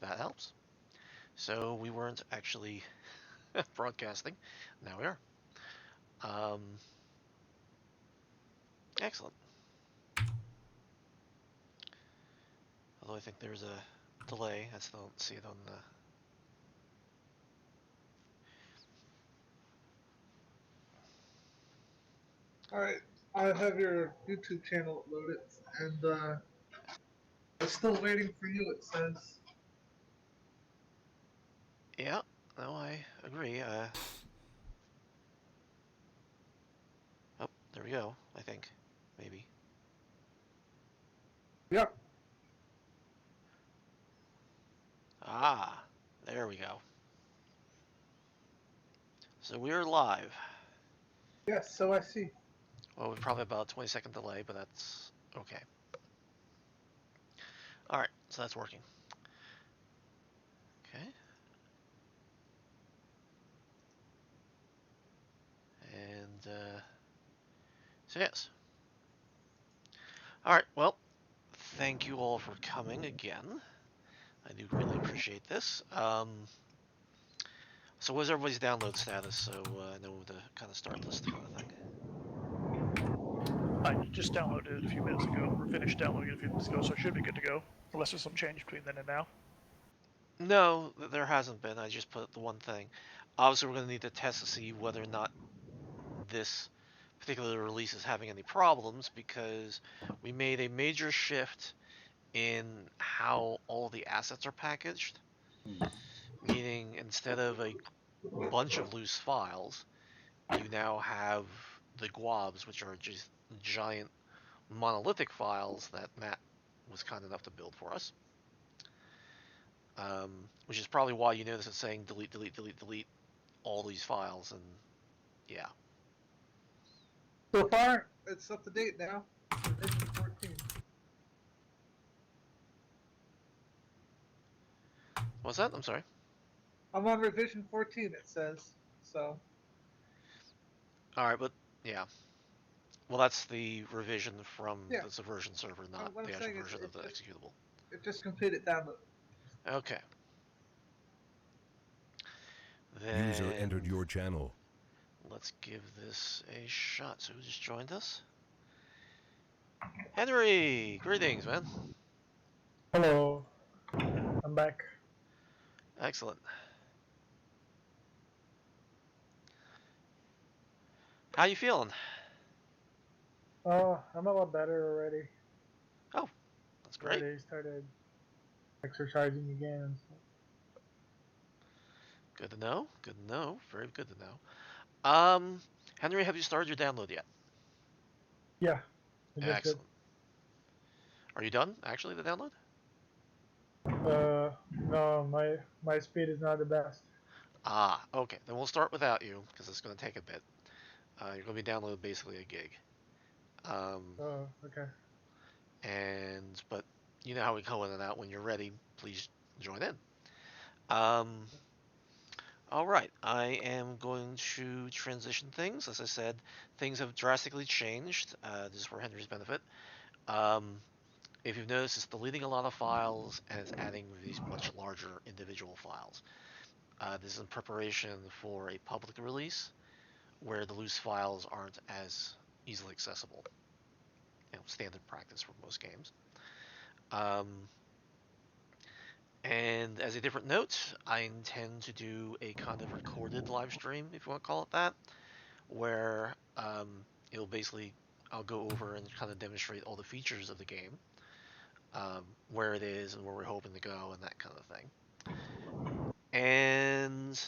that helps. So we weren't actually broadcasting. Now we are. Um, Excellent. Although I think there's a delay. I still don't see it on the... Alright, I have your YouTube channel loaded, and it's still waiting for you, it says. Yeah, no, I agree. Oh, there we go, I think. Maybe. Yep. Ah, there we go. So we're live. Yes, so I see. Well, we're probably about a 20-second delay, but that's okay. Alright, so that's working. Okay. And, so yes. Alright, well, thank you all for coming again. I do really appreciate this. So what's everybody's download status, so I know the kind of start list kind of thing? I just downloaded it a few minutes ago, or finished downloading it a few minutes ago, so I should be good to go, unless there's some change between then and now. No, there hasn't been. I just put the one thing. Obviously, we're going to need to test to see whether or not this particular release is having any problems, because we made a major shift in how all the assets are packaged. Meaning, instead of a bunch of loose files, you now have the globs, which are just giant monolithic files that Matt was kind enough to build for us. Which is probably why you notice it saying delete, delete, delete, delete all these files, and yeah. So far, it's up to date now. Revision 14. What's that? I'm sorry. I'm on revision 14, it says. So. All right, but yeah. Well, that's the revision from Yeah. the subversion server, not What I'm the actual saying is, version of the executable. it just completed download. Okay. User entered Then your channel. let's give this a shot. So who just joined us? Henry! Greetings, man. Hello, I'm back. Excellent. How you feeling? I'm a lot better already. Oh, that's great. Already started exercising again. So. Good to know. Good to know. Very good to know. Henry, have you started your download yet? Yeah, I just did. Excellent. Are you done, actually, the download? No, my speed is not the best. Ah, okay. Then we'll start without you, because it's going to take a bit. You're going to be downloading basically a gig. Oh, okay. But you know how we go in and out. When you're ready, please join in. Um, all right. I am going to transition things. As I said, things have drastically changed. This is for Henry's benefit. Um, if you've noticed, it's deleting a lot of files and it's adding these much larger individual files. This is in preparation for a public release where the loose files aren't as easily accessible. Standard practice for most games. And as a different note, I intend to do a kind of recorded live stream, if you want to call it that, where it'll basically, I'll go over and kind of demonstrate all the features of the game, where it is and where we're hoping to go and that kind of thing. And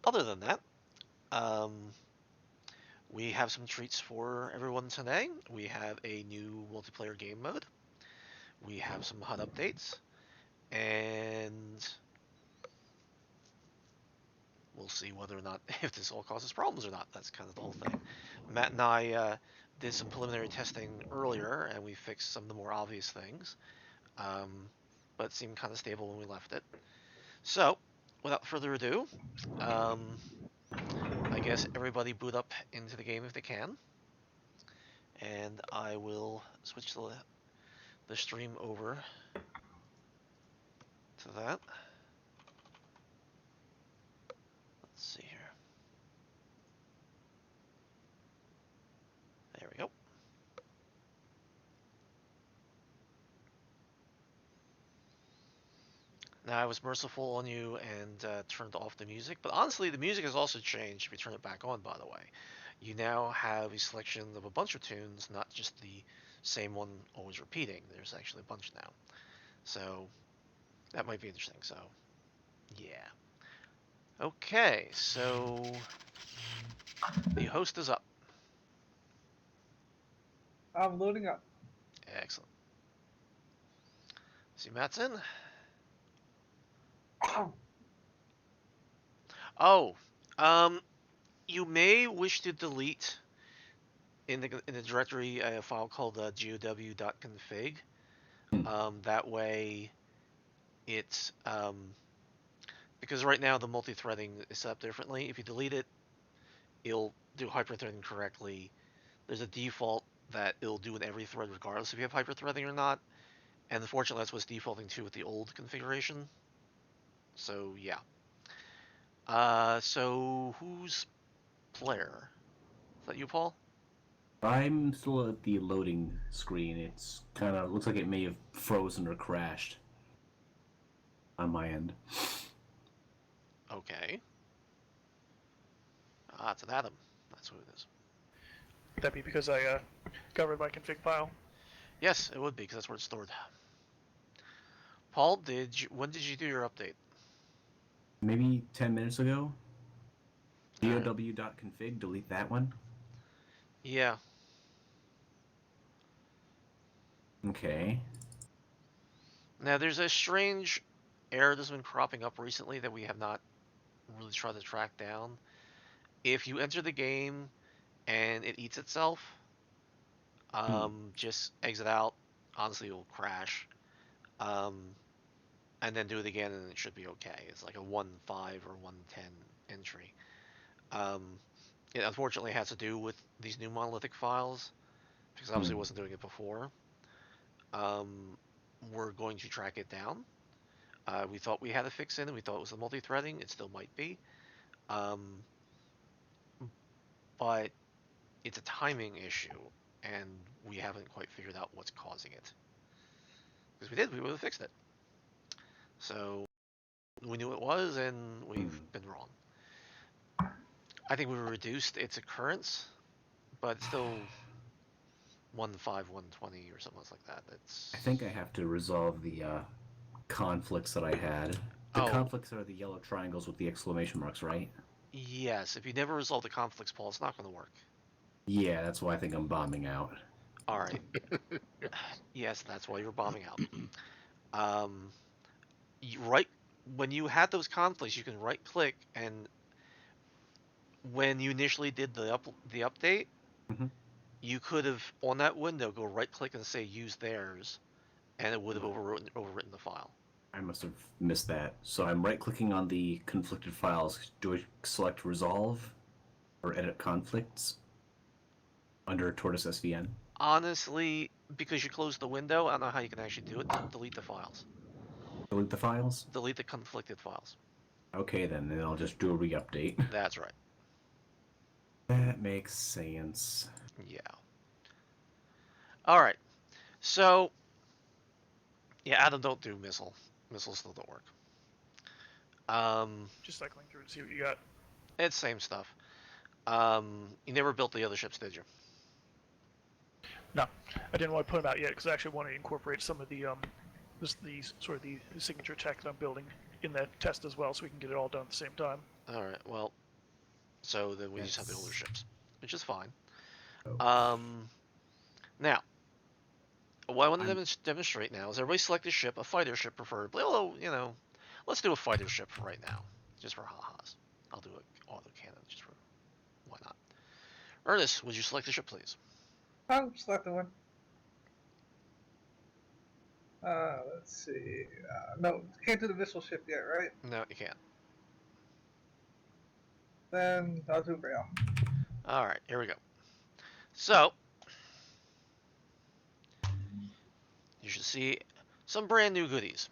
other than that, we have some treats for everyone today. We have a new multiplayer game mode. We have some HUD updates. And we'll see whether or not, if this all causes problems or not. That's kind of the whole thing. Matt and I did some preliminary testing earlier, and we fixed some of the more obvious things. But it seemed kind of stable when we left it. So, without further ado, I guess everybody boot up into the game if they can. And I will switch the stream over to that. Let's see here. There we go. Now I was merciful on you and turned off the music, but honestly the music has also changed if you turn it back on, by the way. You now have a selection of a bunch of tunes, not just the same one always repeating. There's actually a bunch now. So that might be interesting, so yeah. Okay, so the host is up. I'm loading up. Excellent. See Matt's in. Oh, um, you may wish to delete in the directory a file called gow.config. That way, it's because right now the multi-threading is set up differently. If you delete it, it'll do hyper-threading correctly. There's a default that it'll do in every thread regardless if you have hyper-threading or not. And unfortunately, that's what's defaulting to with the old configuration. So yeah. So who's player? Is that you, Paul? I'm still at the loading screen. It's kind of looks like it may have frozen or crashed on my end. Okay. Ah, it's an Adam. That's who it is. Would that be because I got rid of my config file? Yes, it would be because that's where it's stored. Paul, when did you do your update? Maybe 10 minutes ago. Alright. gow.config, delete that one. Yeah. Okay. Now there's a strange error that's been cropping up recently that we have not really tried to track down. If you enter the game and it eats itself, just exit out. Honestly, it will crash. And then do it again and it should be okay. It's like a 1.5 or 1.10 entry. It unfortunately has to do with these new monolithic files because obviously it wasn't doing it before. We're going to track it down. We thought we had a fix in it. We thought it was the multi-threading. It still might be. But it's a timing issue, and we haven't quite figured out what's causing it. Because we would have fixed it. So we knew it was, and we've been wrong. I think we reduced its occurrence, but it's still 1.5, 1.20 or something like that. I think I have to resolve the conflicts that I had. The conflicts are the yellow triangles with the exclamation marks, right? Yes. If you never resolve the conflicts, Paul, it's not going to work. Yeah, that's why I think I'm bombing out. All right. Yes, that's why you're bombing out. When you had those conflicts, you can right-click, and when you initially did the update, you could have on that window go right-click and say use theirs, and it would have overwritten the file. I must have missed that. So I'm right-clicking on the conflicted files. Do I select resolve or edit conflicts under Tortoise SVN? Honestly, because you closed the window, I don't know how you can actually do it. Delete the files. Delete the files? Delete the conflicted files. Okay, then I'll just do a re-update. That's right. That makes sense. Yeah. All right. So, yeah, Adam, don't do missile. Missiles still don't work. Just cycling through to see what you got. It's same stuff. You never built the other ships, did you? No, I didn't want to put them out yet because I actually want to incorporate some of the sort of the signature tech that I'm building in that test as well, so we can get it all done at the same time. All right. Well, so then we just have the older ships, which is fine. Oh. Now, what I want to demonstrate now is everybody select a ship, a fighter ship preferably. Although, let's do a fighter ship for right now, just for ha-has. I'll do an autocannon just for why not. Ernest, would you select a ship, please? I'm selecting one. Let's see. No, can't do the missile ship yet, right? No, you can't. Then I'll do rail. All right, here we go. So, you should see some brand new goodies.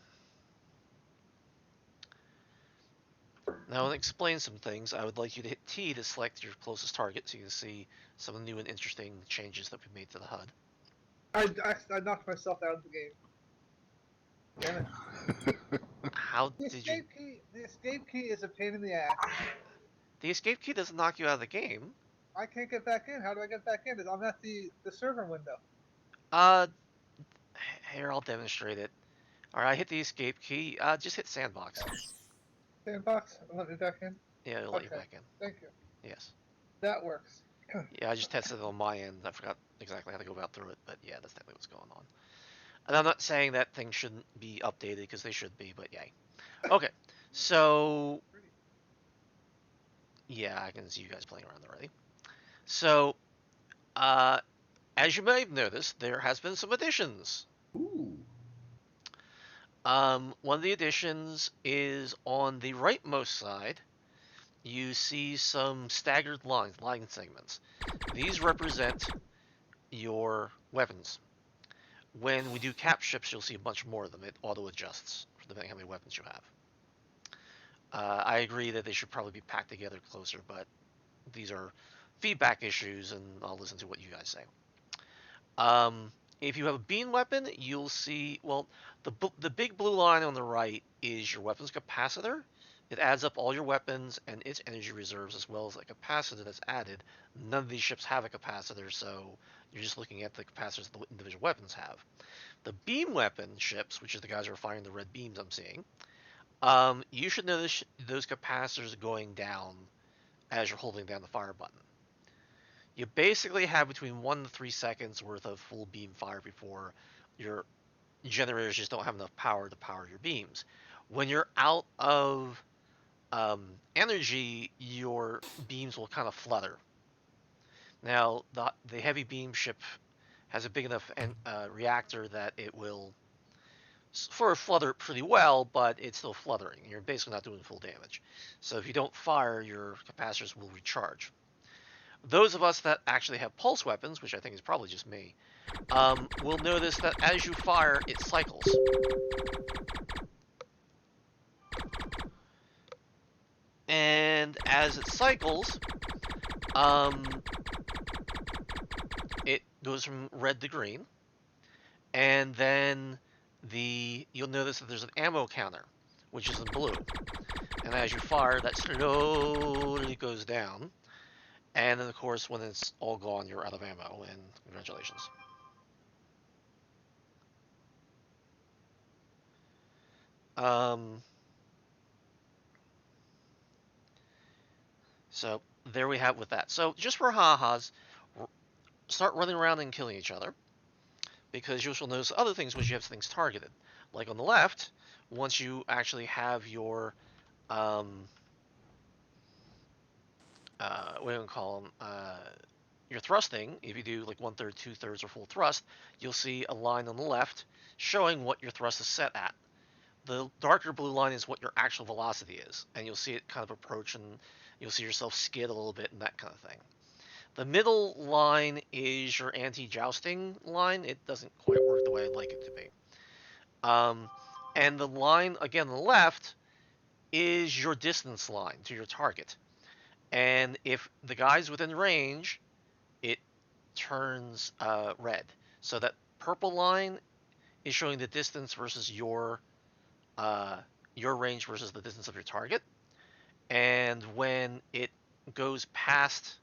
Now, to explain some things, I would like you to hit T to select your closest target so you can see some of the new and interesting changes that we made to the HUD. I knocked myself out of the game. Damn it. How The did you... escape key is a pain in the ass. The escape key doesn't knock you out of the game. I can't get back in. How do I get back in? I'm at the server window. Uh, Here, I'll demonstrate it. Alright, hit the escape key. Just hit sandbox. Sandbox, let me back in. Yeah, it'll let you Okay. back in. Thank you. Yes. That works. Yeah, I just tested it on my end. I forgot exactly how to go about through it, but yeah, that's definitely what's going on. And I'm not saying that things shouldn't be updated, because they should be, but yay. Okay, so... Yeah, I can see you guys playing around already. So, as you may have noticed, there has been some additions. Ooh. One of the additions is on the rightmost side. You see some staggered line segments. These represent your weapons. When we do cap ships, you'll see a bunch more of them. It auto-adjusts, depending on how many weapons you have. I agree that they should probably be packed together closer, but these are feedback issues, and I'll listen to what you guys say. If you have a beam weapon, you'll see, well, the big blue line on the right is your weapons capacitor. It adds up all your weapons and its energy reserves, as well as a capacitor that's added. None of these ships have a capacitor, so you're just looking at the capacitors the individual weapons have. The beam weapon ships, which is the guys who are firing the red beams I'm seeing, you should notice those capacitors going down as you're holding down the fire button. You basically have between 1 to 3 seconds worth of full beam fire before your generators just don't have enough power to power your beams. When you're out of energy, your beams will kind of flutter. Now, the heavy beam ship has a big enough reactor that it will flutter pretty well, but it's still fluttering. You're basically not doing full damage. So if you don't fire, your capacitors will recharge. Those of us that actually have pulse weapons, which I think is probably just me, will notice that as you fire, it cycles. And as it cycles, it goes from red to green, and then you'll notice that there's an ammo counter, which is in blue. And as you fire, that slowly goes down. And then, of course, when it's all gone, you're out of ammo, and congratulations. So there we have with that. So just for ha-has, start running around and killing each other, because you will notice other things once you have things targeted. Like on the left, once you actually have your what do you call them? Your thrusting, if you do like 1/3, 2/3, or full thrust, you'll see a line on the left showing what your thrust is set at. The darker blue line is what your actual velocity is, and you'll see it kind of approach, and you'll see yourself skid a little bit and that kind of thing. The middle line is your anti-jousting line. It doesn't quite work the way I'd like it to be. And the line, again, on the left is your distance line to your target. And if the guy's within range, it turns red. So that purple line is showing the distance versus your range versus the distance of your target. And when it goes past,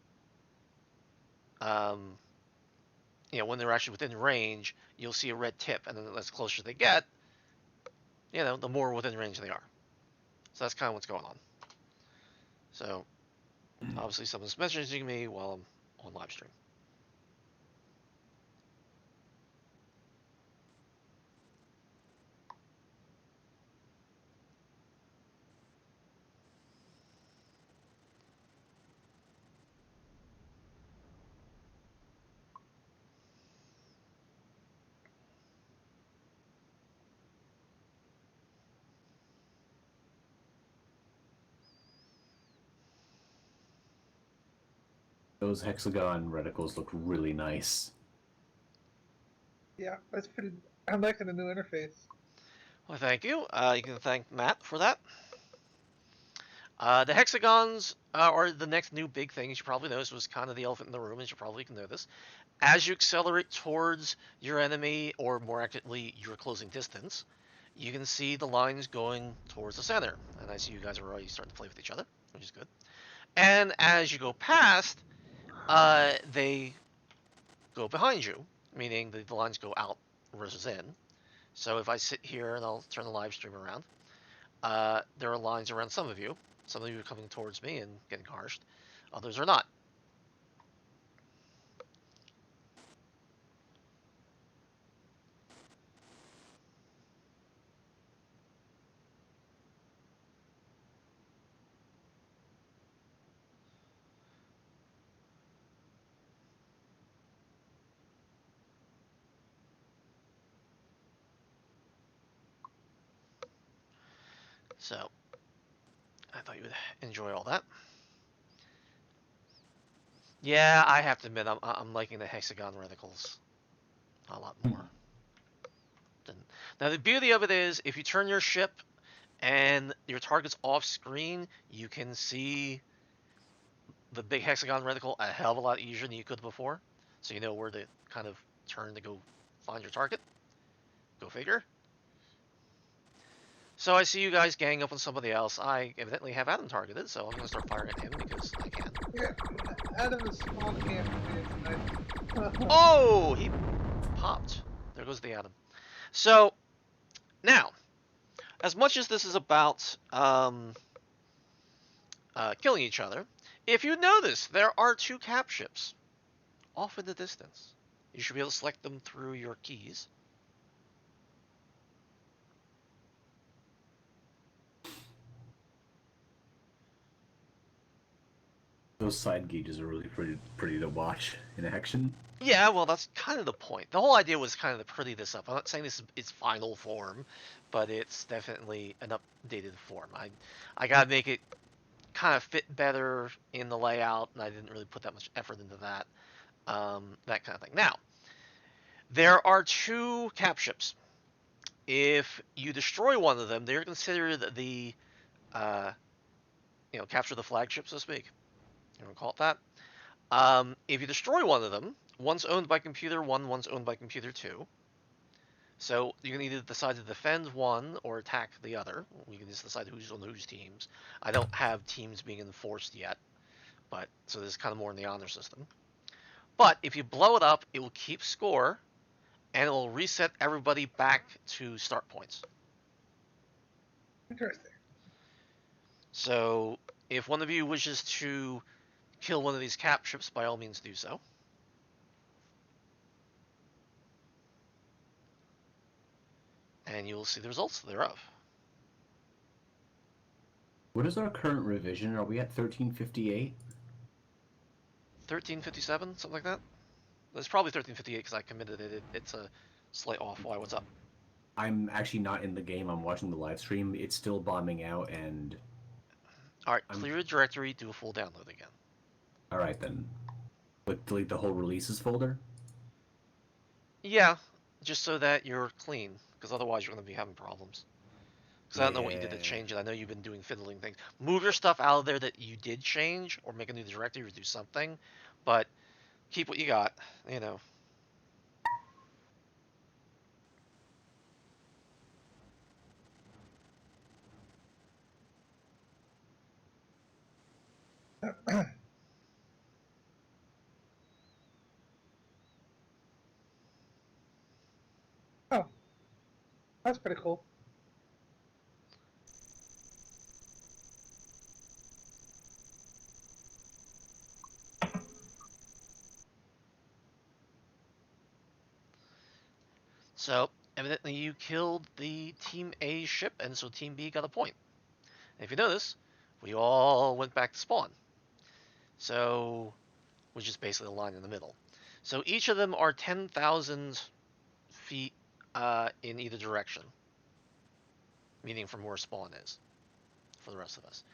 when they're actually within range, you'll see a red tip, and then as closer they get, the more within range they are. So that's kind of what's going on. So obviously someone's messaging me while I'm on live stream. Those hexagon reticles look really nice. Yeah, that's pretty. I'm liking the new interface. Well, thank you. You can thank Matt for that. The hexagons are the next new big thing. As you probably noticed, was kind of the elephant in the room, as you probably can notice. As you accelerate towards your enemy, or more accurately, your closing distance, you can see the lines going towards the center. And I see you guys are already starting to play with each other, which is good. And as you go past, they go behind you, meaning the lines go out versus in. So if I sit here and I'll turn the live stream around, there are lines around some of you. Some of you are coming towards me and getting harshed. Others are not. So I thought you would enjoy all that. Yeah, I have to admit, I'm liking the hexagon reticles a lot more. Now the beauty of it is, if you turn your ship and your target's off screen, you can see the big hexagon reticle a hell of a lot easier than you could before. So you know where to kind of turn to go find your target. Go figure. So I see you guys gang up on somebody else. I evidently have Adam targeted, so I'm going to start firing at him because I can. Yeah, Adam is small camp tonight. Oh, he popped. There goes the Adam. So, now, as much as this is about killing each other, if you notice, there are 2 cap ships off in the distance. You should be able to select them through your keys. Those side gauges are really pretty to watch in action. Yeah, well, that's kind of the point. The whole idea was kind of to pretty this up. I'm not saying this is its final form, but it's definitely an updated form. I gotta make it kind of fit better in the layout, and I didn't really put that much effort into that. That kind of thing. Now, there are 2 cap ships. If you destroy one of them, they're considered the, capture the flagship, so to speak. You want to call it that? If you destroy one of them, one's owned by computer 1, one's owned by computer 2. So you can either decide to defend one or attack the other. You can just decide who's on whose teams. I don't have teams being enforced yet, but so this is kind of more in the honor system. But if you blow it up, it will keep score, and it will reset everybody back to start points. Interesting. So if one of you wishes to kill one of these cap ships, by all means do so. And you will see the results thereof. What is our current revision? Are we at 1358? 1357, something like that. It's probably 1358 because I committed it. It's a slight off. Why? What's up? I'm actually not in the game. I'm watching the live stream. It's still bombing out, and All right, clear your directory. Do a full download again. all right then. But delete the whole releases folder. Yeah, just so that you're clean, because otherwise you're going to be having problems. Because I don't know what you did to Yeah. change it. I know you've been doing fiddling things. Move your stuff out of there that you did change, or make a new directory, or do something. But keep what you got, you know. Oh, that's pretty cool. So, evidently you killed the Team A ship, and so Team B got a point. And if you notice, we all went back to spawn. So, which is basically the line in the middle. So each of them are 10,000 feet in either direction, meaning from where spawn is for the rest of us.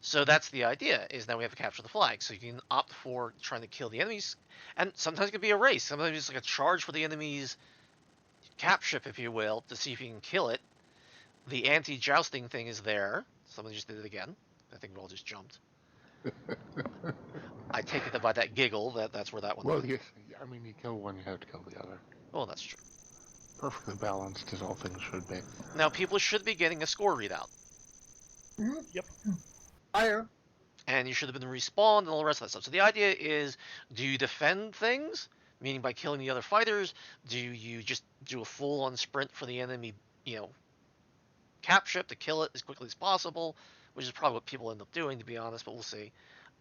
So that's the idea, is now we have to capture the flag. So you can opt for trying to kill the enemies, and sometimes it can be a race. Sometimes it's like a charge for the enemy's cap ship, if you will, to see if you can kill it. The anti-jousting thing is there. Someone just did it again. I think we all just jumped. I take it that by that giggle, that's where that one Well, went. yes, I mean, you kill one, you have to kill the other. Oh, that's true. Perfectly balanced, as all things should be. Now, people should be getting a score readout. Yep. Fire. And you should have been respawned and all the rest of that stuff. So the idea is, do you defend things, meaning by killing the other fighters? Do you just do a full-on sprint for the enemy, cap ship to kill it as quickly as possible, which is probably what people end up doing, to be honest, but we'll see.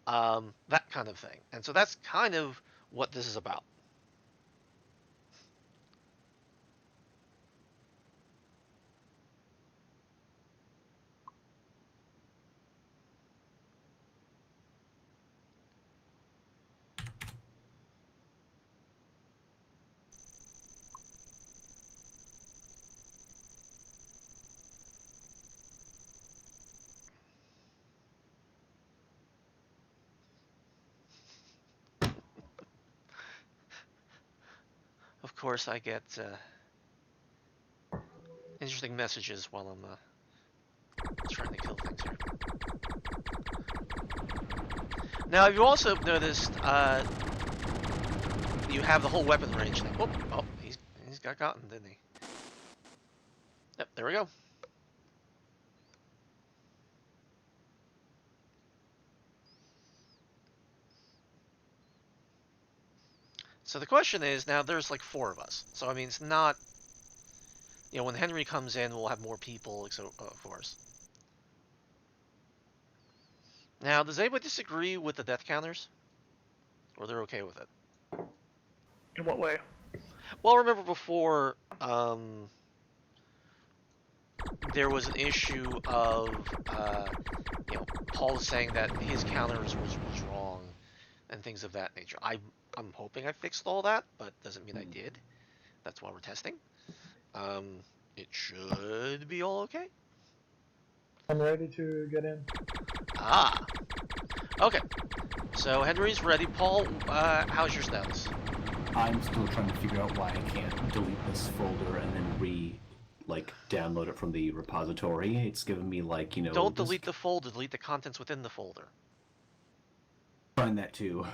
That kind of thing. And so that's kind of what this is about. Of course, I get interesting messages while I'm trying to kill things here. Now, you also noticed you have the whole weapon range thing. Oh, he's got gotten, didn't he? Yep, there we go. So the question is, now there's like 4 of us. So I mean, it's not, when Henry comes in, we'll have more people, so of course. Now, does anybody disagree with the death counters? Or they're okay with it? In what way? Well, remember before, there was an issue of, Paul saying that his counters was wrong and things of that nature. I'm hoping I fixed all that, but doesn't mean I did. That's why we're testing. It should be all okay. I'm ready to get in. Ah. Okay. So Henry's ready. Paul, how's your status? I'm still trying to figure out why I can't delete this folder and then download it from the repository. It's giving me Don't delete the folder, delete the contents within the folder. Find that too.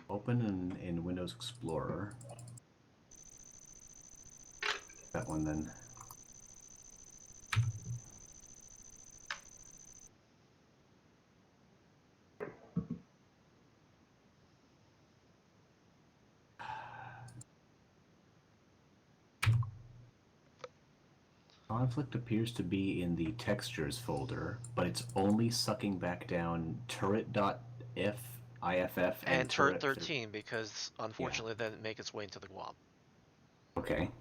Open in Windows Explorer. That one then. Conflict appears to be in the textures folder, but it's only sucking back down turret.if, IFF, and turret 13, because unfortunately it didn't make its way into the GWOB. Okay.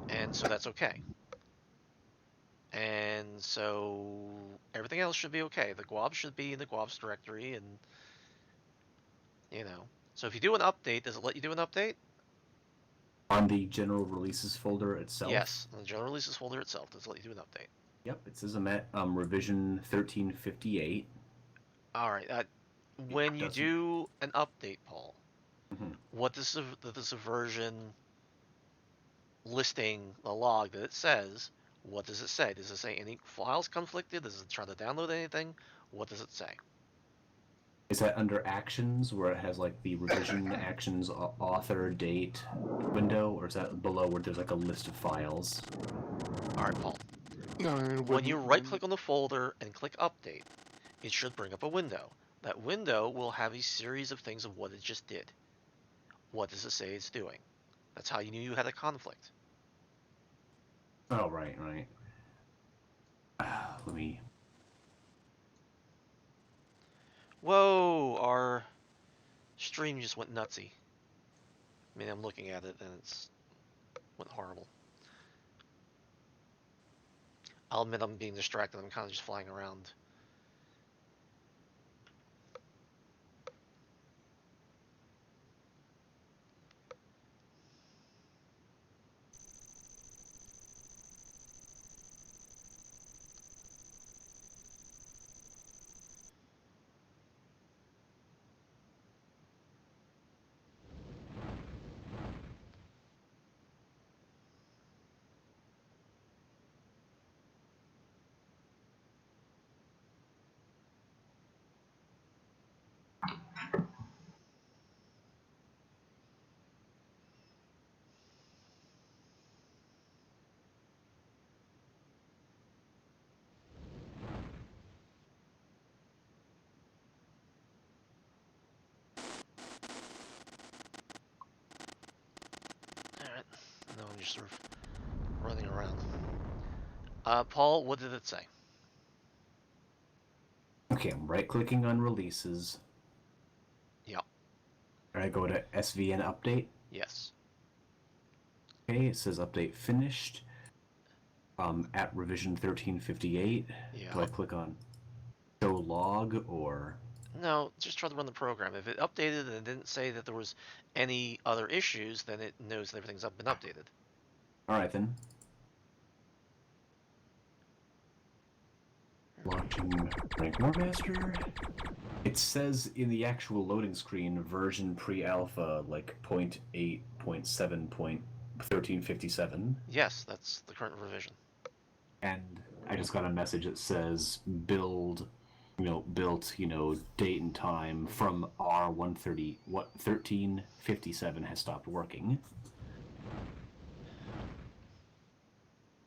And so that's okay. And so everything else should be okay. The GWOB should be in the GWOB's directory, and So if you do an update, does it let you do an update? On the general releases folder itself? Yes, on the general releases folder itself, does it let you do an update? Yep, it says I'm at revision 1358. Alright, when you do an update, Paul, what does the version listing, the log that it says, what does it say? Does it say any files conflicted? Does it try to download anything? What does it say? Is that under actions, where it has the revision actions author date window, or is that below where there's a list of files? Alright, Paul. No, when you right-click on the folder and click Update, it should bring up a window. That window will have a series of things of what it just did. What does it say it's doing? That's how you knew you had a conflict. Oh, right. Let me... Whoa, our stream just went nutsy. I mean, I'm looking at it and it's went horrible. I'll admit I'm being distracted. I'm kind of just flying around. just sort of running around. Paul, what did it say? Okay, I'm right-clicking on releases. Yep. I go to SVN update. Yes. Okay, it says update finished. At revision 1358. Yeah. Do I click on show log or? No, just try to run the program. If it updated and it didn't say that there was any other issues, then it knows that everything's been updated. All right then. Launching Rank Warmaster. It says in the actual loading screen version pre-alpha like 0.8.7.1357. Yes, that's the current revision. And I just got a message that says built, date and time from R130, 1357 has stopped working.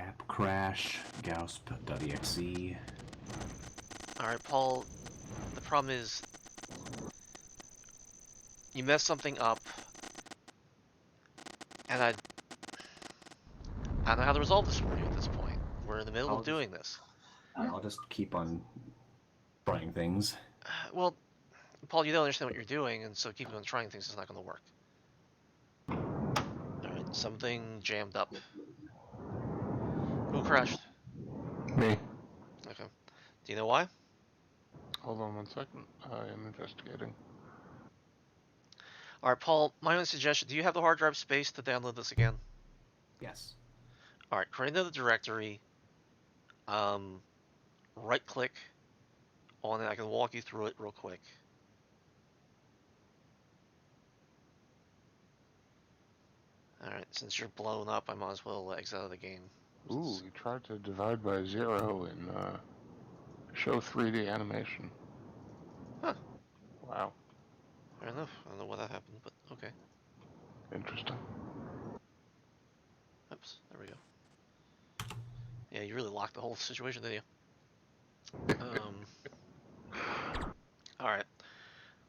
App crash, gausp.exe. Alright, Paul, the problem is you messed something up, and I don't know how to resolve this for you at this point. We're in the middle of doing this. I'll just keep on trying things. Well, Paul, you don't understand what you're doing, and so keeping on trying things is not going to work. Alright, something jammed up. Who crashed? Me. Okay. Do you know why? Hold on 1 second. I am investigating. Alright, Paul, my only suggestion, do you have the hard drive space to download this again? Yes. Alright, create another directory. Right click on it. I can walk you through it real quick. Alright, since you're blown up, I might as well exit out of the game. Ooh, we tried to divide by 0 in show 3D animation. Huh. Wow. Fair enough. I don't know why that happened, but okay. Interesting. Oops, there we go. Yeah, you really locked the whole situation, didn't you? Alright.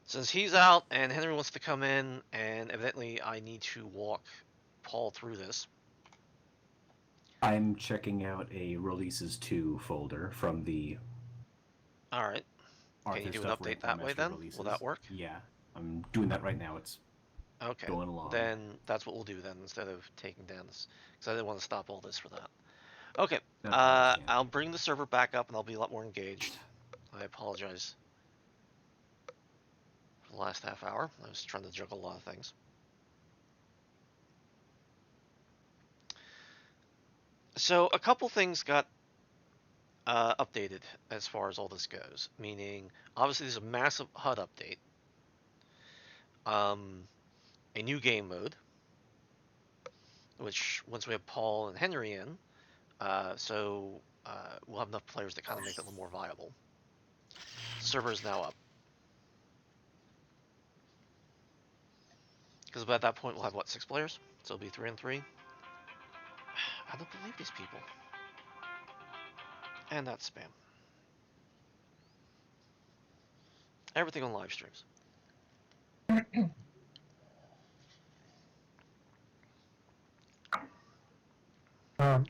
Since he's out and Henry wants to come in, and evidently I need to walk Paul through this. I'm checking out a releases 2 folder from the Alright. Can you do an update that way then? Will that work? Yeah, I'm doing that right now. It's Okay. going along. Then that's what we'll do then, instead of taking down this. Because I didn't want to stop all this for that. Okay. I'll bring the server back up and I'll be a lot more engaged. I apologize for the last half hour. I was trying to juggle a lot of things. So a couple things got updated as far as all this goes. Meaning, obviously there's a massive HUD update. A new game mode, which once we have Paul and Henry in, we'll have enough players to kind of make it a little more viable. Server is now up. Because by that point we'll have, what, 6 players? So it'll be 3 and 3. I don't believe these people. And that's spam. Everything on live streams.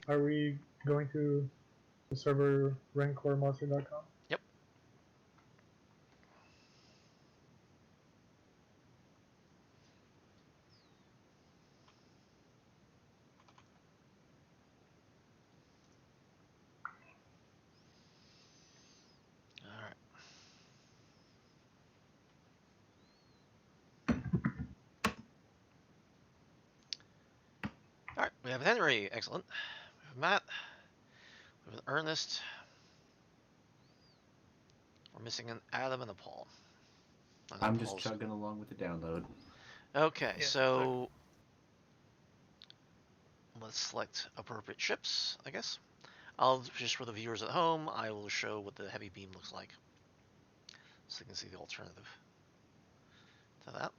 Are we going to the server rankwarmaster.com? Yep. Alright. Alright, we have Henry. Excellent. We have Matt. We have Ernest. We're missing an Adam and a Paul. I'm just chugging along with the download. Okay, Yeah, so let's select appropriate ships, I guess. I'll just, for the viewers at home, I will show what the heavy beam looks like, so you can see the alternative to that.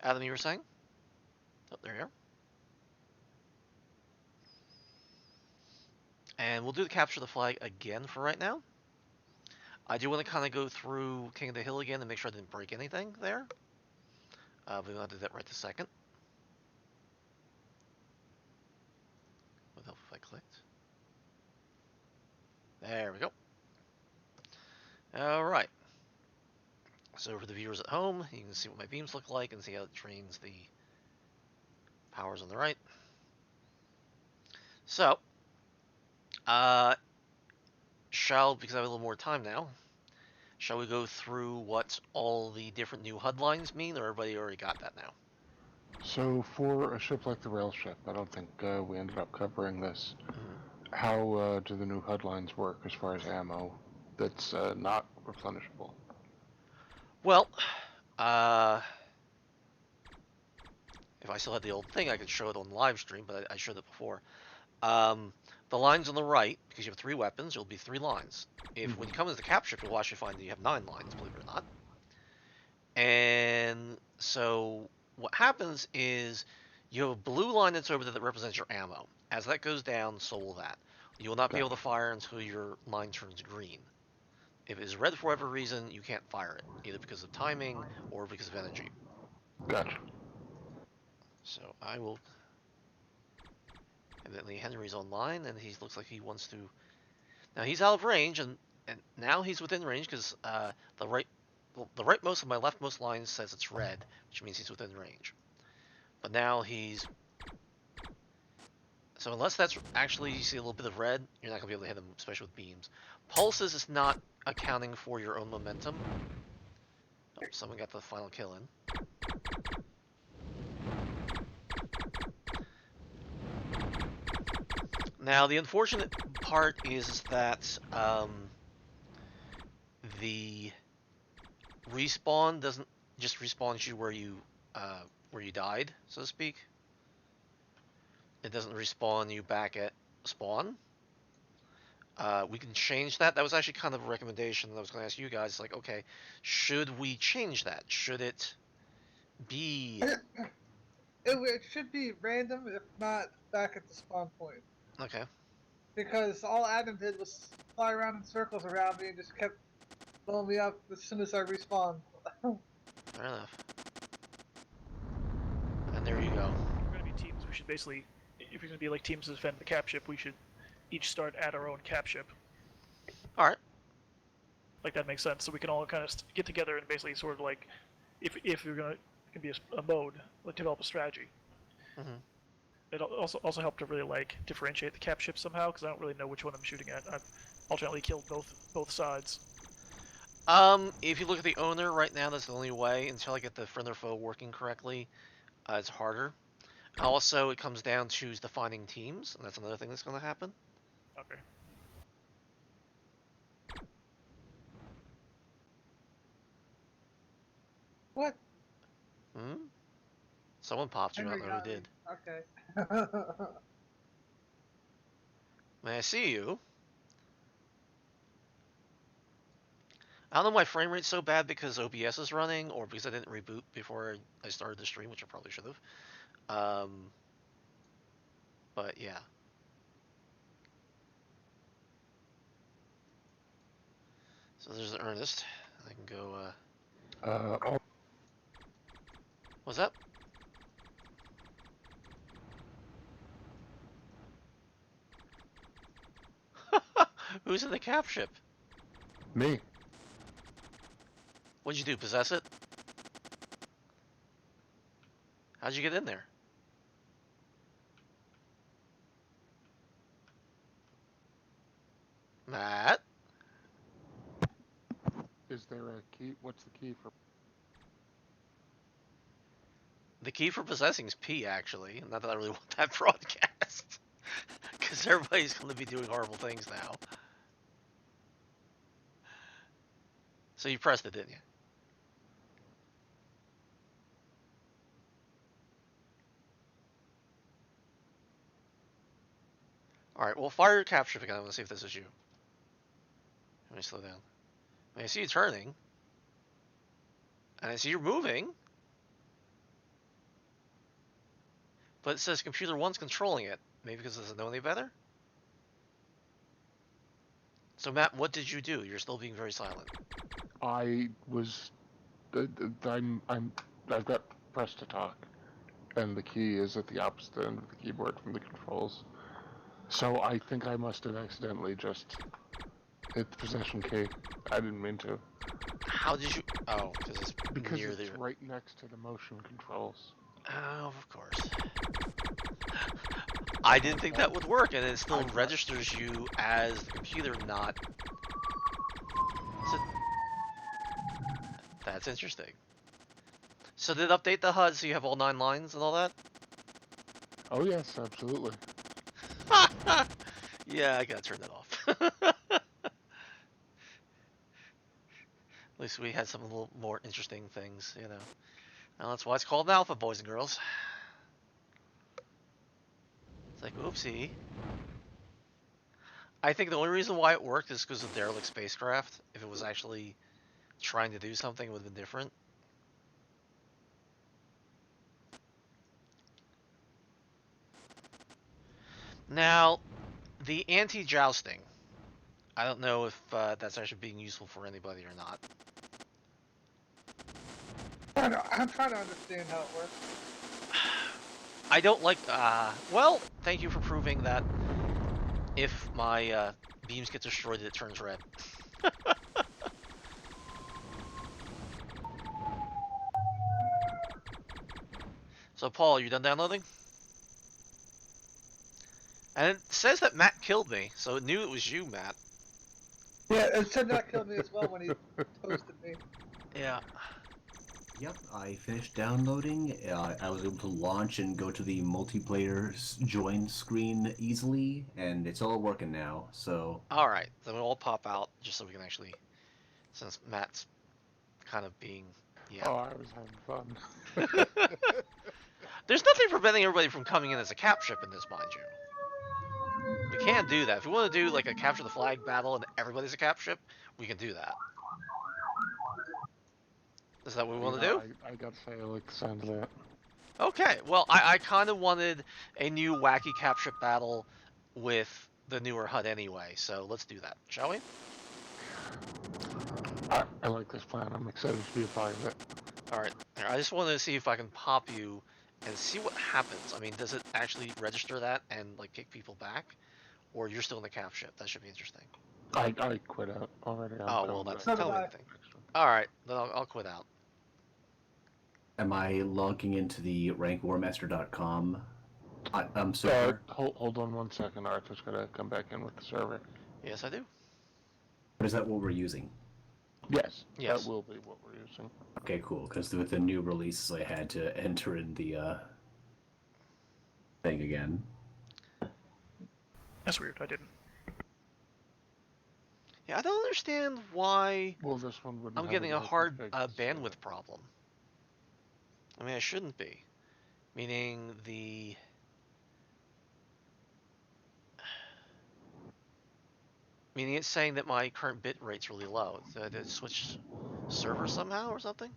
Adam, you were saying? Oh, there you are. And we'll do the capture the flag again for right now. I do want to kind of go through King of the Hill again and make sure I didn't break anything there. We want to do that right this second. There we go. All right. So for the viewers at home, you can see what my beams look like and see how it drains the powers on the right. So, because I have a little more time now, shall we go through what all the different new HUD lines mean, or everybody already got that now? So for a ship like the rail ship, I don't think we ended up covering this. Mhm. How do the new HUD lines work as far as ammo that's not replenishable? Well, if I still had the old thing, I could show it on the live stream, but I showed it before. The lines on the right, because you have 3 weapons, it'll be 3 lines. When you come into the cap ship, you'll actually find that you have 9 lines, believe it or not. And so what happens is you have a blue line that's over there that represents your ammo. As that goes down, so will that. You will not be able to fire until your line turns green. If it is red for whatever reason, you can't fire it, either because of timing or because of energy. Gotcha. So I will. Evidently, Henry's online, and he looks like he wants to. Now he's out of range, and now he's within range because the rightmost and my leftmost line says it's red, which means he's within range. But now he's. So unless that's actually you see a little bit of red, you're not gonna be able to hit him, especially with beams. Pulses is not accounting for your own momentum. Oh, someone got the final kill in. Now the unfortunate part is that the respawn doesn't just respawn you where you died, so to speak. It doesn't respawn you back at spawn. We can change that. That was actually kind of a recommendation that I was going to ask you guys. Like, okay, should we change that? Should it be... It should be random, if not back at the spawn point. Okay. Because all Adam did was fly around in circles around me and just kept blowing me up as soon as I respawned. Fair enough. And there you go. If we're going to be teams, we should basically, if you're going to be like teams to defend the cap ship, we should each start at our own cap ship. Alright. Like, that makes sense. So we can all kind of get together and basically sort of like, if you're going to, it can be a mode, like develop a strategy. Mm-hmm. It also helped to really like differentiate the cap ship somehow, because I don't really know which one I'm shooting at. I've alternately killed both sides. If you look at the owner right now, that's the only way. Until I get the friend or foe working correctly, it's harder. Also, it comes down to defining teams, and that's another thing that's going to happen. Okay. What? Hmm? Someone popped you, I don't know who did. Okay. May I see you? I don't know why frame rate's so bad because OBS is running, or because I didn't reboot before I started the stream, which I probably should have. But yeah. So there's the Ernest. I can go, What's that? Who's in the cap ship? Me. What'd you do, possess it? How'd you get in there? Matt? Is there a key? What's the key for? The key for possessing is P, actually. Not that I really want that broadcast. Because everybody's going to be doing horrible things now. So you pressed it, didn't you? Alright, well, fire your cap ship again. I want to see if this is you. Let me slow down. I see you turning. And I see you're moving. But it says computer 1's controlling it. Maybe because it doesn't know any better? So Matt, what did you do? You're still being very silent. I was. I've got press to talk, and the key is at the opposite end of the keyboard from the controls. So I think I must have accidentally just hit the possession key. I didn't mean to. How did you? Oh, because it's Because near it's the. right next to the motion controls. Oh, of course. I didn't think that would work, and it still I got- registers you as the computer, not. So, that's interesting. So did it update the HUD so you have all 9 lines and all that? Oh yes, absolutely. Yeah, I gotta turn that off. At least we had some little more interesting things, you know. Well, that's why it's called an alpha, boys and girls. It's like, oopsie. I think the only reason why it worked is because of derelict spacecraft. If it was actually trying to do something, it would have been different. Now, the anti-jousting. I don't know if that's actually being useful for anybody or not. I'm trying to understand how it works. I don't like. Well, thank you for proving that if my beams get destroyed, it turns red. So, Paul, you done downloading? And it says that Matt killed me, so it knew it was you, Matt. Yeah, it said that killed me as well when he toasted me. Yeah. Yep, I finished downloading. I was able to launch and go to the multiplayer join screen easily, and it's all working now. So All right, then we'll all pop out just so we can actually, since Matt's kind of being, yeah. Oh, I was having fun. There's nothing preventing everybody from coming in as a cap ship in this, mind you. We can do that. If we want to do like a capture the flag battle and everybody's a cap ship, we can do that. Is that what we want to do? I gotta say, I like the sound of that. Okay, well, I kind of wanted a new wacky cap ship battle with the newer HUD anyway, so let's do that, shall we? I like this plan. I'm excited to be a part of it. All right, I just wanted to see if I can pop you and see what happens. I mean, does it actually register that and like kick people back, or you're still in the cap ship? That should be interesting. I quit out already. I'm Oh, well, going that's back. So tell did me I. anything. All right, then I'll quit out. am I logging into the rankwarmaster.com server? Hold on one second. Arthur's gotta come back in with the server. Yes, I do. Or is that what we're using? Yes, Yes. that will be what we're using. Okay, cool. Because with the new releases, I had to enter in the thing again. That's weird. I didn't. Yeah, I don't understand why Well, this one wouldn't I'm have getting it a all hard configured, so- bandwidth problem. I mean, I shouldn't be. Meaning Meaning it's saying that my current bit rate's really low. Did it switch server somehow or something?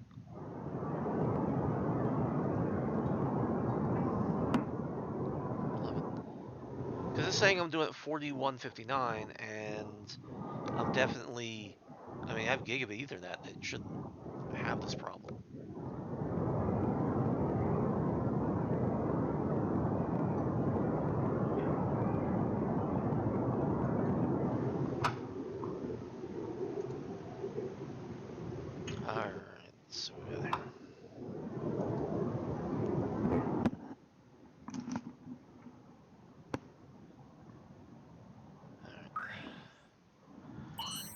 Because it's saying I'm doing it 4159, and I'm definitely. I mean, I have gigabit Ethernet. It shouldn't have this problem. Alright, so we got here.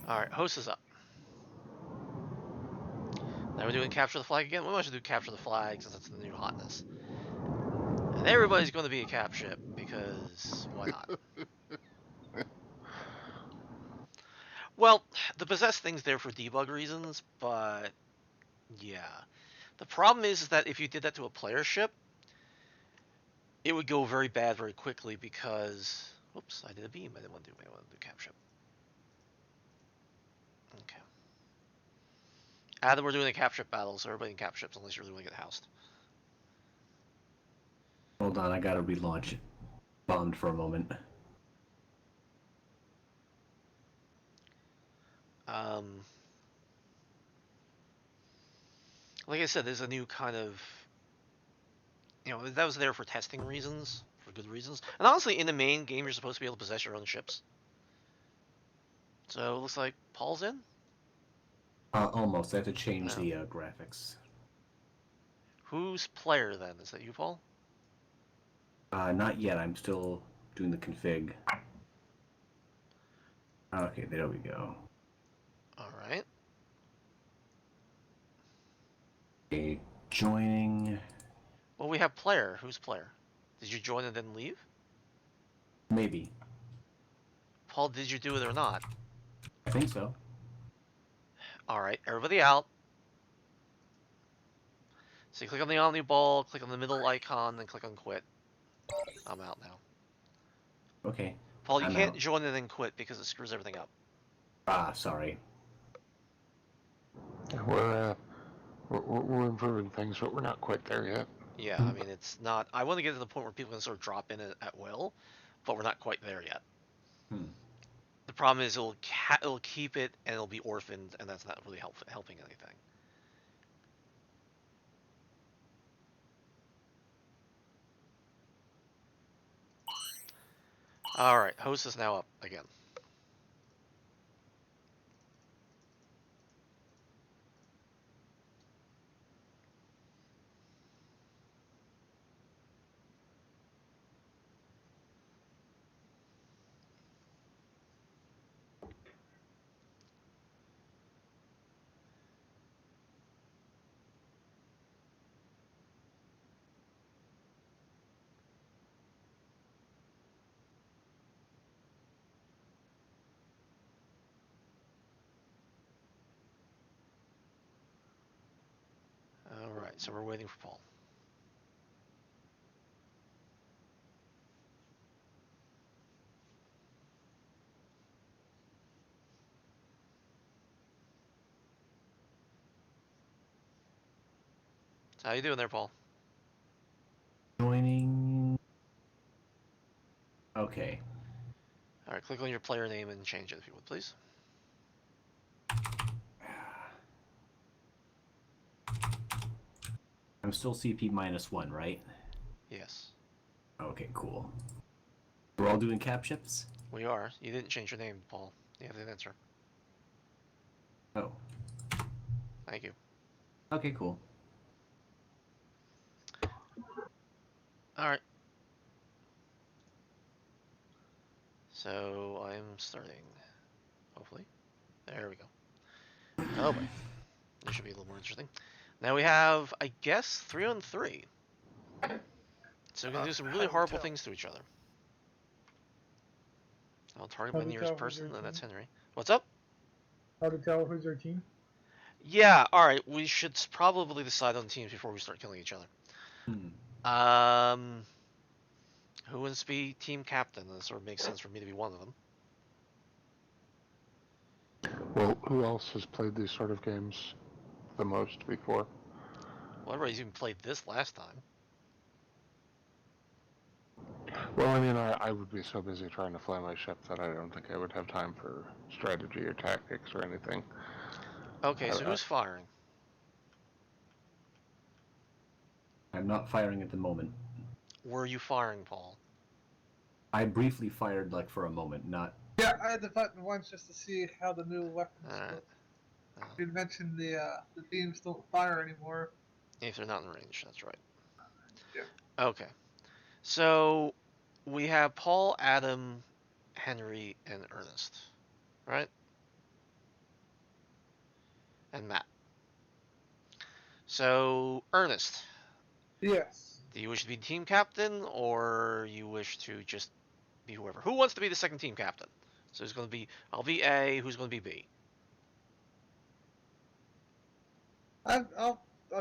Alright, host is up. Now we're doing capture the flag again. We might as well do capture the flag since that's the new hotness. And everybody's going to be a cap ship because why not? Well, the possessed thing's there for debug reasons, but yeah. The problem is that if you did that to a player ship, it would go very bad very quickly because, whoops, I did a beam. I didn't want to do cap ship. Okay. We're doing a cap ship battle, so everybody in cap ships unless you really want to get housed. Hold on, I gotta relaunch it. Bombed for a moment. Like I said, there's a new kind of, that was there for testing reasons, for good reasons. And honestly, in the main game, you're supposed to be able to possess your own ships. So it looks like Paul's in? Almost. I have to change No. the graphics. Who's player then? Is that you, Paul? Not yet. I'm still doing the config. Okay, there we go. Alright. Okay, joining. Well, we have player. Who's player? Did you join and then leave? Maybe. Paul, did you do it or not? I think so. Alright, everybody out. So you click on the Omni Ball, click on the middle icon, then click on quit. I'm out now. Okay. Paul, you I'm can't out. join and then quit because it screws everything up. Sorry. We're improving things, but we're not quite there yet. Yeah, I mean, it's not... I want to get to the point where people can sort of drop in at will, but we're not quite there yet. Hmm. The problem is it'll keep it and it'll be orphaned, and that's not really helping anything. Alright, host is now up again. Alright, so we're waiting for Paul. So how you doing there, Paul? Joining. Okay. Alright, click on your player name and change it if you would, please. I'm still CP -1, right? Yes. Okay, cool. We're all doing cap ships? We are. You didn't change your name, Paul. You have the answer. Oh. Thank you. Okay, cool. Alright. So I'm starting. Hopefully. There we go. Oh boy. This should be a little more interesting. Now we have, I guess, 3-on-3. So we're gonna do some really horrible things to each other. I'll target How my to nearest tell who's person, your and that's team? Henry. What's up? How to tell who's your team? Yeah, alright. We should probably decide on teams before we start killing each other. Who wants to be team captain? That sort of makes sense for me to be one of them. Well, who else has played these sort of games the most before? Well, everybody's even played this last time. Well, I mean, I would be so busy trying to fly my ship that I don't think I would have time for strategy or tactics or anything. Okay, so who's firing? I'm not firing at the moment. Were you firing, Paul? I briefly fired, like, for a moment, not... Yeah, I had the button once just to see how the new weapons Alright. look. You mentioned the beams don't fire anymore. If they're not in range, that's right. Yeah. Okay. So we have Paul, Adam, Henry, and Ernest, right? And Matt. So Ernest, Yes. do you wish to be team captain, or you wish to just be whoever? Who wants to be the second team captain? So it's going to be, I'll be A. Who's going to be B? I'll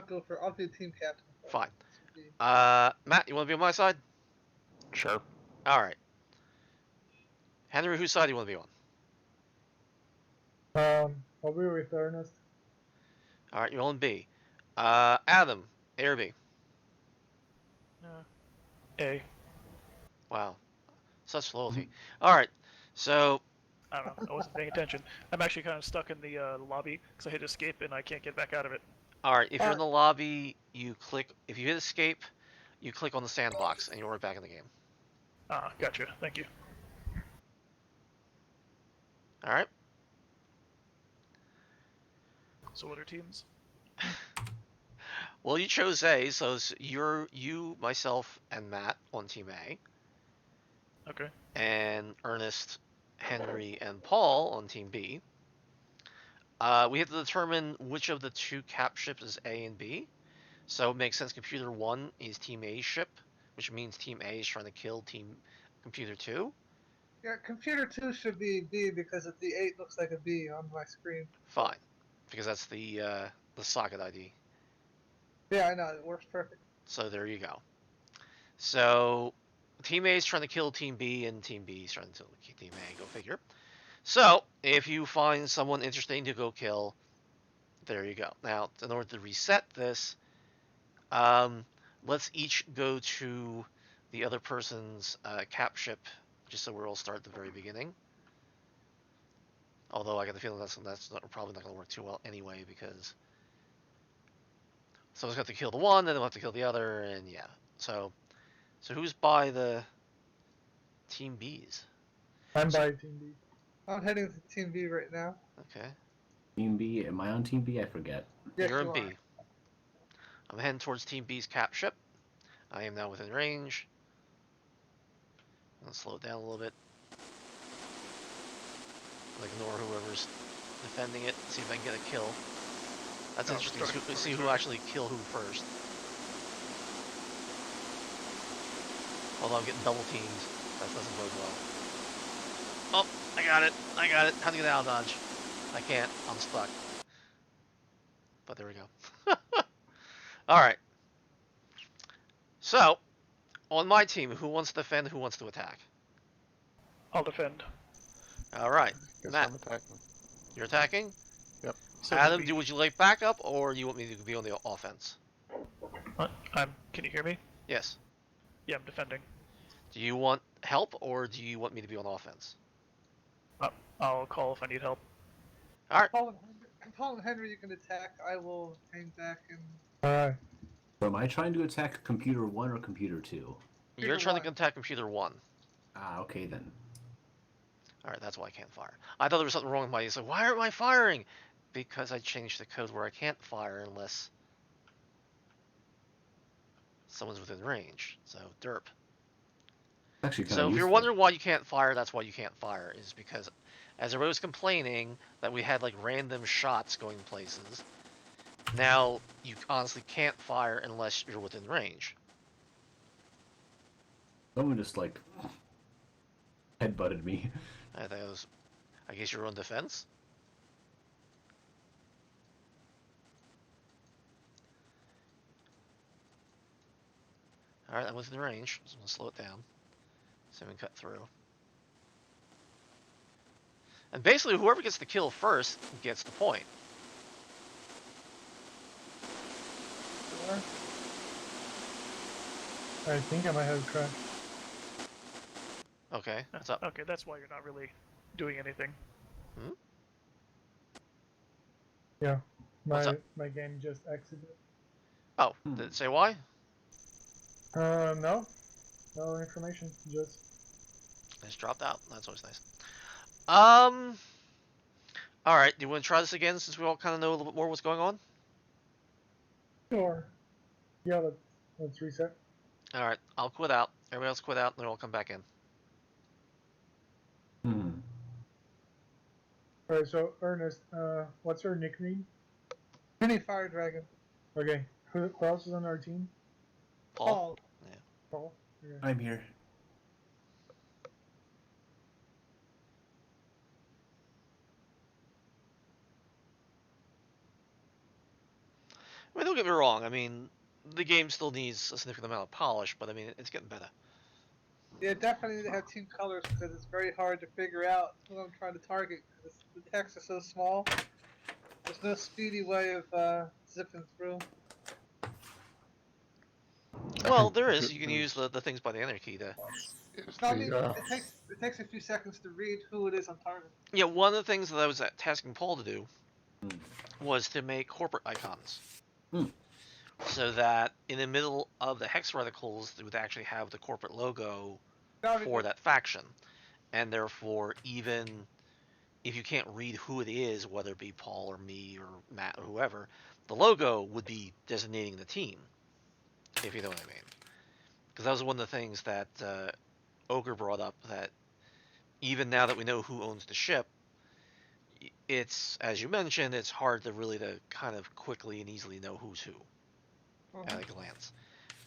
go for. I'll be team captain. Fine. Be... Matt, you want to be on my side? Sure. All right. Henry, whose side do you want to be on? I'll be with Ernest. All right, you're on B. Adam, A or B? A. Wow, such loyalty. All right, so I don't know. I wasn't paying attention. I'm actually kind of stuck in the lobby because I hit escape and I can't get back out of it. all right, if you're in the lobby, you click. If you hit escape, you click on the sandbox, and you're right back in the game. Gotcha. Thank you. All right. So what are teams? Well, you chose A, so you're you, myself, and Matt on Team A, Okay. and Ernest, Henry, and Paul on Team B. We have to determine which of the two cap ships is A and B. So it makes sense Computer 1 is Team A's ship, which means Team A is trying to kill Team Computer 2. Yeah, computer 2 should be B because if the 8 looks like a B on my screen. Fine, because that's the socket ID. Yeah, I know, it works perfect. So there you go. So Team A is trying to kill Team B, and Team B is trying to kill Team A. Go figure. So if you find someone interesting to go kill, there you go. Now, in order to reset this, let's each go to the other person's cap ship, just so we're all start at the very beginning. Although I got the feeling probably not going to work too well anyway, because someone's got to kill the one, then they'll have to kill the other, and yeah. So who's by the Team Bs? I'm by Team B. I'm heading to Team B right now. Okay. Team B. Am I on Team B? I forget. Yes, You're in you are. B. I'm heading towards Team B's cap ship. I am now within range. I'll slow it down a little bit. I'll ignore whoever's defending it. See if I can get a kill. That's interesting. See who actually kill who first. Although I'm getting double teamed. That doesn't bode well. Oh, I got it. I got it. How to get out of dodge? I can't. I'm stuck. But there we go. Alright. So, on my team, who wants to defend, who wants to attack? I'll defend. Alright. Guess Matt, I'm attacking. you're attacking? So Adam, would you like backup, or do you want me to be on the offense? Can you hear me? Yes. Yeah, I'm defending. Do you want help, or do you want me to be on offense? I'll call if I need help. Alright. Paul and Henry, you can attack. I will hang back and. Alright. So am I trying to attack Computer 1 or Computer 2? You're trying to attack Computer 1. Ah, okay then. Alright, that's why I can't fire. I thought there was something wrong with my... He's like, why aren't I firing? Because I changed the code where I can't fire unless someone's within range. So, derp. Actually, kind of So if you're useful. wondering why you can't fire, that's why you can't fire, is because as everybody was complaining that we had like random shots going places, now you honestly can't fire unless you're within range. Someone just like headbutted me. I guess you're on defense? Alright, I'm within range, so I'm gonna slow it down. So we can cut through. And basically, whoever gets the kill first gets the point. I think I might have crashed. Okay, what's up? Okay, that's why you're not really doing anything. Yeah. What's up? My game just exited. Oh, did it say why? No. No information. Just. It's dropped out. That's always nice. Alright, do you want to try this again since we all kind of know a little bit more what's going on? Sure. Yeah, let's reset. Alright, I'll quit out. Everybody else quit out, and then I'll come back in. Alright, so Ernest, what's your nickname? Mini Fire Dragon. Okay. Who else is on our team? Paul? Paul? Okay. I'm here. I mean, don't get me wrong. I mean, the game still needs a significant amount of polish, but I mean, it's getting better. Yeah, definitely need to have team colors because it's very hard to figure out who I'm trying to target because the text is so small. There's no speedy way of zipping through. Well, there is. You can use the things by the enter key to... Is No, I mean, the, it takes a few seconds to read who it is I'm targeting. Yeah, one of the things that I was tasking Paul to do was to make corporate icons. So that in the middle of the hex reticles, they would actually have the corporate logo for that faction. And therefore, even if you can't read who it is, whether it be Paul or me or Matt or whoever, the logo would be designating the team, if you know what I mean. Because that was one of the things that Ogre brought up, that even now that we know who owns the ship, it's, as you mentioned, it's hard to kind of quickly and easily know who's who at a glance.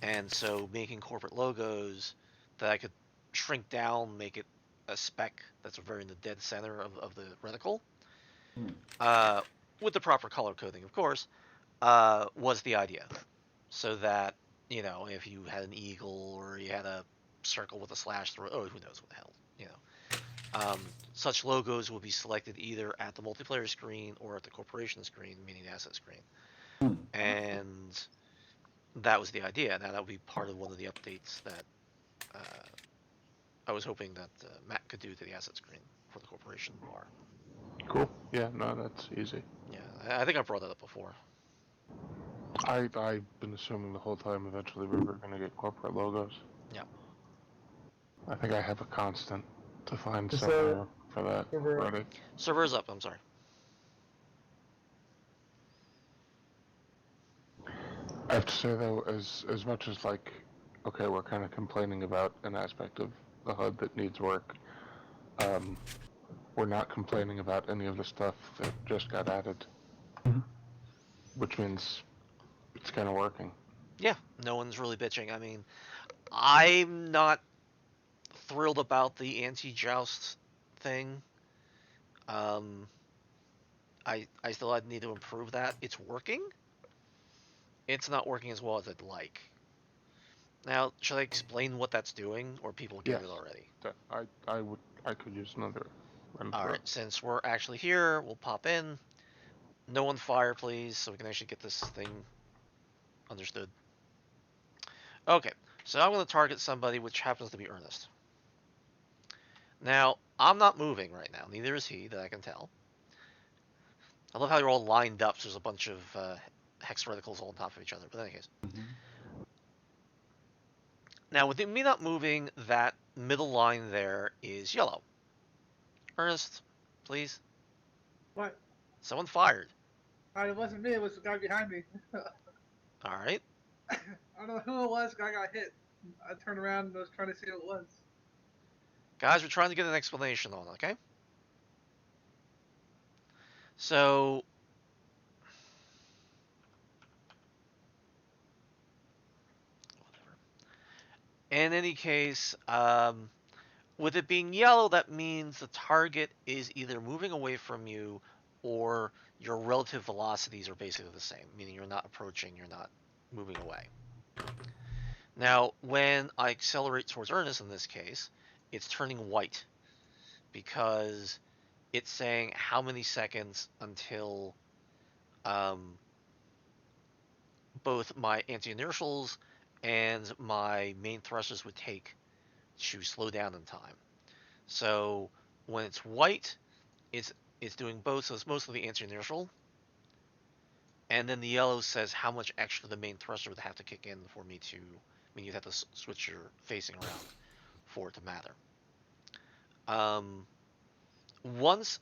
And so making corporate logos that I could shrink down, make it a speck that's very in the dead center of the reticle, uh, with the proper color coding, of course, was the idea. So that, if you had an eagle or you had a circle with a slash through it, oh, who knows what the hell, such logos will be selected either at the multiplayer screen or at the corporation screen, meaning the asset screen. And that was the idea. Now that would be part of one of the updates that I was hoping that Matt could do to the asset screen for the corporation bar. Cool. Yeah, no, that's easy. Yeah, I think I brought that up before. I've been assuming the whole time eventually we were going to get corporate logos. Yeah. I think I have a constant to find Is somewhere for that server- already. Server's up, I'm sorry. I have to say though, as much as like, okay, we're kind of complaining about an aspect of the HUD that needs work, we're not complaining about any of the stuff that just got added, which means it's kind of working. Yeah, no one's really bitching. I mean, I'm not thrilled about the anti-joust thing. I still need to improve that. It's working. It's not working as well as I'd like. Now, should I explain what that's doing, or people get Yes. it already? I could use another run All through. right, since we're actually here, we'll pop in. No one fire, please, so we can actually get this thing understood. Okay, so I'm going to target somebody, which happens to be Ernest. Now, I'm not moving right now. Neither is he, that I can tell. I love how you're all lined up, so there's a bunch of hex reticles all on top of each other, but in any case. Now, with me not moving, that middle line there is yellow. Ernest, please. What? Someone fired. It wasn't me. It was the guy behind me. All right. I don't know who it was. The guy got hit. I turned around and was trying to see who it was. Guys, we're trying to get an explanation on it, okay? So, in any case, with it being yellow, that means the target is either moving away from you or your relative velocities are basically the same, meaning you're not approaching, you're not moving away. Now, when I accelerate towards Ernest in this case, it's turning white because it's saying how many seconds until both my anti-inertials and my main thrusters would take to slow down in time. So when it's white, it's doing both, so it's mostly the anti-inertial. And then the yellow says how much extra the main thruster would have to kick in for me to, I mean, you'd have to switch your facing around for it to matter. Once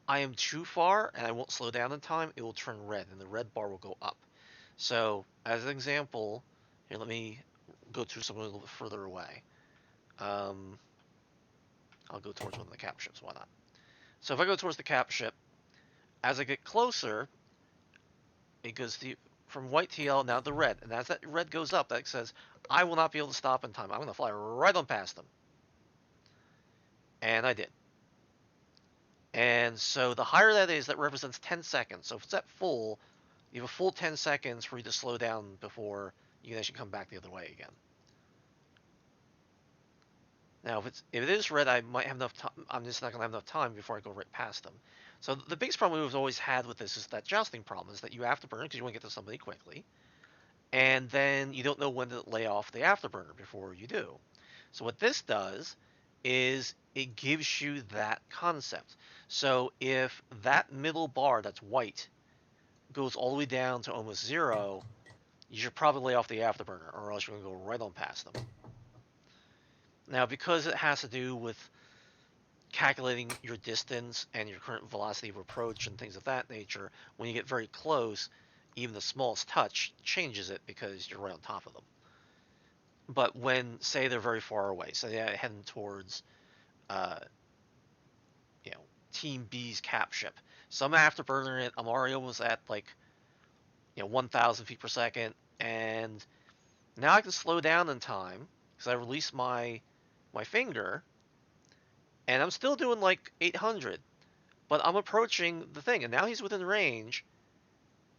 I am too far and I won't slow down in time, it will turn red and the red bar will go up. So as an example, here, let me go to someone a little bit further away. I'll go towards one of the cap ships, why not? So if I go towards the cap ship, as I get closer, it goes from white to yellow, now to red. And as that red goes up, that says, I will not be able to stop in time. I'm going to fly right on past them. And I did. And so the higher that is, that represents 10 seconds. So if it's at full, you have a full 10 seconds for you to slow down before you can actually come back the other way again. Now, if it is red, I might have enough time. I'm just not going to have enough time before I go right past them. So the biggest problem we've always had with this is that jousting problem, is that you afterburner because you want to get to somebody quickly, and then you don't know when to lay off the afterburner before you do. So what this does is it gives you that concept. So if that middle bar that's white goes all the way down to almost zero, you should probably lay off the afterburner, or else you're going to go right on past them. Now, because it has to do with calculating your distance and your current velocity of approach and things of that nature, when you get very close, even the smallest touch changes it because you're right on top of them. But when, say, they're very far away, so they're heading towards, uh, you know, Team B's cap ship. So I'm afterburnering it. I'm already almost at like, 1,000 feet per second, and now I can slow down in time because I release my finger, and I'm still doing like 800, but I'm approaching the thing, and now he's within range,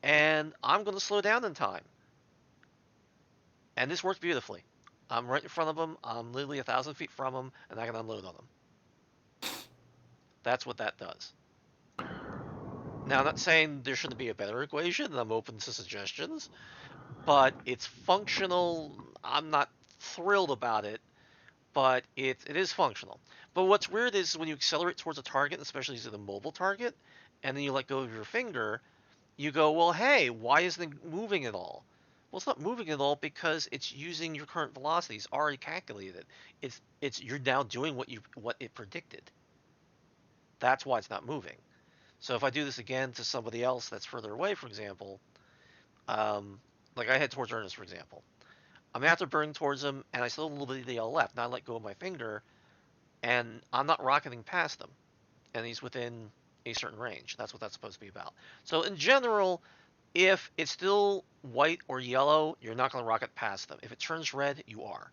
and I'm going to slow down in time, and this works beautifully. I'm right in front of him. I'm literally 1,000 feet from him, and I can unload on him. That's what that does. Now, I'm not saying there shouldn't be a better equation, and I'm open to suggestions, but it's functional. I'm not thrilled about it, but it is functional. But what's weird is when you accelerate towards a target, especially using a mobile target, and then you let go of your finger, you go, well, hey, why isn't it moving at all? Well, it's not moving at all because it's using your current velocity. It's already calculated. It's you're now doing what it predicted. That's why it's not moving. So if I do this again to somebody else that's further away, for example, like I head towards Ernest, for example, I'm after burning towards him, and I still have a little bit of the left. Now I let go of my finger, and I'm not rocketing past him, and he's within a certain range. That's what that's supposed to be about. So in general, if it's still white or yellow, you're not going to rocket past them. If it turns red, you are.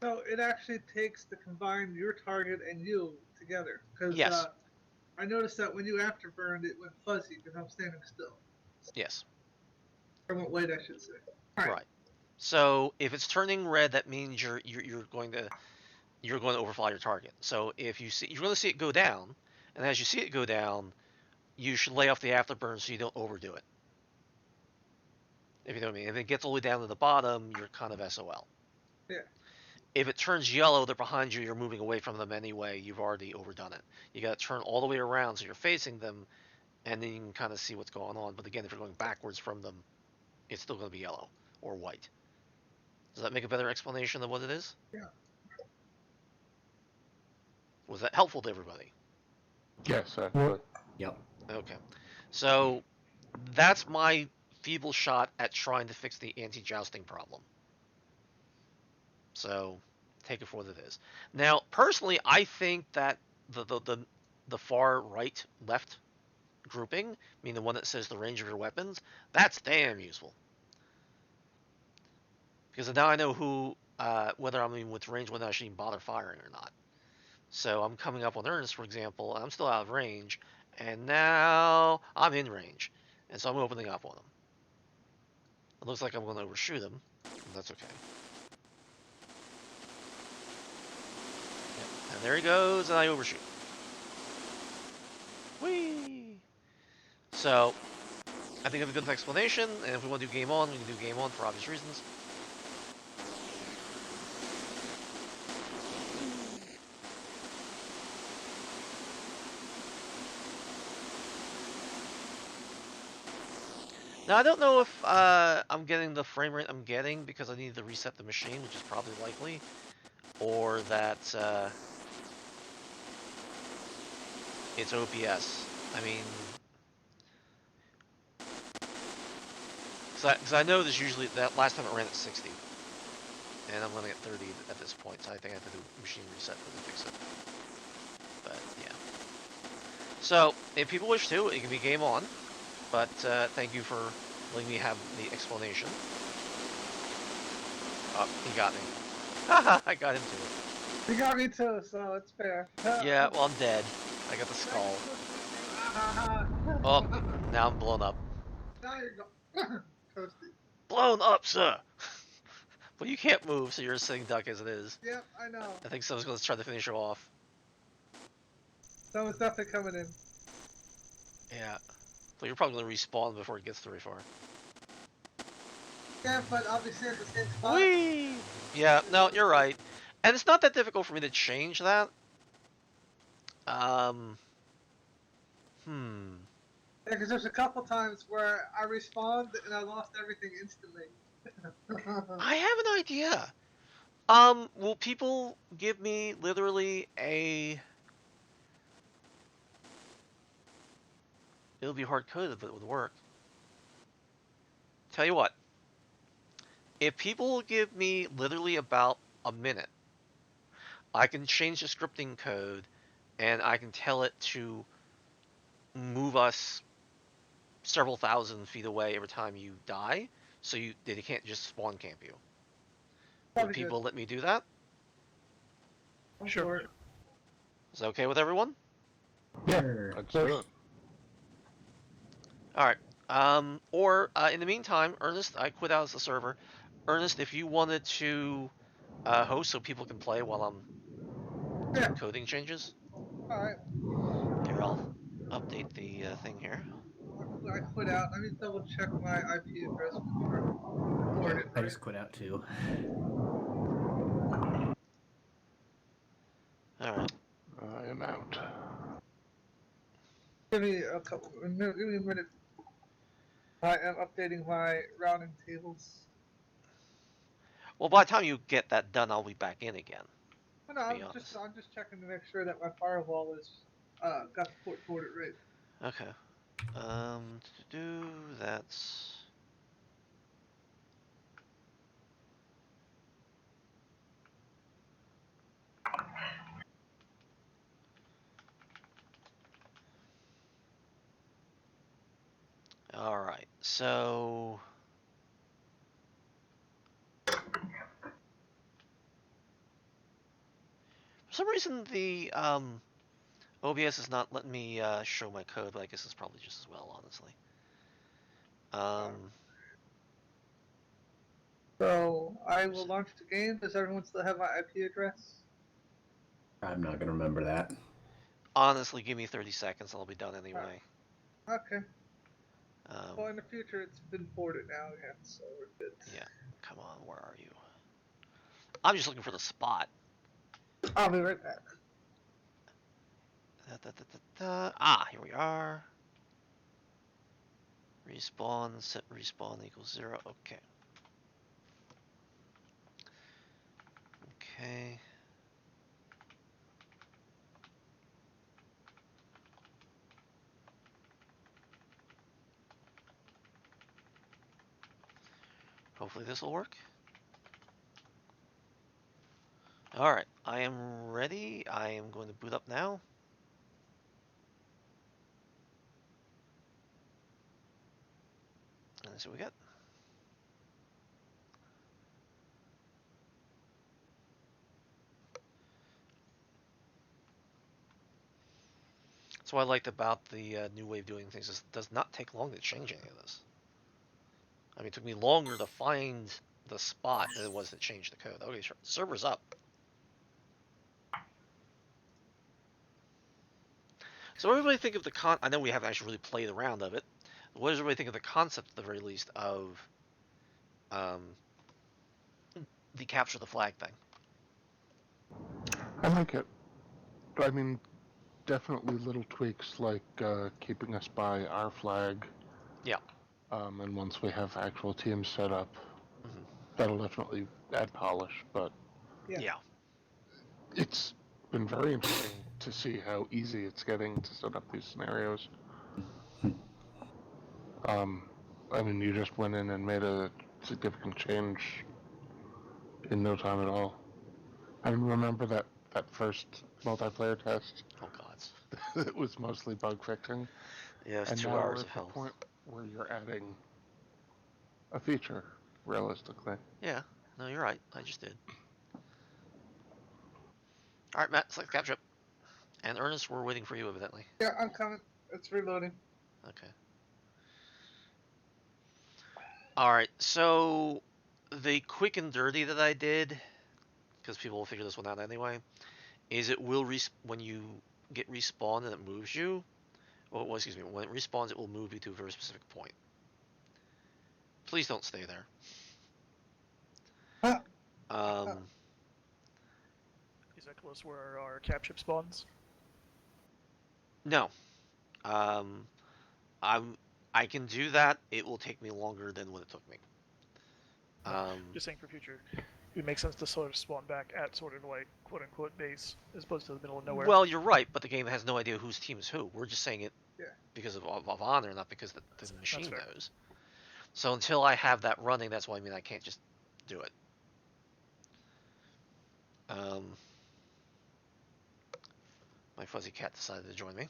So it actually takes to combine your target and you together. Because Yes. I noticed that when you afterburned, it went fuzzy because I'm standing still. Yes. Or went white, I should say. All right. Right. So if it's turning red, that means you're going to overfly your target. So if you see, you're going to see it go down, and as you see it go down, you should lay off the afterburn so you don't overdo it. If you know what I mean. If it gets all the way down to the bottom, you're kind of SOL. Yeah. If it turns yellow, they're behind you, you're moving away from them anyway, you've already overdone it. You got to turn all the way around so you're facing them, and then you can kind of see what's going on. But again, if you're going backwards from them, it's still going to be yellow or white. Does that make a better explanation of what it is? Yeah. Was that helpful to everybody? Yes, actually. Yep. Okay. So that's my feeble shot at trying to fix the anti-jousting problem. So take it for what it is. Now, personally, I think that the far right left grouping, meaning the one that says the range of your weapons, that's damn useful. Because now I know whether I'm even with range, whether I should even bother firing or not. So I'm coming up on Ernest, for example, and I'm still out of range, and now I'm in range, and so I'm opening up on him. It looks like I'm going to overshoot him, and that's okay. Yep. And there he goes, and I overshoot. Whee! So, I think I have a good explanation, and if we want to do game on, we can do game on for obvious reasons. Now, I don't know if I'm getting the frame rate I'm getting because I need to reset the machine, which is probably likely, or that it's OBS. I mean, because I know there's usually, that last time it ran at 60, and I'm running at 30 at this point, so I think I have to do machine reset to fix it. But, yeah. So, if people wish to, it can be game on, but thank you for letting me have the explanation. Oh, he got me. Haha, I got him too. You got me too, so it's fair. Yeah, well, I'm dead. I got the skull. Oh, now I'm blown up. Now you're going. Toasty. Blown up, sir! But you can't move, so you're a sitting duck as it is. Yep, I know. I think someone's going to try to finish you off. Someone's definitely coming in. Yeah. But you're probably going to respawn before it gets very far. Yeah, but obviously at the same spot. Whee! Yeah, no, you're right. And it's not that difficult for me to change that. Yeah, because there's a couple times where I respawned and I lost everything instantly. I have an idea. Will people give me literally a It'll be hard-coded, but it would work. Tell you what, if people will give me literally about a minute, I can change the scripting code, and I can tell it to move us several thousand feet away every time you die, so they can't just spawn camp you. Would Probably good. people let me do that? I'm Sure. for it. Is that okay with everyone? Sure. Let's do it. All right. Or in the meantime, Ernest, I quit out as the server. Ernest, if you wanted to host so people can play while I'm Yeah. doing coding changes, Alright. here I'll update the thing here. I quit out. Let me double check my IP address before I forward it. I just quit out too. All right. I am out. Give me a couple. Give me a minute. I am updating my routing tables. Well, by the time you get that done, I'll be back in again. Oh, no, To be honest. I'm just checking to make sure that my firewall is got the port forwarded right. Okay. To do that's. All right. So. For some reason, the OBS is not letting me show my code, but I guess it's probably just as well, honestly. So I will launch the game. Does everyone still have my IP address? I'm not gonna remember that. Honestly, give me 30 seconds, I'll be done anyway. Okay. Well, Um, in the future, it's been forwarded now again, so we're good. yeah. Come on, where are you? I'm just looking for the spot. I'll be right back. Ah, here we are. Respawn, set respawn equals 0. Okay. Okay. Hopefully this will work. Alright, I am ready. I am going to boot up now. And that's what we got. That's what I liked about the new way of doing things. Is it does not take long to change any of this. I mean, it took me longer to find the spot than it was to change the code. Okay, sure. Server's up. So what do everybody think of the I know we haven't actually really played around of it. What does everybody think of the concept, at the very least, of um, the capture the flag thing? I like it. I mean, definitely little tweaks like keeping us by our flag. Yeah. And once we have actual teams set up, Mhm. that'll definitely add polish. But Yeah. it's been very interesting to see how easy it's getting to set up these scenarios. I mean, you just went in and made a significant change in no time at all. I remember that first multiplayer test. Oh gods. It was mostly bug fixing, Yeah, it's and 2 now we're hours at of the hell. point where you're adding a feature, realistically. Yeah. No, you're right. I just did. All right, Matt. Select capture. And Ernest, we're waiting for you, evidently. Yeah, I'm coming. It's reloading. Okay. All right. So the quick and dirty that I did, because people will figure this one out anyway, is it will when you get respawned and it moves you. Well, excuse me. When it respawns, it will move you to a very specific point. Please don't stay there. Ah, Is that close where our cap ship spawns? No. Um, I can do that. It will take me longer than what it took me. Just saying for future. it makes sense to sort of spawn back at sort of like quote unquote base as opposed to the middle of nowhere. Well, you're right, but the game has no idea whose team is who. We're just saying it Yeah. because of honor, not because the machine fair. knows. So until I have that running, that's why I mean I can't just do it. My fuzzy cat decided to join me.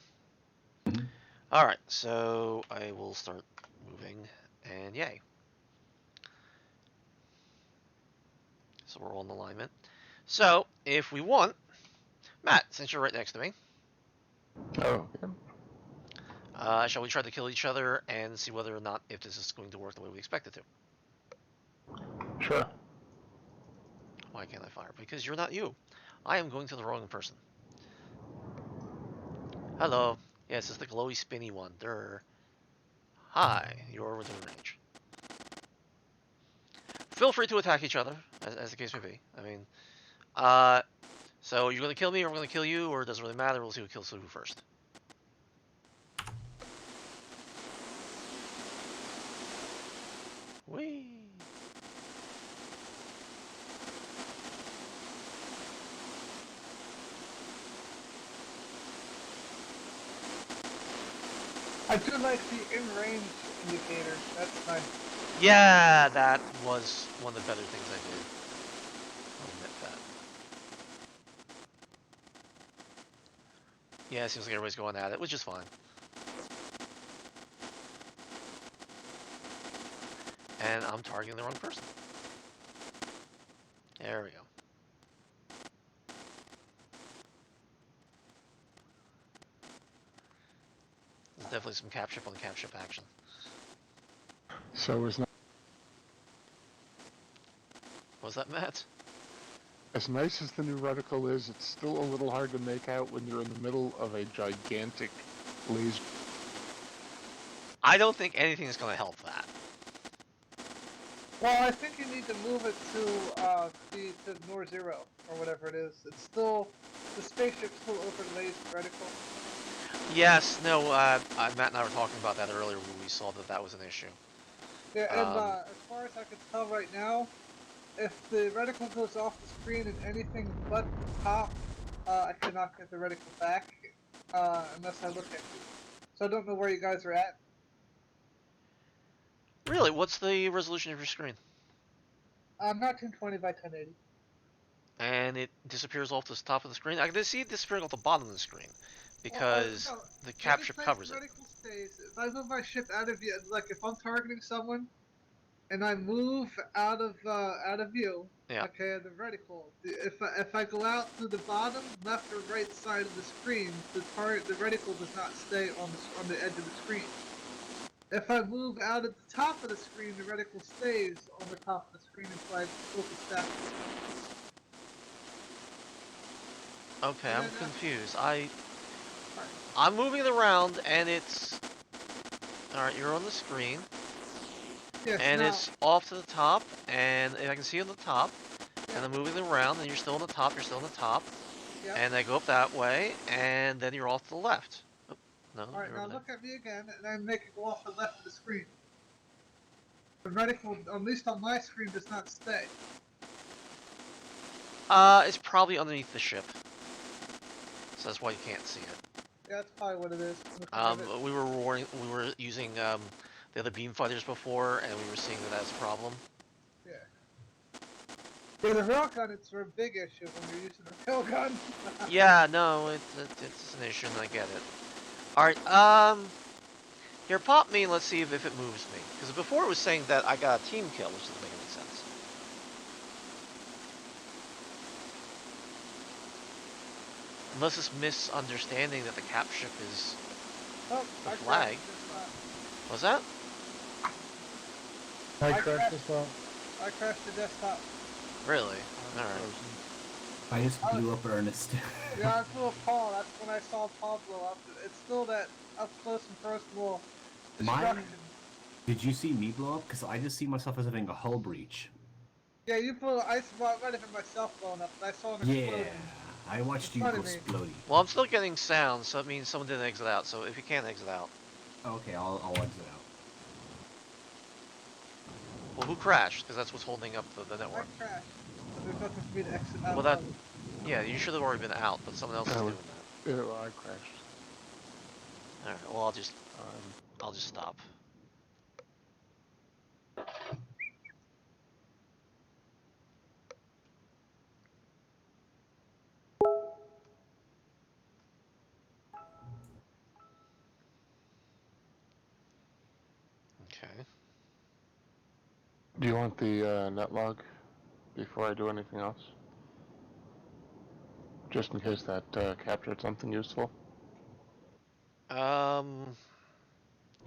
Mhm. All right, so I will start moving, and yay. So we're all in alignment. So if we want, Matt, since you're right next to me, Oh, yeah. shall we try to kill each other and see whether or not if this is going to work the way we expect it to? Sure. Why can't I fire? Because you're not you. I am going to the wrong person. Hello. Yes, it's the glowy spinny one. Durr. Hi, you're within range. Feel free to attack each other, as the case may be. I mean, so you're gonna kill me or I'm gonna kill you, or it doesn't really matter. We'll see who kills who first. Whee! I do like the in-range indicator. That's nice. Yeah, that was one of the better things I did. I'll admit that. Yeah, it seems like everybody's going at it, which is fine. And I'm targeting the wrong person. There we go. There's definitely some cap ship on cap ship action. So it's not Was that Matt? as nice as the new reticle is. It's still a little hard to make out when you're in the middle of a gigantic laser. I don't think anything is going to help that. Well, I think you need to move it to Nor Zero or whatever it is. It's still the spaceship still overlays vertical. Yes, no, Matt and I were talking about that earlier when we saw that that was an issue. Yeah, and as far as I can tell right now, if the reticle goes off the screen and anything but the top, I cannot get the reticle back unless I look at it. So I don't know where you guys are at. Really, what's the resolution of your screen? 1920 by 1080. And it disappears off the top of the screen? I can see it disappearing off the bottom of the screen because Well, no, the cap any ship place covers the it. reticle stays, if I move my ship out of view, like if I'm targeting someone, and I move out of view, Yeah. okay, the reticle. If I go out to the bottom, left or right side of the screen, the reticle does not stay on the edge of the screen. If I move out at the top of the screen, the reticle stays on the top of the screen until I focus back. Okay, And I'm then confused. Alright. I'm moving it around and it's... Alright, you're on the screen. Yes, And now, it's off to the top, and I can see you on the top, yeah, and I'm moving it around, and you're still on the top, you're still on the top, yeah. and I go up that way, and then you're off to the left. Oh, no, Alright, you're now over look at me again, and I make it go off the left of the screen. The reticle, at least on my screen, does not stay. there. It's probably underneath the ship, so that's why you can't see it. Yeah, that's probably what it is. Looking at it. We were using the other beam fighters before, and we were seeing that as a problem. Yeah. Yeah, the railgun, it's a big issue when you're using a railgun. Yeah, no, it's an issue, and I get it. Alright, here, pop me, and let's see if it moves me. Because before it was saying that I got a team kill, which doesn't make any sense. Unless it's misunderstanding that the cap ship is... Oh, The I flag. crashed Was that? I I crashed crashed. as well. I crashed the desktop. Really? Alright. I just blew up Ernest. Yeah, I flew a Paul. That's when I saw Paul blow up. It's still that up close and personal destruction. Mine? Did you see me blow up? Because I just see myself as having a hull breach. Yeah, you blew. I might have been myself blowing up, but I saw an Yeah, explosion. I watched In you front go of me. exploding. Well, I'm still getting sound, so it means someone didn't exit out. So if you can't exit out... Okay, I'll exit out. Well, who crashed? Because that's what's holding up the I network. crashed. There's nothing for me to exit out Well, that- of. Yeah, you should have already been out, but someone else is I doing was- that. Ew, I crashed. Alright, well I'll just stop. Okay. Do you want the net log before I do anything else? Just in case that captured something useful. Yeah,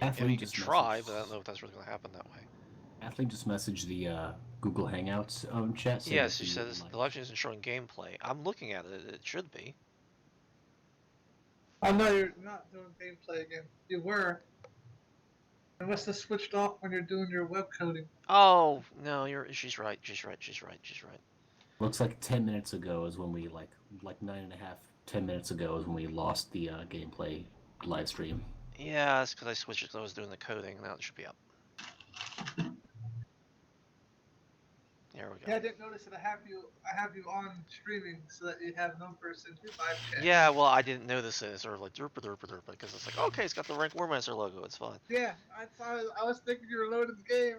Kathleen you can just try, messaged- but I don't know if that's really gonna happen that way. Kathleen just messaged the Google Hangouts chat saying Yes, that she says the live stream isn't showing gameplay. I'm looking at it. It should be. Oh no, you're not doing gameplay again. You were. You must have switched off when you're doing your web coding. Oh no, she's right. She's right. She's right. She's right. Looks like 10 minutes ago is when we like 9.5, 10 minutes ago is when we lost the gameplay live stream. Yeah, it's because I switched it 'cause I was doing the coding. Now it should be up. There we go. Yeah, I didn't notice that I have you on streaming so that you have numbers in your live chat. Yeah, well, I didn't notice it. It's sort of like derp derp derp because it's like, okay, it's got the rank Warmaster logo. It's fine. Yeah, I was thinking you were loading the game.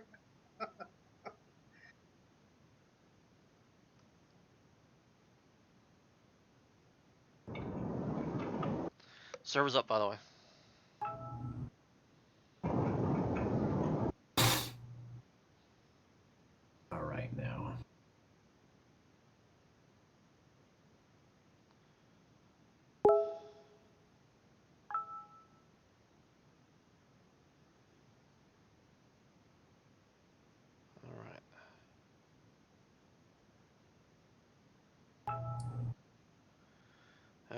Server's up, by the way. All right now. All right.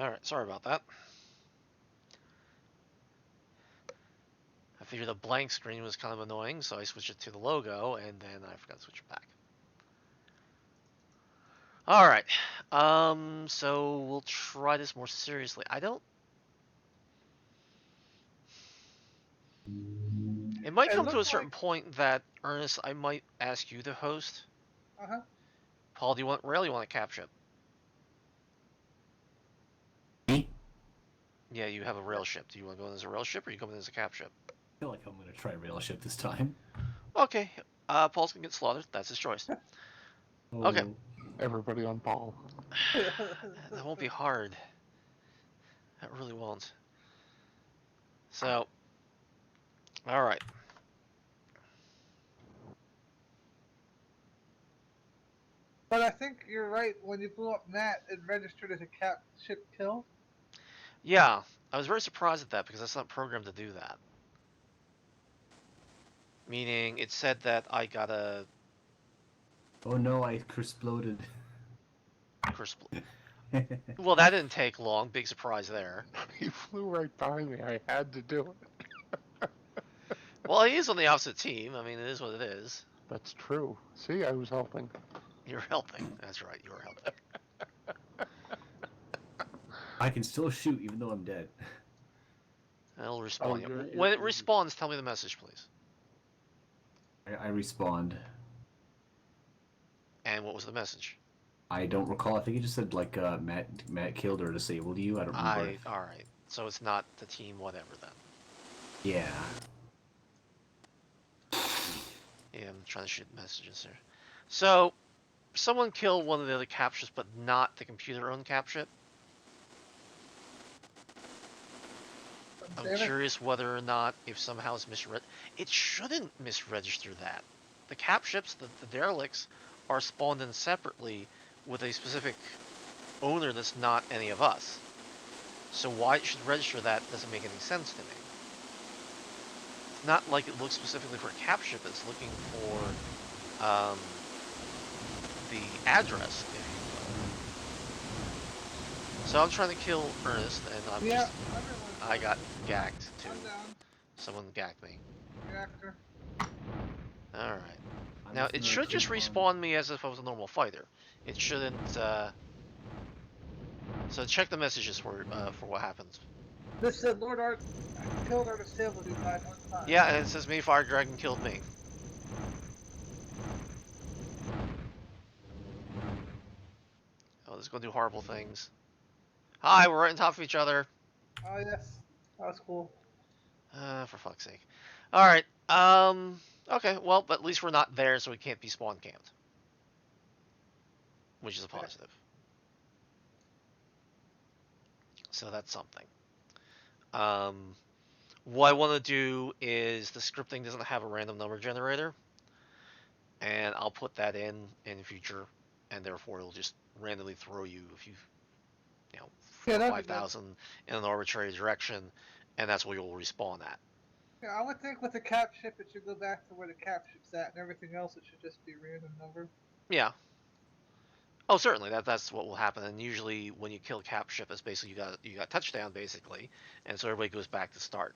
All right. Sorry about that. I figured the blank screen was kind of annoying, so I switched it to the logo, and then I forgot to switch it back. All right. So we'll try this more seriously. It might It come to a looks certain like- point that, Ernest, I might ask you to host. Uh-huh. Paul, do you want rail? You want a cap ship? Me? Yeah, you have a rail ship. Do you want to go in as a rail ship, or you come in as a cap ship? I feel like I'm gonna try rail ship this time. Okay. Paul's gonna get slaughtered. That's his choice. Okay. Oh, Everybody on Paul. That won't be hard. That really won't. So, all right. But I think you're right. When you blew up Matt, it registered as a cap ship kill. Yeah, I was very surprised at that because that's not programmed to do that. Meaning, it said that I got a oh no, I exploded. Well, that didn't take long. Big surprise there. He flew right by me. I had to do it. Well, he is on the opposite team. I mean, it is what it is. That's true. See, I was helping. You're helping. That's right. You're helping. I can still shoot even though I'm dead. It'll respawn. you're- When it you're- respawns, tell me the message, please. I respawned. And what was the message? I don't recall. I think it just said like Matt killed or disabled you. I don't remember. All right. So it's not the team, whatever then. Yeah. Yeah, I'm trying to shoot messages here. So, someone killed one of the other captures, but not the computer-owned capture. I'm Damn it. curious whether or not, if somehow it's misread, it shouldn't misregister that. The cap ships, the derelicts, are spawned in separately with a specific owner that's not any of us. So why it should register that doesn't make any sense to me. It's not like it looks specifically for a cap ship, it's looking for the address, if you will. So I'm trying to kill Ernest, and I'm Yeah, just, I got gacked too. I'm down. Someone gacked me. Reactor. Alright. I'm Now, just it gonna should just click respawn me as if I was a normal fighter. It shouldn't, So check the messages for what happens. This said Lord Art killed or disabled you by 1 time. Yeah, and it says me, Fire Dragon killed me. it's gonna do horrible things. Hi, we're right on top of each other. Oh yes, that's cool. For fuck's sake. All right. Okay. Well, but at least we're not there, so we can't be spawn camped, which is a positive. So that's something. Um, what I want to do is the scripting doesn't have a random number generator, and I'll put that in future, and therefore it'll just randomly throw you if you know, Yeah, 4 or that'd be good. 5,000 in an arbitrary direction, and that's where you'll respawn at. Yeah, I would think with the cap ship, it should go back to where the cap ship's at, and everything else, it should just be random number. Yeah. Oh, certainly that's what will happen. And usually when you kill cap ship, it's basically you got touchdown basically, and so everybody goes back to start.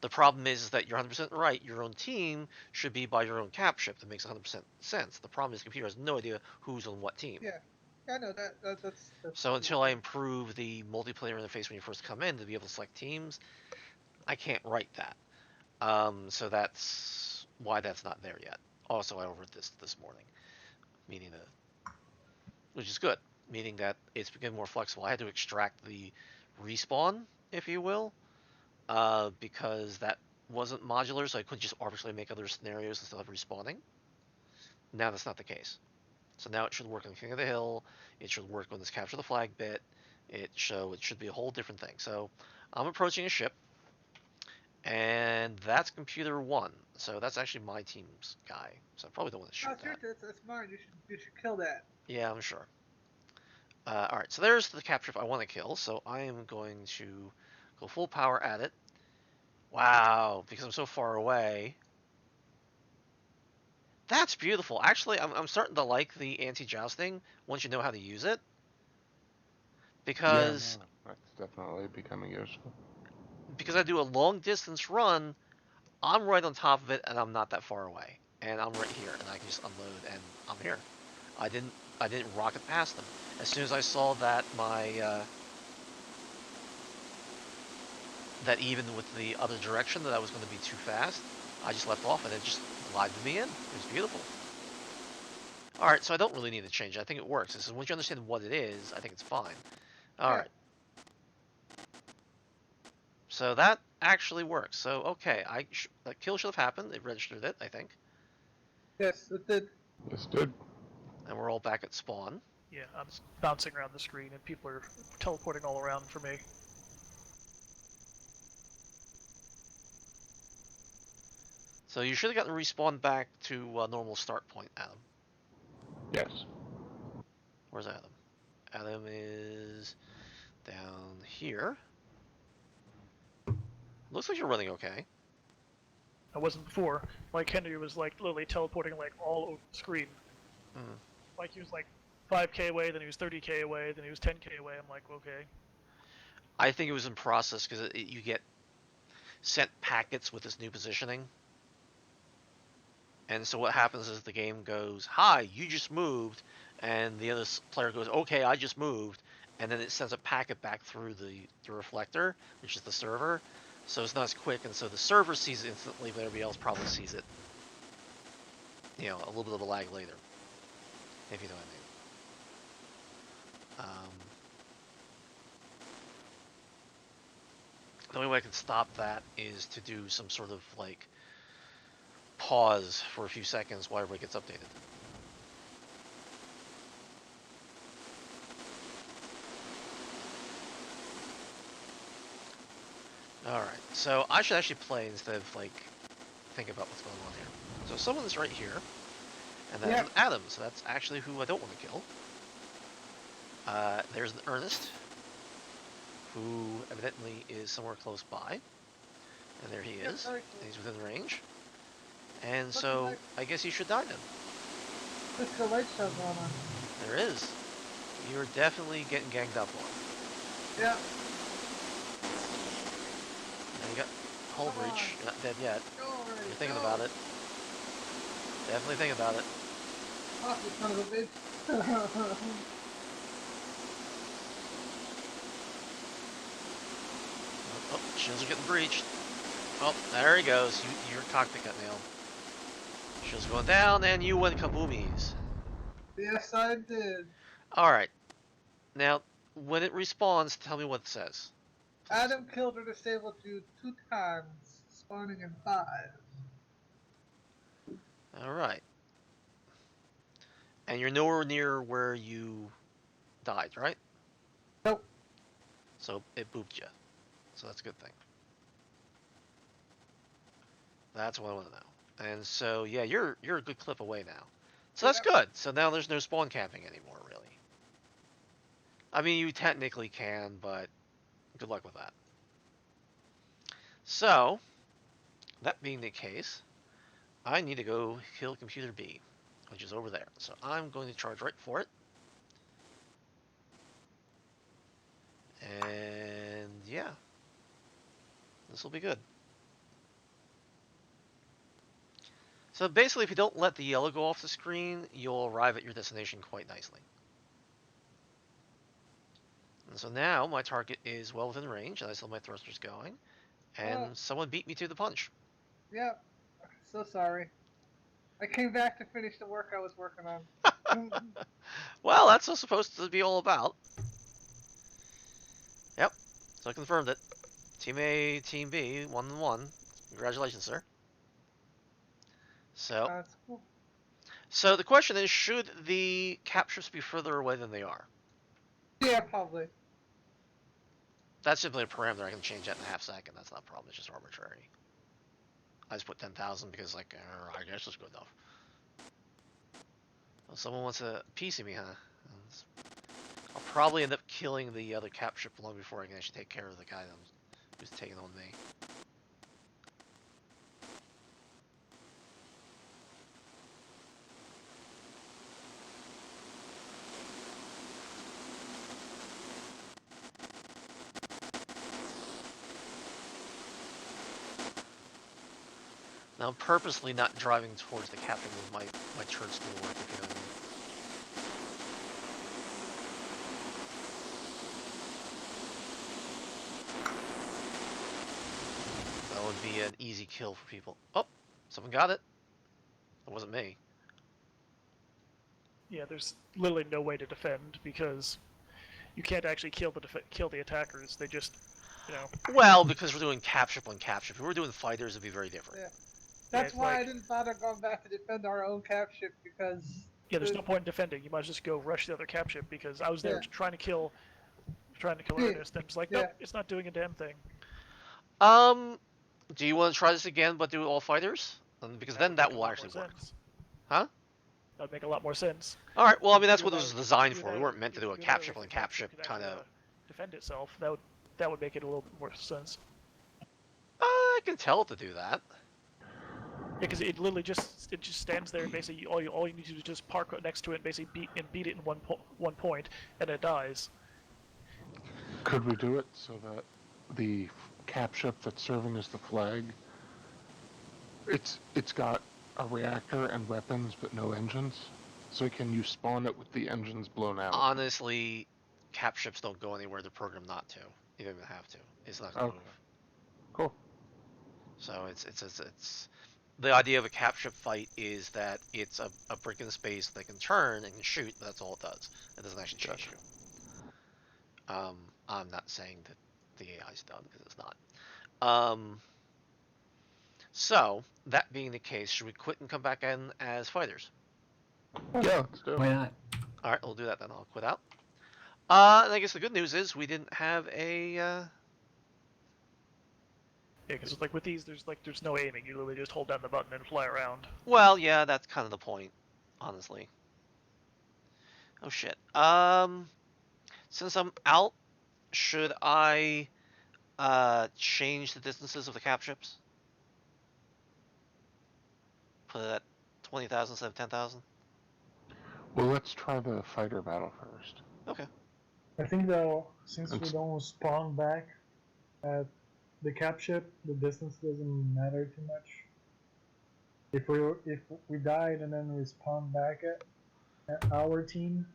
The problem is that you're 100% right. Your own team should be by your own cap ship. That makes 100% sense. The problem is the computer has no idea who's on what team. Yeah, I know that's. So until I improve the multiplayer interface when you first come in to be able to select teams, I can't write that. So that's why that's not there yet. Also, I overwrote this morning, meaning which is good, meaning that it's becoming more flexible. I had to extract the respawn, if you will, because that wasn't modular, so I couldn't just arbitrarily make other scenarios instead of respawning. Now that's not the case. So now it should work on King of the Hill. It should work on this capture the flag bit. It should be a whole different thing. So I'm approaching a ship, and that's computer 1. So that's actually my team's guy. So I probably don't want to shoot that. That's mine. You should kill that. Yeah, I'm sure. All right, so there's the capture I want to kill. So I am going to go full power at it. Wow, because I'm so far away. That's beautiful. Actually, I'm starting to like the anti-jousting once you know how to use it. Because yeah, no, that's definitely becoming useful. Because I do a long distance run, I'm right on top of it and I'm not that far away. And I'm right here and I can just unload and I'm here. I didn't rocket past them. As soon as I saw that that even with the other direction that I was going to be too fast, I just left off and it just glided me in. It was beautiful. Alright, so I don't really need to change it. I think it works. So once you understand what it is, I think it's fine. Alright. So that actually works. So, okay, that kill should have happened. It registered it, I think. Yes, it did. Yes, dude. And we're all back at spawn. Yeah, I'm bouncing around the screen and people are teleporting all around for me. So you should have gotten respawned back to normal start point, Adam. Yes. Where's Adam? Adam is down here. Looks like you're running okay. I wasn't before. Like Henry was like literally teleporting like all over the screen. Mm. Like he was like 5k away, then he was 30k away, then he was 10k away. I'm like, okay. I think it was in process because you get sent packets with this new positioning. And so what happens is the game goes, hi, you just moved. And the other player goes, okay, I just moved. And then it sends a packet back through the reflector, which is the server. So it's not as quick. And so the server sees it instantly, but everybody else probably sees it, you know, a little bit of a lag later. If you know what I mean. The only way I can stop that is to do some sort of, like, pause for a few seconds while everybody gets updated. Alright, so I should actually play instead of, like, think about what's going on here. So someone's right here, and that's Adam, so that's actually who I don't want to kill. There's an Ernest, who evidently is somewhere close by. And there he is, and he's within range. And so, I guess he should die then. What's the light show going on? There is. You're definitely getting ganged up on. Yeah. Now you got hull breach. You're not dead yet. You're thinking about it. Definitely think about it. Oh, you son of a bitch. Oh, shields are getting breached. Oh, there he goes. Your cockpit got nailed. Shields going down, and you went kaboomies. Yes, I did. Alright. Now, when it respawns, tell me what it says. Please. Adam killed or disabled you 2 times, spawning in 5. All right. And you're nowhere near where you died, right? Nope. So it booped you. So that's a good thing. That's what I want to know. And so yeah, you're a good clip away now. So that's good. So now there's no spawn camping anymore, really. I mean, you technically can, but good luck with that. So, that being the case, I need to go kill computer B, which is over there. So I'm going to charge right for it. And yeah, this will be good. So basically, if you don't let the yellow go off the screen, you'll arrive at your destination quite nicely. And so now my target is well within range, and I still have my thrusters going. And someone beat me to the punch. Yep. So sorry. I came back to finish the work I was working on. Well, that's what's supposed to be all about. Yep, so I confirmed it. Team A, Team B, 1-1. Congratulations, sir. So, That's cool. so the question is, should the captures be further away than they are? Yeah, probably. That's simply a parameter. I can change that in a half second. That's not a problem. It's just arbitrary. I just put 10,000 because, like, I guess it's good enough. Well, someone wants a piece of me, huh? I'll probably end up killing the other capture long before I can actually take care of the guy who's taking on me. Now, I'm purposely not driving towards the captain with my church school work, if you know what I mean. That would be an easy kill for people. Oh, someone got it. It wasn't me. Yeah, there's literally no way to defend because you can't actually kill the attackers. They just, you know. Well, because we're doing capture on capture. If we were doing fighters, it'd be very different. Yeah. That's Yeah, why like, I didn't bother going back to defend our own cap ship because. Yeah, there's no point in defending. You might just go rush the other cap ship because I was there trying to kill Ernest, and it's like, nope, it's not doing a damn thing. Do you want to try this again, but do all fighters? Because then that will actually work. Huh? That would make a lot more sense. All right. Well, I mean, that's what it was designed for. We weren't meant to do a cap ship on cap ship kind of. Defend itself. That would make it a little bit more sense. I can tell it to do that. Yeah, because it literally just stands there and basically all you need to do is just park next to it and basically beat it in one point and it dies. Could we do it so that the cap ship that's serving as the flag, it's got a reactor and weapons but no engines, so you spawn it with the engines blown out? Honestly, cap ships don't go anywhere. They're programmed not to. You don't even have to. It's not gonna move. Cool. So it's the idea of a cap ship fight is that it's a brick in space that can turn and can shoot, but that's all it does. It doesn't actually chase you. I'm not saying that the AI's done, because it's not. So, that being the case, should we quit and come back in as fighters? Yeah, let's do it. Why not? Alright, we'll do that then. I'll quit out. And I guess the good news is we didn't have a, Yeah, because like with these, there's no aiming. You literally just hold down the button and fly around. Well, yeah, that's kind of the point, honestly. Oh shit. Since I'm out, should I change the distances of the cap ships? Put it at 20,000 instead of 10,000? Well, let's try the fighter battle first. Okay. I think though, since we don't spawn back at the cap ship, the distance doesn't matter too much. If we died and then we spawn back at our team,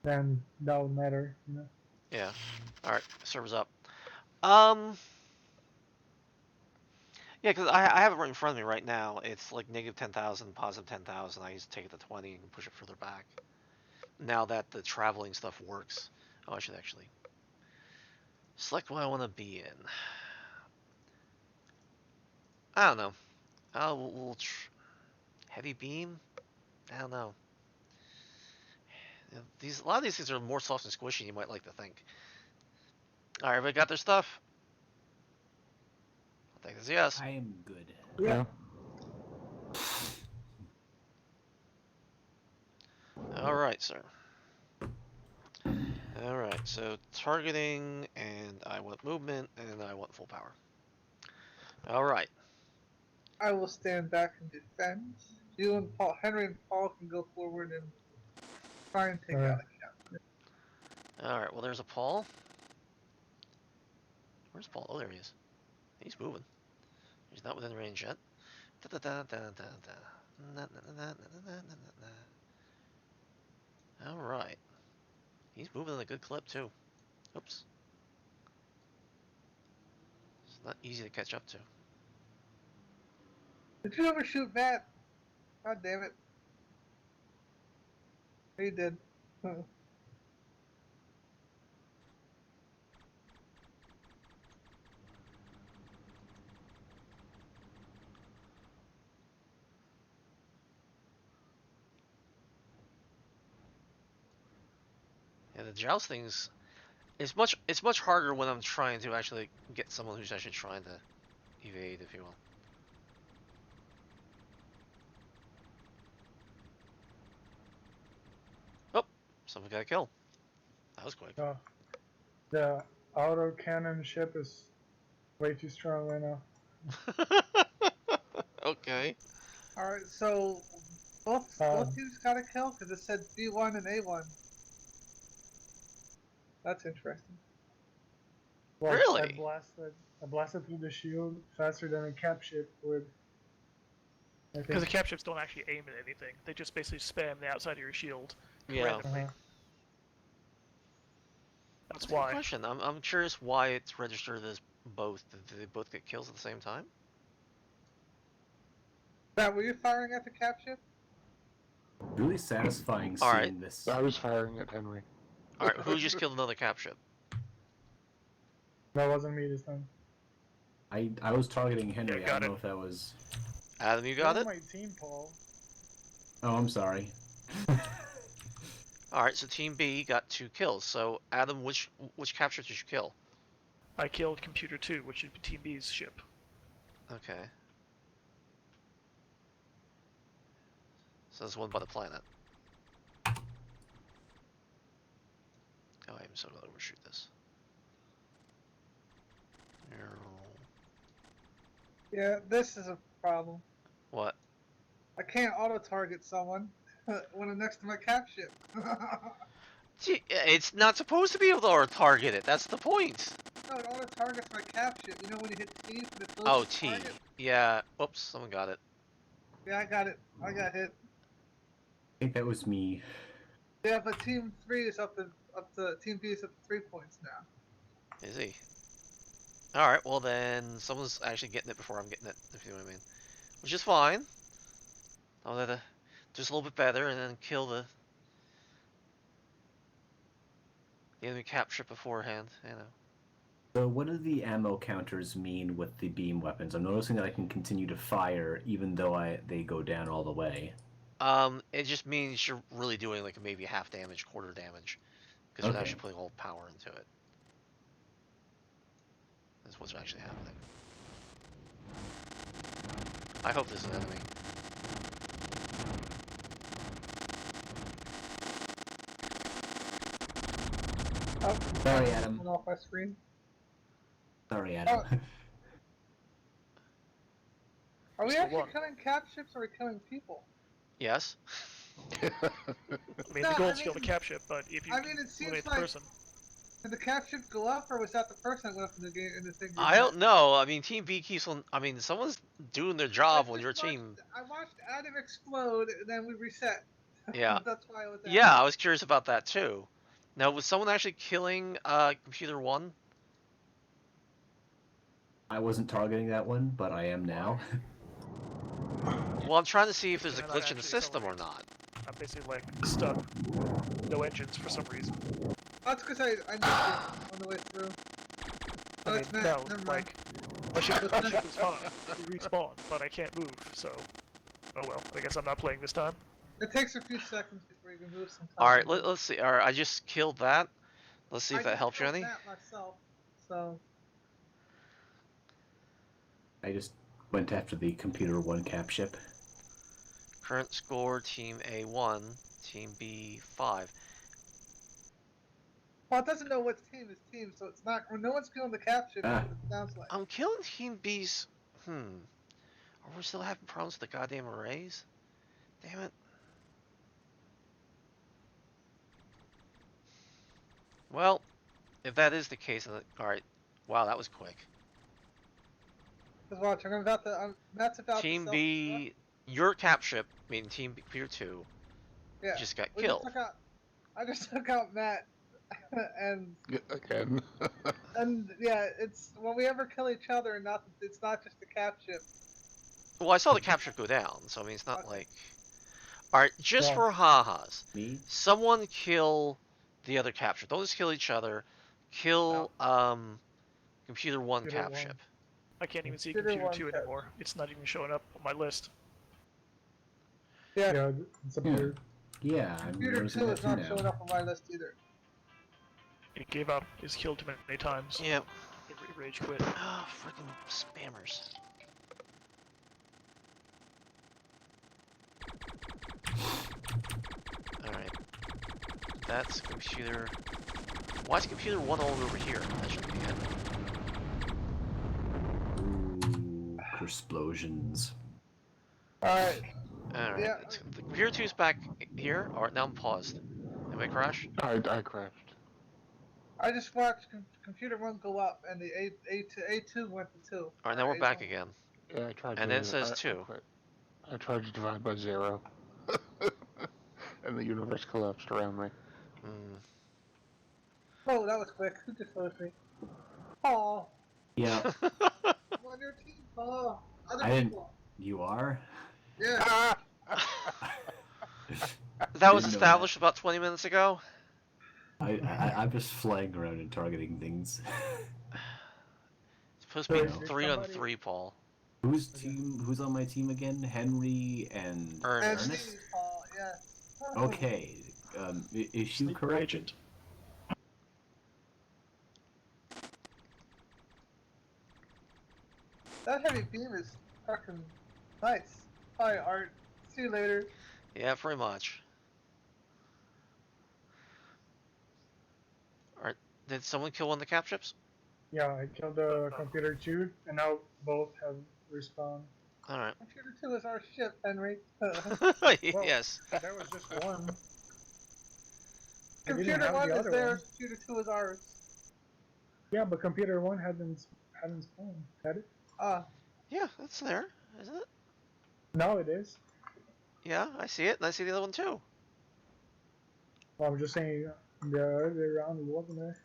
then that would matter, you know. Yeah. All right. Server's up. Yeah, because I have it right in front of me right now. It's like negative 10,000, positive 10,000. I used to take it to 20 and push it further back. Now that the traveling stuff works. Oh, I should actually select what I want to be in. I don't know. Heavy beam? I don't know. A lot of these things are more soft and squishy than you might like to think. All right, everybody got their stuff? I think it's yes. I am good. Yeah. All right, sir. All right, so targeting, and I want movement, and I want full power. All right. I will stand back and defend. You and Paul, Henry and Paul can go forward and try and take out a cap. All right. Well, there's a Paul. Where's Paul? Oh, there he is. He's moving. He's not within range yet. All right. He's moving at a good clip too. Oops. It's not easy to catch up to. Did you overshoot Matt? God damn it. He did. Yeah, the jousting's it's much harder when I'm trying to actually get someone who's actually trying to evade, if you will. Oh, someone got a kill. That was quick. The auto cannon ship is way too strong right now. Okay. Alright, so both teams got a kill because it said B1 and A1. That's interesting. Well, Really? I blasted through the shield faster than a cap ship would. Because the cap ships don't actually aim at anything; they just basically spam the outside of your shield Yeah. randomly. That's That's a good why. question. I'm curious why it's registered as both. Did they both get kills at the same time? Matt, were you firing at the cap ship? Really satisfying All seeing right. this. I was firing at Henry. All right. Who just killed another cap ship? That wasn't me this time. I was targeting Henry. Yeah, I don't got know it. if that was. Adam, you got You're it. on my team, Paul. Oh, I'm sorry. All right. So Team B got 2 kills. So Adam, which cap ship did you kill? I killed Computer 2, which is Team B's ship. Okay. So there's one by the planet. Oh, I'm so gonna overshoot this. Yeah, this is a problem. What? I can't auto-target someone when I'm next to my cap ship. Gee, it's not supposed to be able to target it. That's the point. No, it auto-targets my cap ship. You know when you hit T for the closest Oh, T. target? Yeah. Oops, someone got it. Yeah, I got it. I got hit. I think that was me. Yeah, but Team 3 is up to Team B is up to 3 points now. Is he? All right. Well, then someone's actually getting it before I'm getting it. If you know what I mean. Which is fine. I'll let just a little bit better, and then kill the enemy cap ship beforehand. You know. So what do the ammo counters mean with the beam weapons? I'm noticing that I can continue to fire even though they go down all the way. It just means you're really doing like maybe half damage, quarter damage, because you're Okay. actually putting all power into it. That's what's actually happening. I hope there's an enemy. Oh, Sorry, Adam. went off my screen. Sorry, Adam. Are we Still actually won. killing cap ships or are we killing people? Yes. I mean, No, the goal I is to kill the mean- cap ship, but if you I mean, it seems eliminate the like- person, Did the cap ship go up, or was that the person that went up in the game in the thing? I don't know. I mean, Team B keeps on. I mean, someone's doing their job when your just watched- team. I watched Adam explode, and then we reset. Yeah. That's why I was. Yeah, I was curious about that too. Now, was someone actually killing Computer 1? I wasn't targeting that one, but I am now. Well, I'm trying to see if there's a Can I not glitch in the actually system or accelerate? not. I'm basically like stuck, no engines for some reason. That's because I missed you on the way through. Oh, I mean, it's Matt. no, Never mind. like, my ship is fine. We respawn, but I can't move, so... Oh well, I guess I'm not playing this time. It takes a few seconds before you can move sometimes. Alright, let's see. Alright, I just killed that. Let's see if I that just helps you killed any. Matt myself, so... I just went after the Computer 1 cap ship. Current score, Team A 1, Team B 5. Well, it doesn't know which team is team, so it's not... No one's killing the capture, Ah. it sounds like. I'm killing Team B's. Are we still having problems with the goddamn arrays? Damn it. Well, if that is the case, alright. Wow, that was quick. Because watch, Matt's about Team to B, your cap ship, meaning Team B, Computer 2, yeah. just got We killed. I just took out Matt, and Again. yeah, it's when we ever kill each other, and it's not just a cap ship. Well, I saw the cap ship go down, so I mean, it's not Okay. like... Alright, just Yeah. for ha-has. Me? Someone kill the other cap ship. Don't just kill each other. Kill, Computer 1 Computer cap 1. ship. I can't even see Computer Computer 2 1 cap. anymore. It's not even showing up on my list. Yeah, Yeah, it's appeared. Yeah, I'm Computer noticing 2 that is too not now. showing up on my list either. It gave up. Is killed too many times. Yep. It rage quit. Ah, freaking spammers. Alright. That's computer... Why is computer 1 all over here? That shouldn't be it. Ooh, explosions. Alright, Alright. Yeah. The computer 2's back here. Alright, now I'm paused. Am I crash? I crashed. I just watched Computer 1 go up, and the A2 went to 2. Alright, now we're back again. Yeah, I tried And to... then it says I 2. quit. I tried to divide by 0. And the universe collapsed around me. Hmm. Oh, that was quick. Who just closed me? Oh, Yeah, I'm on your team. Oh, other I didn't- people. you are? Yeah. That was Didn't know established about 20 minutes ago. I'm just flying around and targeting things. It's supposed to be Wait, there's 3 on somebody- 3, Paul. Who's on my team again? Henry and And Ernest. Steve, Paul, yeah. Okay, is she Sleeper correct? agent. That heavy beam is fucking nice. Hi, Art. See you later. Yeah, pretty much. Alright, did someone kill one of the cap ships? Yeah, I killed the computer 2, and now both have respawned. Alright. Computer 2 is our ship, Henry. Yes. That was just one. I didn't Computer have 1 the is other theirs, one. Computer 2 is ours. Yeah, but computer 1 hadn't spawned, had it? Yeah, that's there, isn't it? Now it is. Yeah, I see it, and I see the other one too. Well, I'm just saying, the earlier round it wasn't there.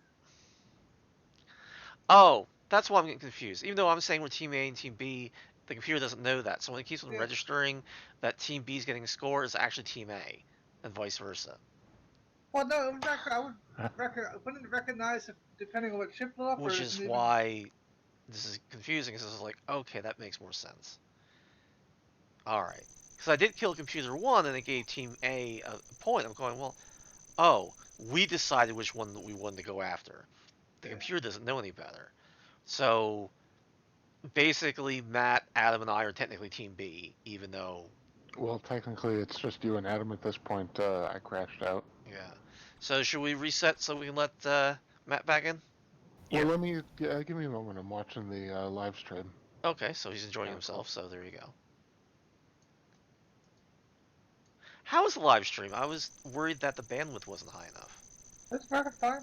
Oh, that's why I'm getting confused. Even though I'm saying we're Team A and Team B, the computer doesn't know that. So when it keeps on Yeah. registering that Team B is getting a score, is actually Team A, and vice versa. Well, no, I wouldn't recognize if, depending on what ship blew up. Which or is maybe- why this is confusing, because it's like, okay, that makes more sense. Alright. Because I did kill Computer 1, and it gave Team A a point. I'm going, well, oh, we decided which one that we wanted to go after. The computer doesn't know any better. So, basically, Matt, Adam, and I are technically Team B, even though, Well, technically, it's just you and Adam at this point. I crashed out. yeah. So, should we reset so we can let Matt back in? Yeah. Well, let me... give me a moment. I'm watching the live stream. Okay, so he's enjoying Yeah, himself, so there you go. How was the live stream? I was worried that the bandwidth wasn't high enough. It's perfect fine.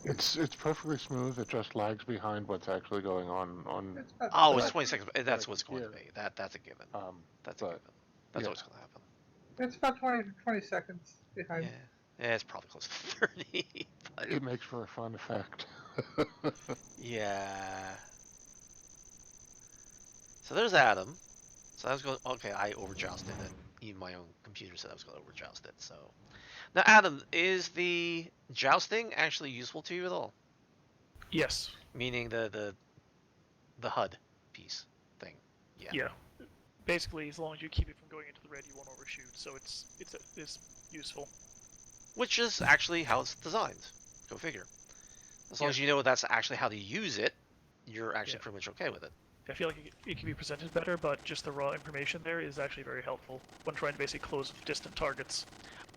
It's perfectly smooth. It just lags behind what's actually going on. It's perfect. Oh, it's But 20 seconds. That's what's going to Yeah. be. That's a given. That's a but, given. That's yeah. always going to happen. It's about 20 seconds behind. Yeah, it's probably close to 30. But It makes for a fun effect. yeah. So there's Adam. So I was going. Okay, I overjousted it even my own computer said I was going to overjoust it. So now, Adam, is the jousting actually useful to you at all? Yes. Meaning the HUD piece thing. Yeah. Yeah. Basically, as long as you keep it from going into the red, you won't overshoot. So it's useful. Which is actually how it's designed. Go figure. As long as you know that's actually how to use it, you're actually pretty much okay with it. I feel like it can be presented better, but just the raw information there is actually very helpful when trying to basically close distant targets.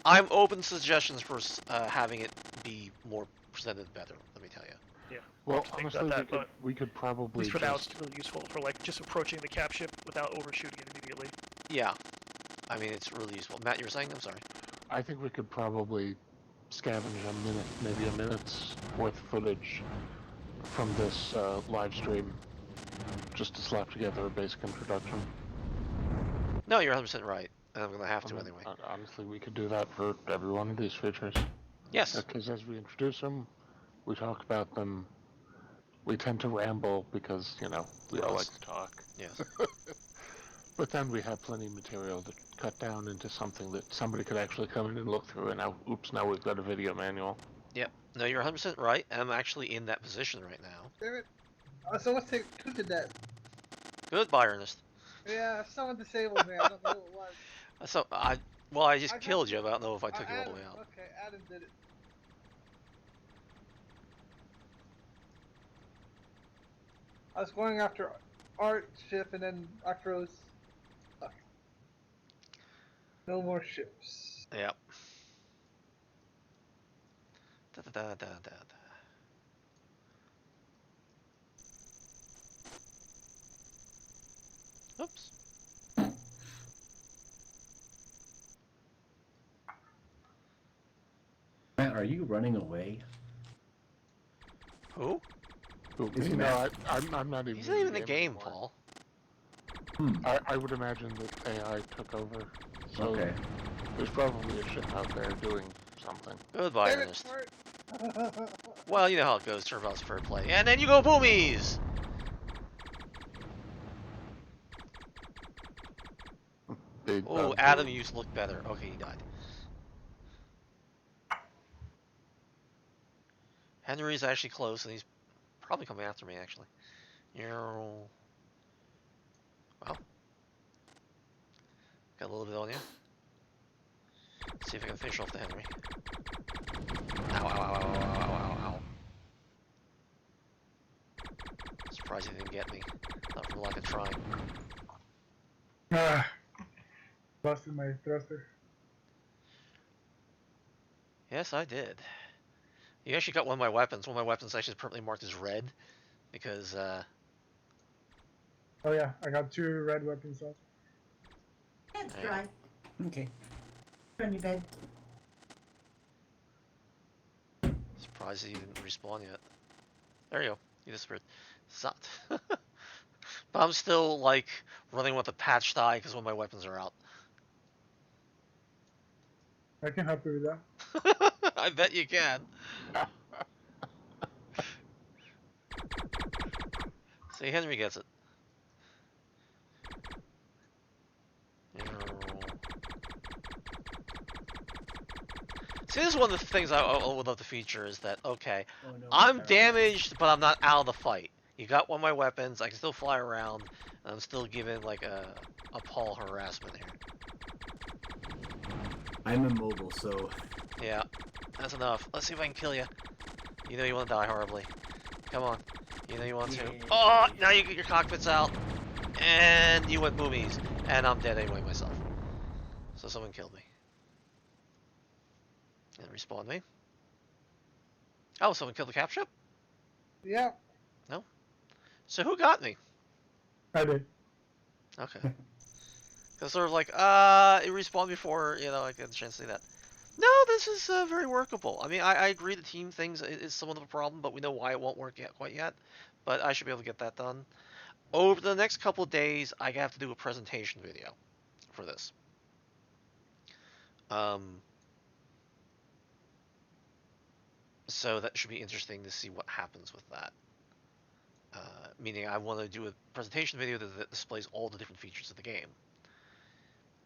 I'm open to suggestions for having it be more presented better, let me tell you. Yeah. Well, Think honestly, about that, we could at probably least for now, just... it's really useful for like just approaching the cap ship without overshooting it immediately. Yeah. I mean, it's really useful. Matt, you were saying? I'm sorry. I think we could probably scavenge a minute, maybe a minute's worth of footage from this live stream just to slap together a basic introduction. No, you're 100% right. And I'm going to have to anyway. Honestly, we could do that for every one of these features. Yes. Because as we introduce them, we talk about them. We tend to ramble because, you know, we all like to talk. Yes. But then we have plenty of material to cut down into something that somebody could actually come in and look through, and now, oops, now we've got a video manual. Yep. No, you're 100% right. I'm actually in that position right now. Damn it. Someone tweeted that. Goodbye, Ernest. Yeah, someone disabled me. I don't know who it was. So, I just killed you, but I don't know if I took you all the Adam, way out. okay, Adam did it. I was going after Art ship, and then I froze. Fuck. No more ships. Yep. Da da da da da da. Oops. Matt, are you running away? Who? Is You Matt- know, I'm not even. He's not even in the game, anymore. Paul. I would imagine that AI took over. So Okay. there's probably a ship out there doing something. Goodbye, Damn it, Ernest. Art. Well, you know how it goes. Turbout's fair play. And then you go boomies! Oh, Adam used to look better. Okay, he died. Henry's actually close, and he's probably coming after me, actually. Well, got a little bit on you. Let's see if I can finish off the Henry. Ow, ow, ow, ow, ow, ow, ow, ow. Surprised he didn't get me. Not from lack of trying. Ah, busted my thruster. Yes, I did. You actually got one of my weapons. One of my weapons actually is permanently marked as red. Because, Oh yeah, I got 2 red weapons up. That's Yeah. right. Okay. Turn your bed. surprised he didn't respawn yet. There you go. He disappeared. Sucked. But I'm still, like, running with a patched eye because one of my weapons are out. I can help you with that. I bet you can. See, Henry gets it. See, this is one of the things I would love to feature is that, okay, Oh, no, I'm damaged, but I'm not out of the fight. You got one of my weapons, I can still fly around, and I'm still given, like, a Paul harassment here. I'm immobile, so Yeah, that's enough. Let's see if I can kill you. You know you want to die horribly. Come on. You know you want to. Yeah. Oh, now you get your cockpits out. And you went boomies. And I'm dead anyway myself. So someone killed me. And respawned me. Oh, someone killed the cap ship? Yep. So who got me? I did. Okay. Because sort of like, it respawned before, you know, I get a chance to see that. No, this is very workable. I mean, I agree the team things is somewhat of a problem, but we know why it won't work yet, quite yet. But I should be able to get that done. Over the next couple of days, I have to do a presentation video for this. So that should be interesting to see what happens with that. Meaning I want to do a presentation video that displays all the different features of the game.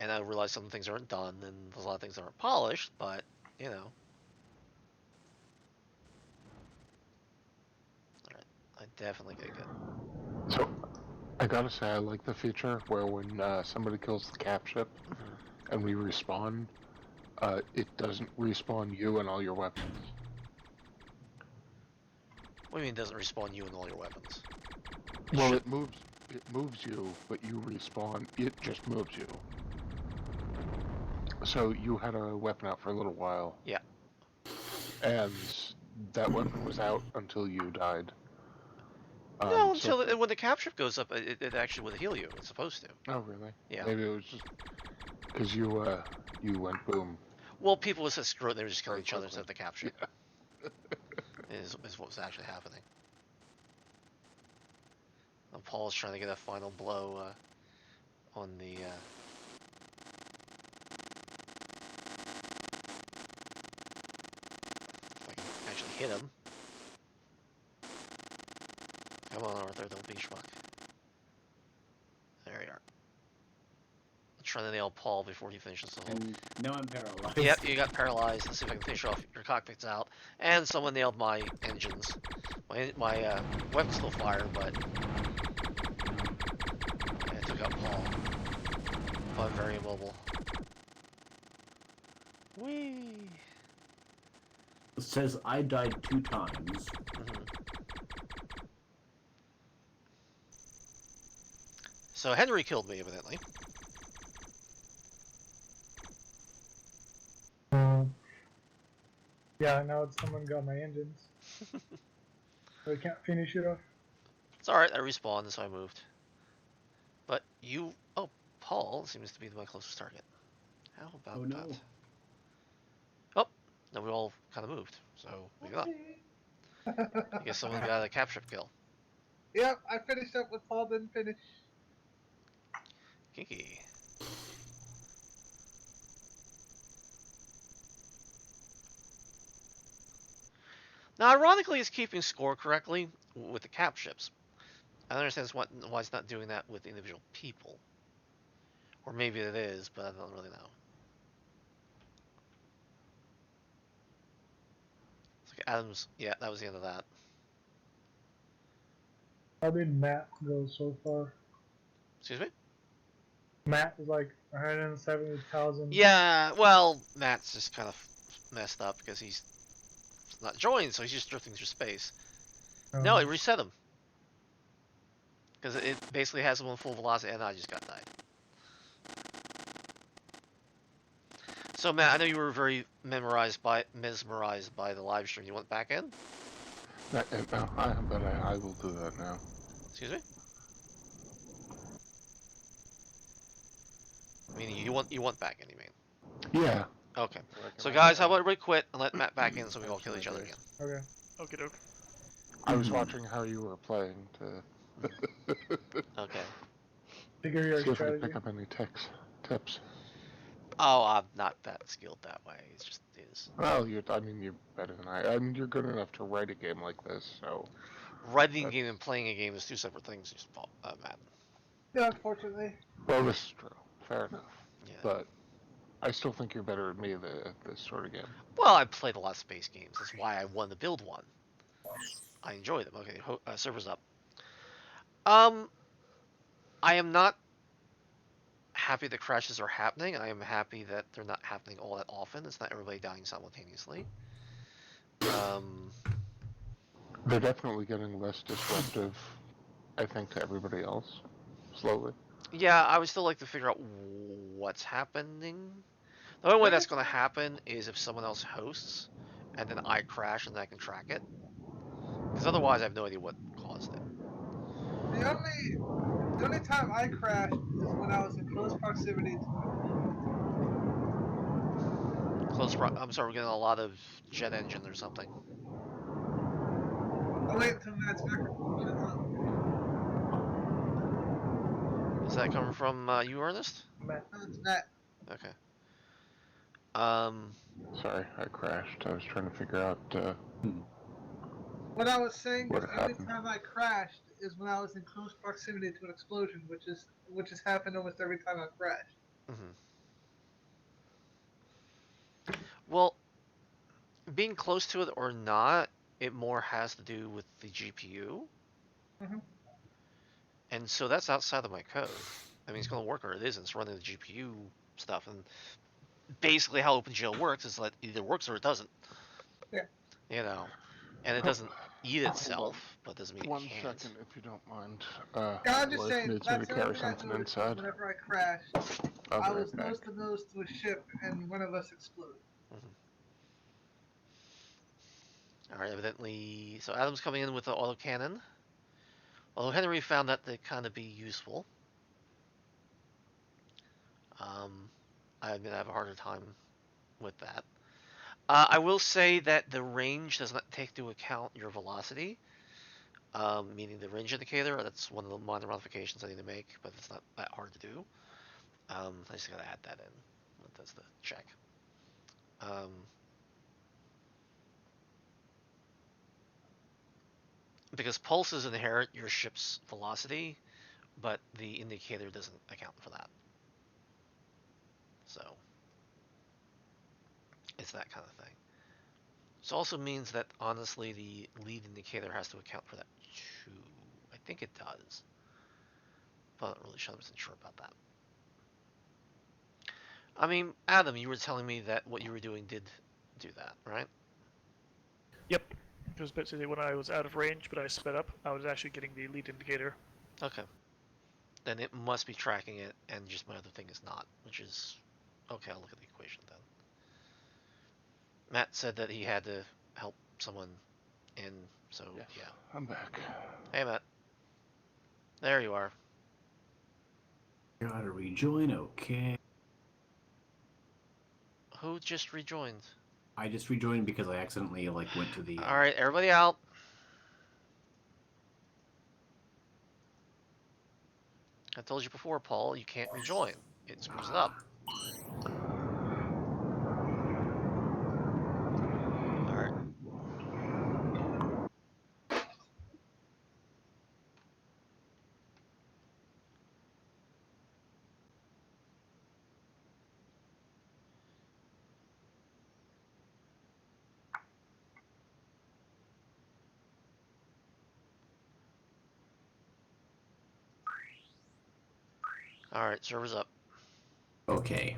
and I realize some things aren't done, and there's a lot of things that aren't polished, but, you know. Alright, I definitely gotta get... So, I gotta say, I like the feature where when somebody kills the cap ship and we respawn, it doesn't respawn you and all your weapons. What do you mean it doesn't respawn you and all your weapons? Well, it moves you, but you respawn. It just moves you. So you had a weapon out for a little while. Yeah. And that weapon was out until you died. No, until when the cap ship goes up, it actually would heal you. It's supposed to. Oh, really? Yeah. Maybe it was just because you went boom. Well, people would say screw it, they were just killing Very each other quickly. instead of the cap ship. Yeah. is what was actually happening. And Paul is trying to get a final blow on the... if I can actually hit him. Come on, Arthur, don't be schmuck. There you are. I'm trying to nail Paul before he finishes the whole... And now I'm paralyzed. Yep, you got paralyzed. Let's see if I can finish off your cockpit's out. And someone nailed my engines. My weapon's still fire, but... yeah, I took out Paul. But very immobile. Whee! It says I died 2 times. Mm-hmm. So Henry killed me, evidently. Yeah, now someone got my engines. So I can't finish it off. It's alright, I respawned, so I moved. But you... oh, Paul seems to be my closest target. How about Oh no. that? Oh, no, we all kind of moved, so we got up. I guess someone got a cap ship kill. Yep, I finished up what Paul didn't finish. Kinky. Now, ironically, it's keeping score correctly with the cap ships. I don't understand why it's not doing that with individual people. Or maybe it is, but I don't really know. It's like Adams, yeah, that was the end of that. How did Matt go so far? Excuse me? Matt was like 170,000. Yeah, well, Matt's just kind of messed up because he's not joined, so he's just drifting through space. No, it reset him. Because it basically has him on full velocity, and I just got died. So, Matt, I know you were very mesmerized by the live stream. You went back in? No, but I will do that now. Excuse me? Meaning you want back in, you mean? Yeah. Okay. So guys, how about everybody quit and let Matt back in so we all kill each other again? Okay. Okay, doke. I was watching how you were playing to Okay. Figure your see if I strategy. can pick up any tips. Oh, I'm not that skilled that way. It's just it is. Well, you're better than I mean, you're good enough to write a game like this, so... Writing a game and playing a game is two separate things, Matt. Yeah, unfortunately. Well, this is true. Fair enough. Yeah. But I still think you're better than me at this sort of game. Well, I played a lot of space games. That's why I wanted to build one. I enjoy them. Okay, server's up. I am not happy that crashes are happening. I am happy that they're not happening all that often. It's not everybody dying simultaneously. They're definitely getting less disruptive, I think, to everybody else. Slowly. Yeah, I would still like to figure out what's happening. The only way that's going to happen is if someone else hosts, and then I crash and then I can track it. Because otherwise I have no idea what caused it. The only time I crashed is when I was in close proximity to I'm sorry, we're getting a lot of jet engine or something. I'll wait until Matt's microphone shuts up. Is that coming from you, Ernest? Matt. No, it's Matt. Okay. Sorry, I crashed. I was trying to figure out, What I was saying What is the only happened? time I crashed is when I was in close proximity to an explosion, which has happened almost every time I've crashed. Mm-hmm. Well, being close to it or not, it more has to do with the GPU. Mhm. And so that's outside of my code. I mean, it's going to work or it isn't. It's running the GPU stuff. And basically how OpenGL works is that it either works or it doesn't. Yeah. You know, and it Huh. doesn't eat Hold on. itself, but doesn't mean it One can't. second, if you don't mind. Yeah, I'm just Life saying, needs me to that's another carry thing I something noticed inside. whenever I crashed. I'll be I was right back. nose to nose to a ship, and one of us exploded. All right, evidently. So Adam's coming in with the autocannon. Although Henry found that to kind of be useful. I admit I have a harder time with that. I will say that the range does not take into account your velocity, meaning the range indicator. That's one of the minor modifications I need to make, but it's not that hard to do. I just gotta add that in. That's the check. Because pulses inherit your ship's velocity, but the indicator doesn't account for that. So it's that kind of thing. This also means that honestly the lead indicator has to account for that too. I think it does, but I'm not really 100% sure about that. I mean, Adam, you were telling me that what you were doing did do that, right? Yep. Because basically when I was out of range, but I sped up, I was actually getting the lead indicator. Okay. Then it must be tracking it, and just my other thing is not, which is okay. I'll look at the equation then. Matt said that he had to help someone in, so Yes, yeah. I'm back. Hey, Matt. There you are. Gotta rejoin, okay. Who just rejoined? I just rejoined because I accidentally went to the. All right, everybody out. I told you before, Paul. You can't rejoin. It screws it up. All right. All right, server's up. Okay.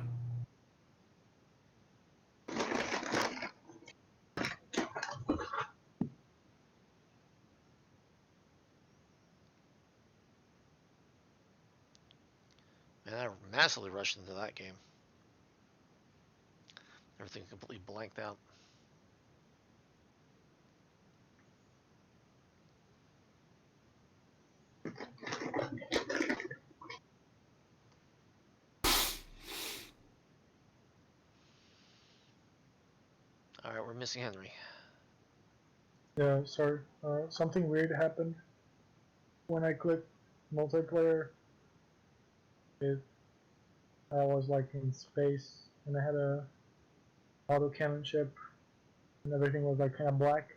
Man, I massively rushed into that game. Everything completely blanked out. All right, we're missing Henry. Yeah, sorry. Something weird happened when I clicked multiplayer. I was in space, and I had a autocannon ship, and everything was kind of black.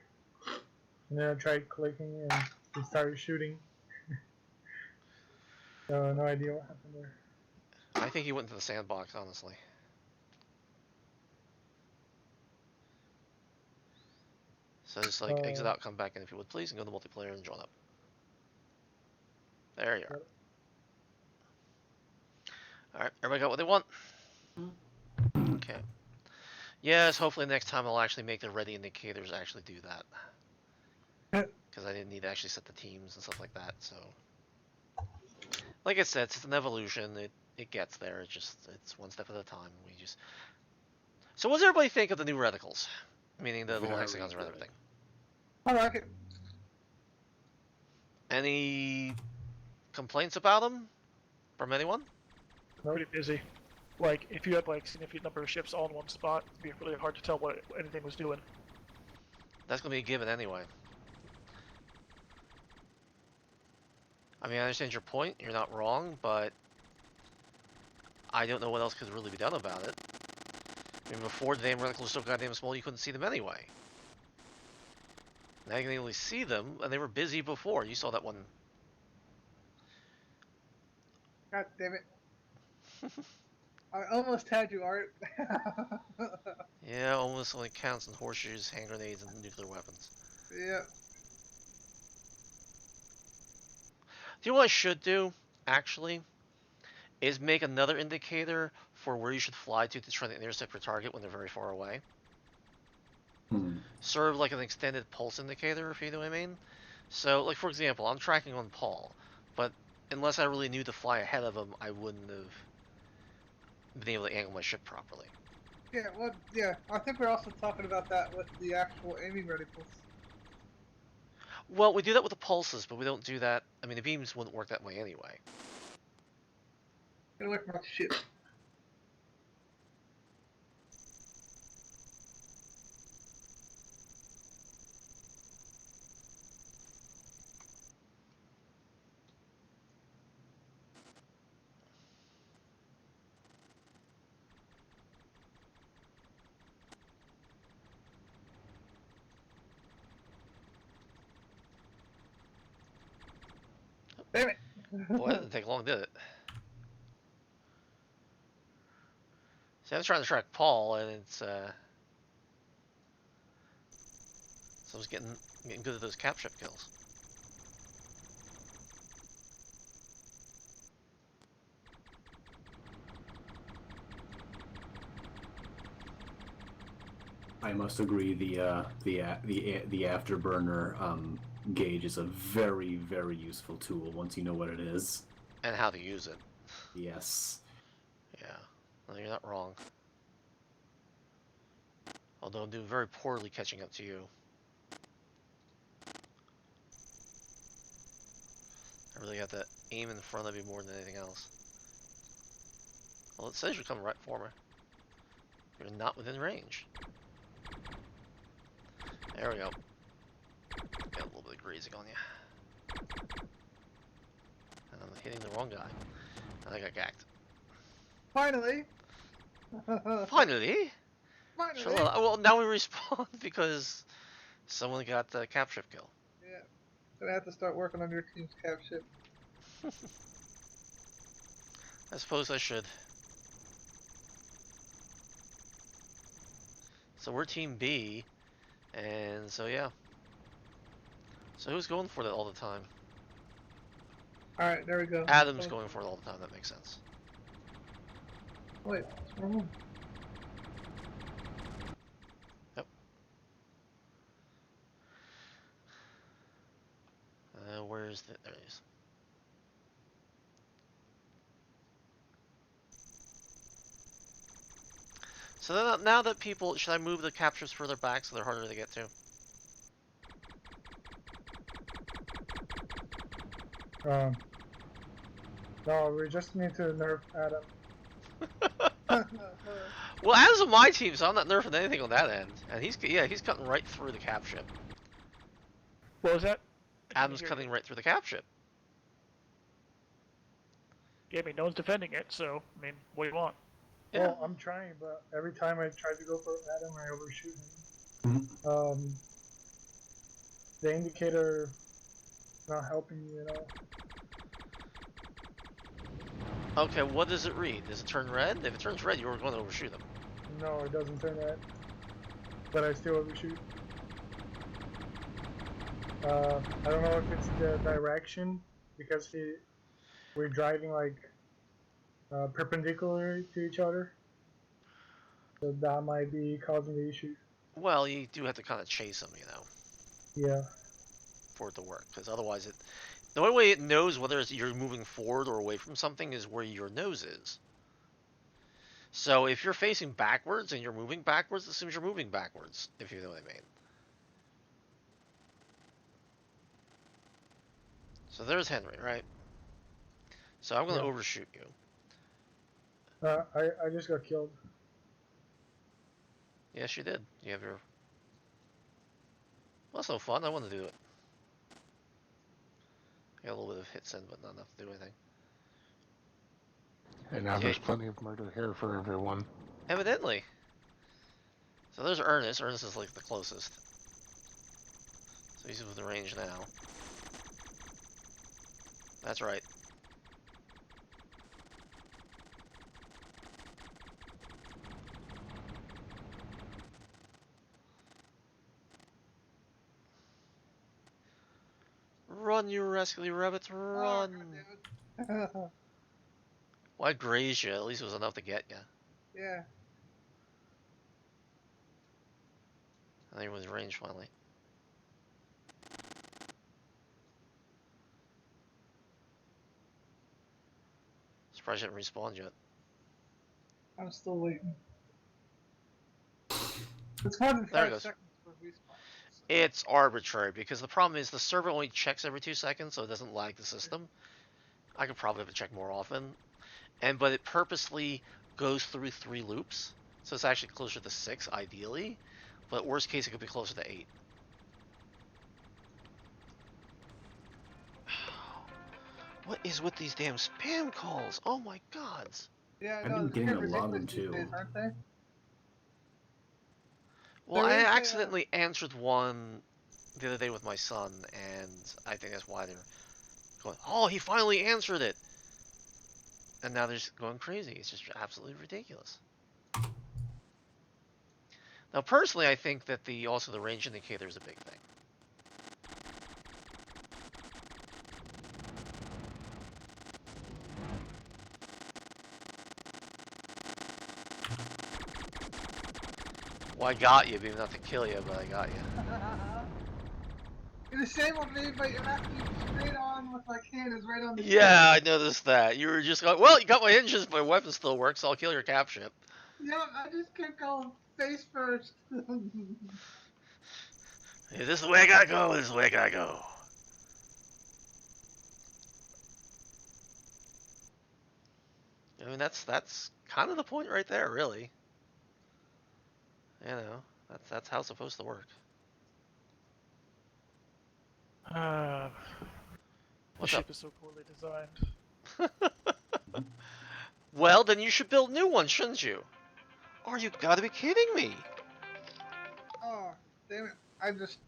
And then I tried clicking, and it started shooting. So no idea what happened there. I think he went into the sandbox, honestly. So just exit out, come back in if you would please, and go to multiplayer and join up. There you are. All right, everybody got what they want? Okay. Yes, hopefully next time I'll actually make the ready indicators actually do that. Because I didn't need to actually set the teams and stuff like that, so. Like I said, it's an evolution. It gets there. It's one step at a time. So what does everybody think of the new reticles? Meaning the little Very hexagons around good. everything. I like it. Any complaints about them from anyone? Pretty busy. Like, if you had significant number of ships all in one spot, it'd be really hard to tell what anything was doing. That's gonna be a given anyway. I mean, I understand your point. You're not wrong, but I don't know what else could really be done about it. I mean, before the damn reticles were so goddamn small, you couldn't see them anyway. Now you can easily see them, and they were busy before. You saw that one. God damn it. I almost had you, Art. Yeah, almost only counts in horseshoes, hand grenades, and nuclear weapons. Yeah. Do you know what I should do, actually? Is make another indicator for where you should fly to try to intercept your target when they're very far away. Sort of like an extended pulse indicator, if you know what I mean. So, like, for example, I'm tracking on Paul, but unless I really knew to fly ahead of him, I wouldn't have been able to angle my ship properly. Yeah, well, yeah. I think we're also talking about that with the actual aiming reticles. Well, we do that with the pulses, but we don't do that. I mean, the beams wouldn't work that way anyway. Get away from my ship. Damn it! Boy, that didn't take long, did it? See, I'm trying to track Paul, and it's, so I was getting good at those cap ship kills. I must agree. The afterburner gauge is a very, very useful tool once you know what it is. And how to use it. Yes. Yeah, no, you're not wrong. Although I'm doing very poorly catching up to you. I really have to aim in front of you more than anything else. Well, it says you're coming right for me. You're not within range. There we go. Got a little bit of grazing on you. And I'm hitting the wrong guy. And I got gacked. Finally! Finally! Finally! Sure, well, now we respawn because someone got the cap ship kill. Yeah. Gonna have to start working on your team's cap ship. I suppose I should. So we're Team B, and so yeah. So who's going for that all the time? Alright, there we go. Adam's going for it all the time, that makes sense. Wait, what's wrong? Yep. Where's the... There it is. So then, now that people... Should I move the captures further back so they're harder to get to? No, we just need to nerf Adam. Well, Adam's on my team, so I'm not nerfing anything on that end. And he's cutting right through the cap ship. What was that? Adam's cutting right through the cap ship. Yeah, I mean, no one's defending it, so, I mean, what do you want? Yeah. Well, I'm trying, but every time I try to go for Adam, I overshoot him. The indicator not helping me at all. Okay, what does it read? Does it turn red? If it turns red, you're going to overshoot them. No, it doesn't turn that. But I still overshoot. I don't know if it's the direction, because we're driving like perpendicular to each other. So that might be causing the issue. Well, you do have to kind of chase them, you know, Yeah. for it to work. Because otherwise the only way it knows whether you're moving forward or away from something is where your nose is. So if you're facing backwards and you're moving backwards, it assumes you're moving backwards, if you know what I mean. So there's Henry, right? So I'm going to overshoot you. I just got killed. Yes, you did. You have your... Well, that's no fun. I want to do it. I got a little bit of hits in, but not enough to do anything. And now there's plenty of murder here for everyone. Evidently. So there's Ernest. Ernest is like the closest. So he's within range now. That's right. Run, you rascally rabbits, run! Oh, damn it. Well, I grazed you. At least it was enough to get you. Yeah. I think it was range finally. Surprised you didn't respawn yet. I'm still waiting. It's more than There it 5 goes. seconds for respawn. So. It's arbitrary because the problem is the server only checks every 2 seconds, so it doesn't lag the system. I could probably have to check more often, but it purposely goes through 3 loops, so it's actually closer to 6 ideally, but worst case it could be closer to 8. What is with these damn spam calls? Oh my gods! Yeah, I've no, been they're getting a ridiculous lot of them these too. days, aren't they? Well, There I is accidentally answered one the other day with my son, and I think that's why they're going, oh, he finally answered it! And now they're just going crazy. It's just absolutely ridiculous. Now, personally, I think that also the range indicator is a big thing. Well, I got you, maybe not to kill you, but I got you. You're the same on me, but you're actually straight on with my can is right on the Yeah, I noticed that. You were just going, well, you got my engines, but my weapon still works, so I'll kill your cap ship. Yeah, I just kept going face first. Is this the way I gotta go? This is the way I gotta go. I mean, that's kind of the point right there, really. You know, that's how it's supposed to work. The What's ship up? is so poorly designed. Well, then you should build new ones, shouldn't you? Or you gotta be kidding me. Oh, damn it. I just...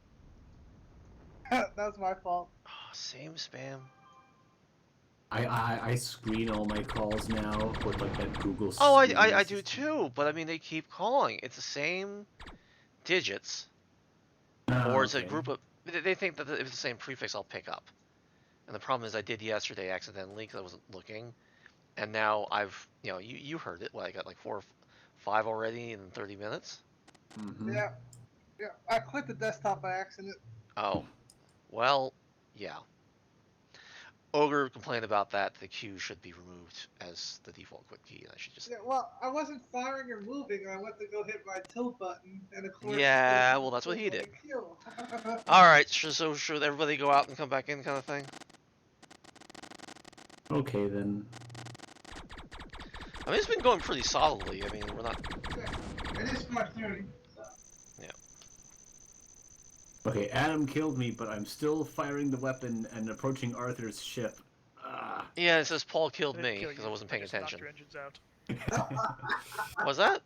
That's my fault. Oh, same spam. I screen all my calls now with like that Google Oh, I screening do system. too, but I mean, they keep calling. It's the same digits, Oh, or it's a okay. group of... They think that if it's the same prefix, I'll pick up. And the problem is I did yesterday accidentally because I wasn't looking. And now I've, you heard it. What, I got like 4 or 5 already in 30 minutes? Mm-hmm. Yeah. Yeah, I quit the desktop by accident. Oh, well, yeah. Ogre complained about that. The Q should be removed as the default quit key. And I should just... Yeah, well, I wasn't firing or moving. I went to go hit my tilt button, and of course, Yeah, it well, that's what he did. kill. Alright, so should everybody go out and come back in kind of thing? Okay then. I mean, it's been going pretty solidly. I mean, we're not... Yeah, it is 5:30. So. Yeah. Okay, Adam killed me, but I'm still firing the weapon and approaching Arthur's ship. Ah. Yeah, it says Paul killed They didn't me kill because you, I wasn't they paying just knocked attention. your engines out. Was that?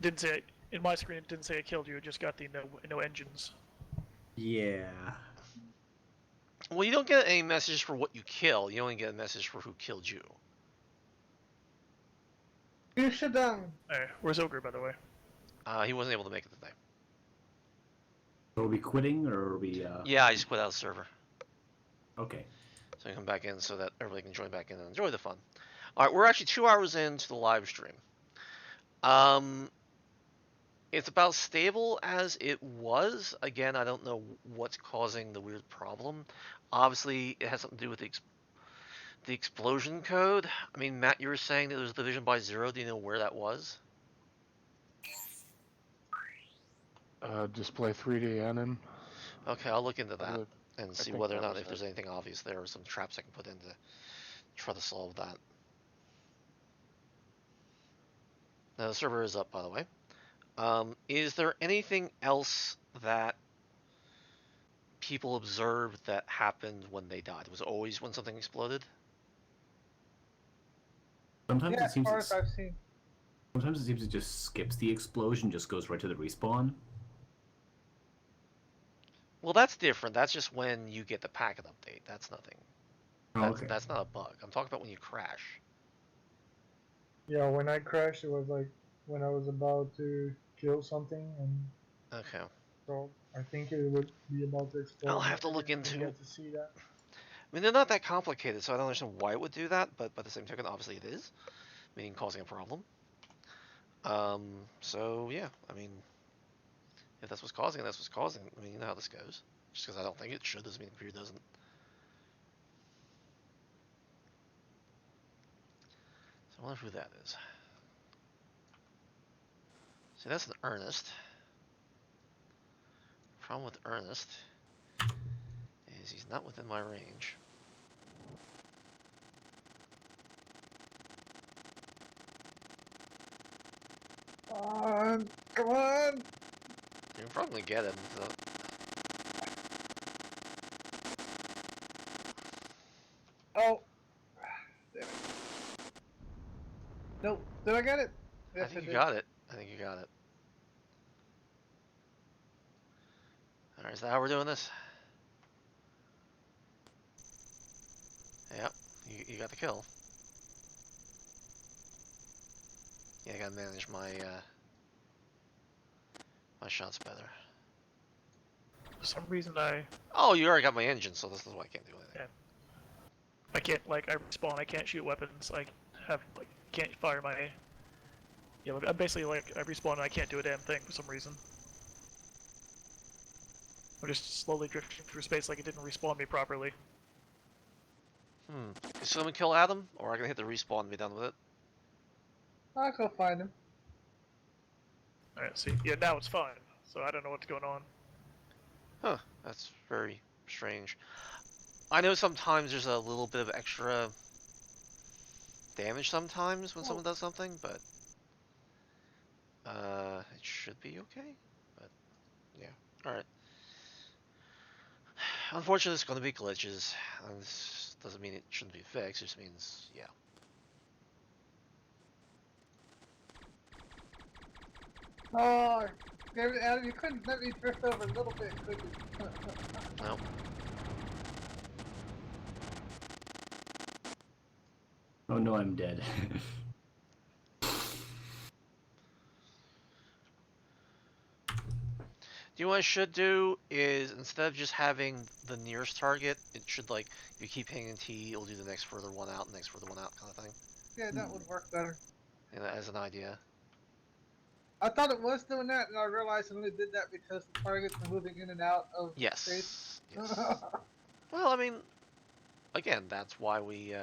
Didn't say it, in my screen. It didn't say it killed you. It just got the no engines. Yeah. Well, you don't get a message for what you kill. You only get a message for who killed you. You should, Hey, where's Ogre, by the way? He wasn't able to make it today. Are we quitting or are we? Yeah, I just quit out the server. Okay. So I come back in so that everybody can join back in and enjoy the fun. All right, we're actually 2 hours into the live stream. It's about stable as it was. Again, I don't know what's causing the weird problem. Obviously, it has something to do with the explosion code. I mean, Matt, you were saying that there was division by 0. Do you know where that was? Display 3D anim. Okay, I'll look into that would- and see think whether or that not was if there's it. anything obvious there or some traps I can put in to try to solve that. Now, the server is up, by the way. Is there anything else that people observed that happened when they died? Was it always when something exploded? Sometimes yeah, it as seems far as I've seen. sometimes it seems it just skips the explosion, just goes right to the respawn. Well, that's different. That's just when you get the packet update. That's nothing. Oh, okay. That's not a bug. I'm talking about when you crash. Yeah, when I crashed, it was like when I was about to kill something, and Okay. So I think it would be about to explode. I'll have to look I didn't into. get to see that. I mean, they're not that complicated, so I don't understand why it would do that. But by the same token, obviously it is, meaning causing a problem. So yeah, I mean, if that's what's causing it, that's what's causing it. I mean, you know how this goes. Just because I don't think it should doesn't mean the computer doesn't. So I wonder who that is. See, that's an Ernest. Problem with Ernest is he's not within my range. Come on! You're probably gonna get him. So. Oh! Damn it. Nope. Did I get it? Yes, I think you did. got it. I think you got it. Alright, is that how we're doing this? Yep, you got the kill. Yeah, I gotta manage my my shots better. For some reason, I Oh, you already got my engine, so this is why I can't do anything. can't like I respawn. I can't shoot weapons. I can't fire my. Yeah, I'm basically like I respawn and I can't do a damn thing for some reason. I'm just slowly drifting through space like it didn't respawn me properly. Is someone kill Adam, or I can hit the respawn and be done with it? I'll go find him. Alright, see, yeah, now it's fine. So I don't know what's going on. Huh, that's very strange. I know sometimes there's a little bit of extra damage sometimes when someone does something, but it should be okay. But yeah, all right. Unfortunately, it's going to be glitches. And this doesn't mean it shouldn't be fixed. It just means, yeah. Oh, damn it, Adam, you couldn't let me drift over a little bit, could you? Nope. Oh no, I'm dead. Do you know what I should do is instead of just having the nearest target, it should like if you keep hitting T, it'll do the next further one out, next further one out kind of thing. Yeah, that would work better. You know, as an idea. I thought it was doing that, and I realized it only did that because the targets are moving in and out of space. Yes. Yes. Well, I mean, again, that's why we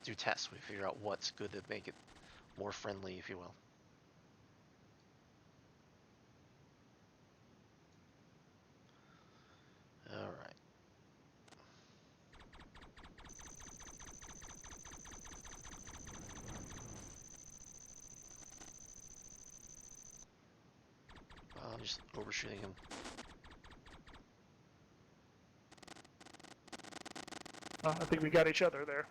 do tests. We figure out what's good to make it more friendly, if you will. All right. I'm just overshooting him. I think we got each other there.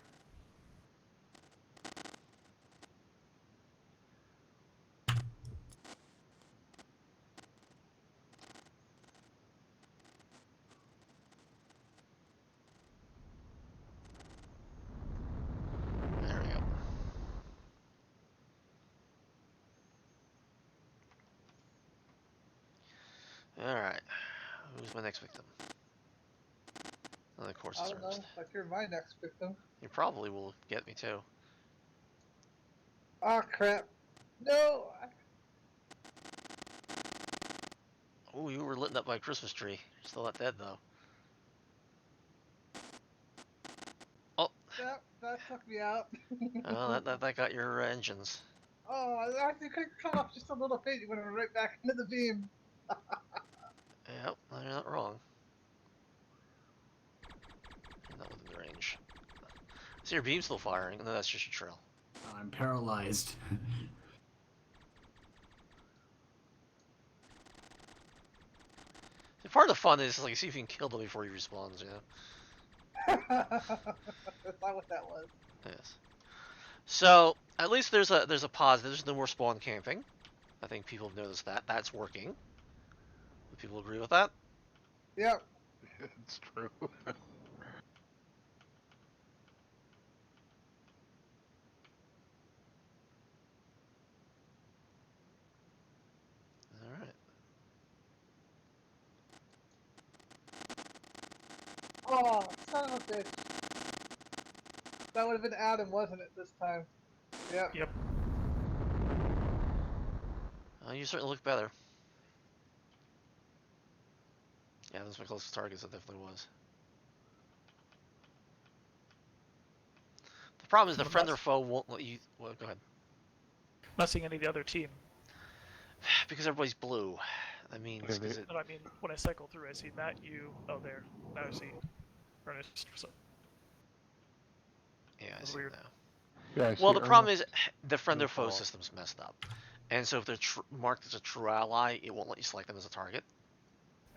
There we go. All right. Who's my next victim? And of course, I it's don't know, Ernest. like you're my next victim. You probably will get me too. Oh crap. No! Oh, you were lit up by a Christmas tree. You're still not dead though. Oh, That took me out. oh that got your engines. Oh, I think I cut off just a little bit. You went right back into the beam. Yep, you're not wrong. You're not within the range. So your beam's still firing. No, that's just your trail. I'm paralyzed. See, part of the fun is like see if you can kill them before he respawns. You know. That's not what that was. Yes. So at least there's a positive. There's no more spawn camping. I think people have noticed that. That's working. Do people agree with that? Yep. It's true. All right. Oh, son of a bitch. That would have been Adam, wasn't it, this time? Yep. Yep. You certainly look better. Yeah, those are my closest targets. It definitely was. The problem is the I'm friend not, or foe won't let you. Well, go ahead. not seeing any of the other team. Because everybody's blue. That means Yeah, because it. But I mean, when I cycle through, I see Matt, you. Oh, there. Now I see Ernest. So Yeah, I that's see it weird. now. Yeah, I Well, see the problem is Ernest. the friend No or foe follow. system's messed up, and so if they're marked as a true ally, it won't let you select them as a target.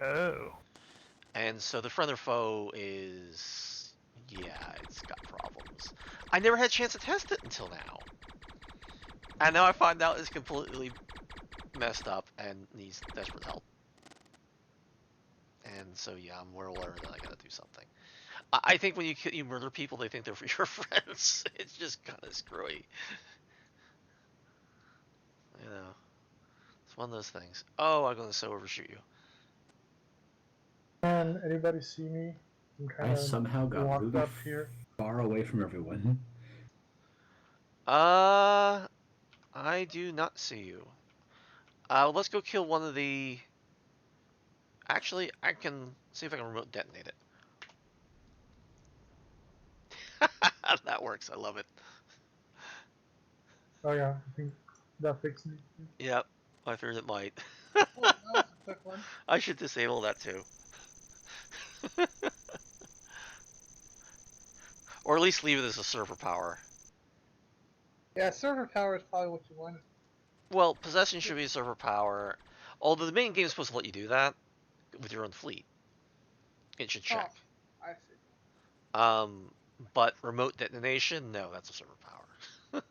Oh. And so the friend or foe is, yeah, it's got problems. I never had a chance to test it until now, and now I find out it's completely messed up and needs desperate help. And so yeah, I'm well aware that I gotta do something. I think when you murder people, they think they're your friends. It's just kind of screwy. You know, it's one of those things. Oh, I'm gonna so overshoot you. Can anybody see me? I'm kind I of somehow got walked really up here. far away from everyone. I do not see you. Let's go kill one of the. Actually, I can see if I can remote detonate it. That works. I love it. Oh yeah, I think that fixed me. Yep, I feared it might. Oh, that was a quick one. I should disable that too. Or at least leave it as a server power. Yeah, server power is probably what you wanted. Well, possession should be a server power. Although the main game is supposed to let you do that with your own fleet. It should check. Oh, I see. Um, but remote detonation, no, that's a server power.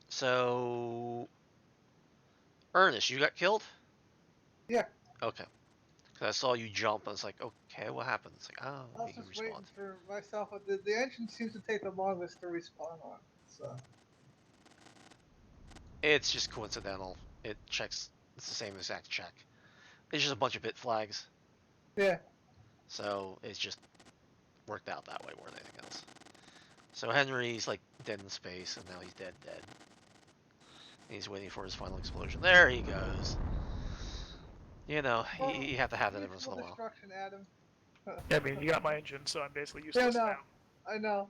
So, Ernest, you got killed? Yeah, Okay. Because I saw you jump, and it's like, okay, what happened? It's like, oh, I was he just respawned. waiting for myself. The engine seems to take the longest to respawn on, so. It's just coincidental. It checks, it's the same exact check. It's just a bunch of bit flags. Yeah. So, it's just worked out that way more than anything else. So Henry's like dead in space, and now he's dead. He's waiting for his final explosion. There he goes. You know, you have to have that every once in Mutual a while. destruction, Adam. Yeah, I mean, you got my engine, so I'm basically Yeah, useless no, now. I know.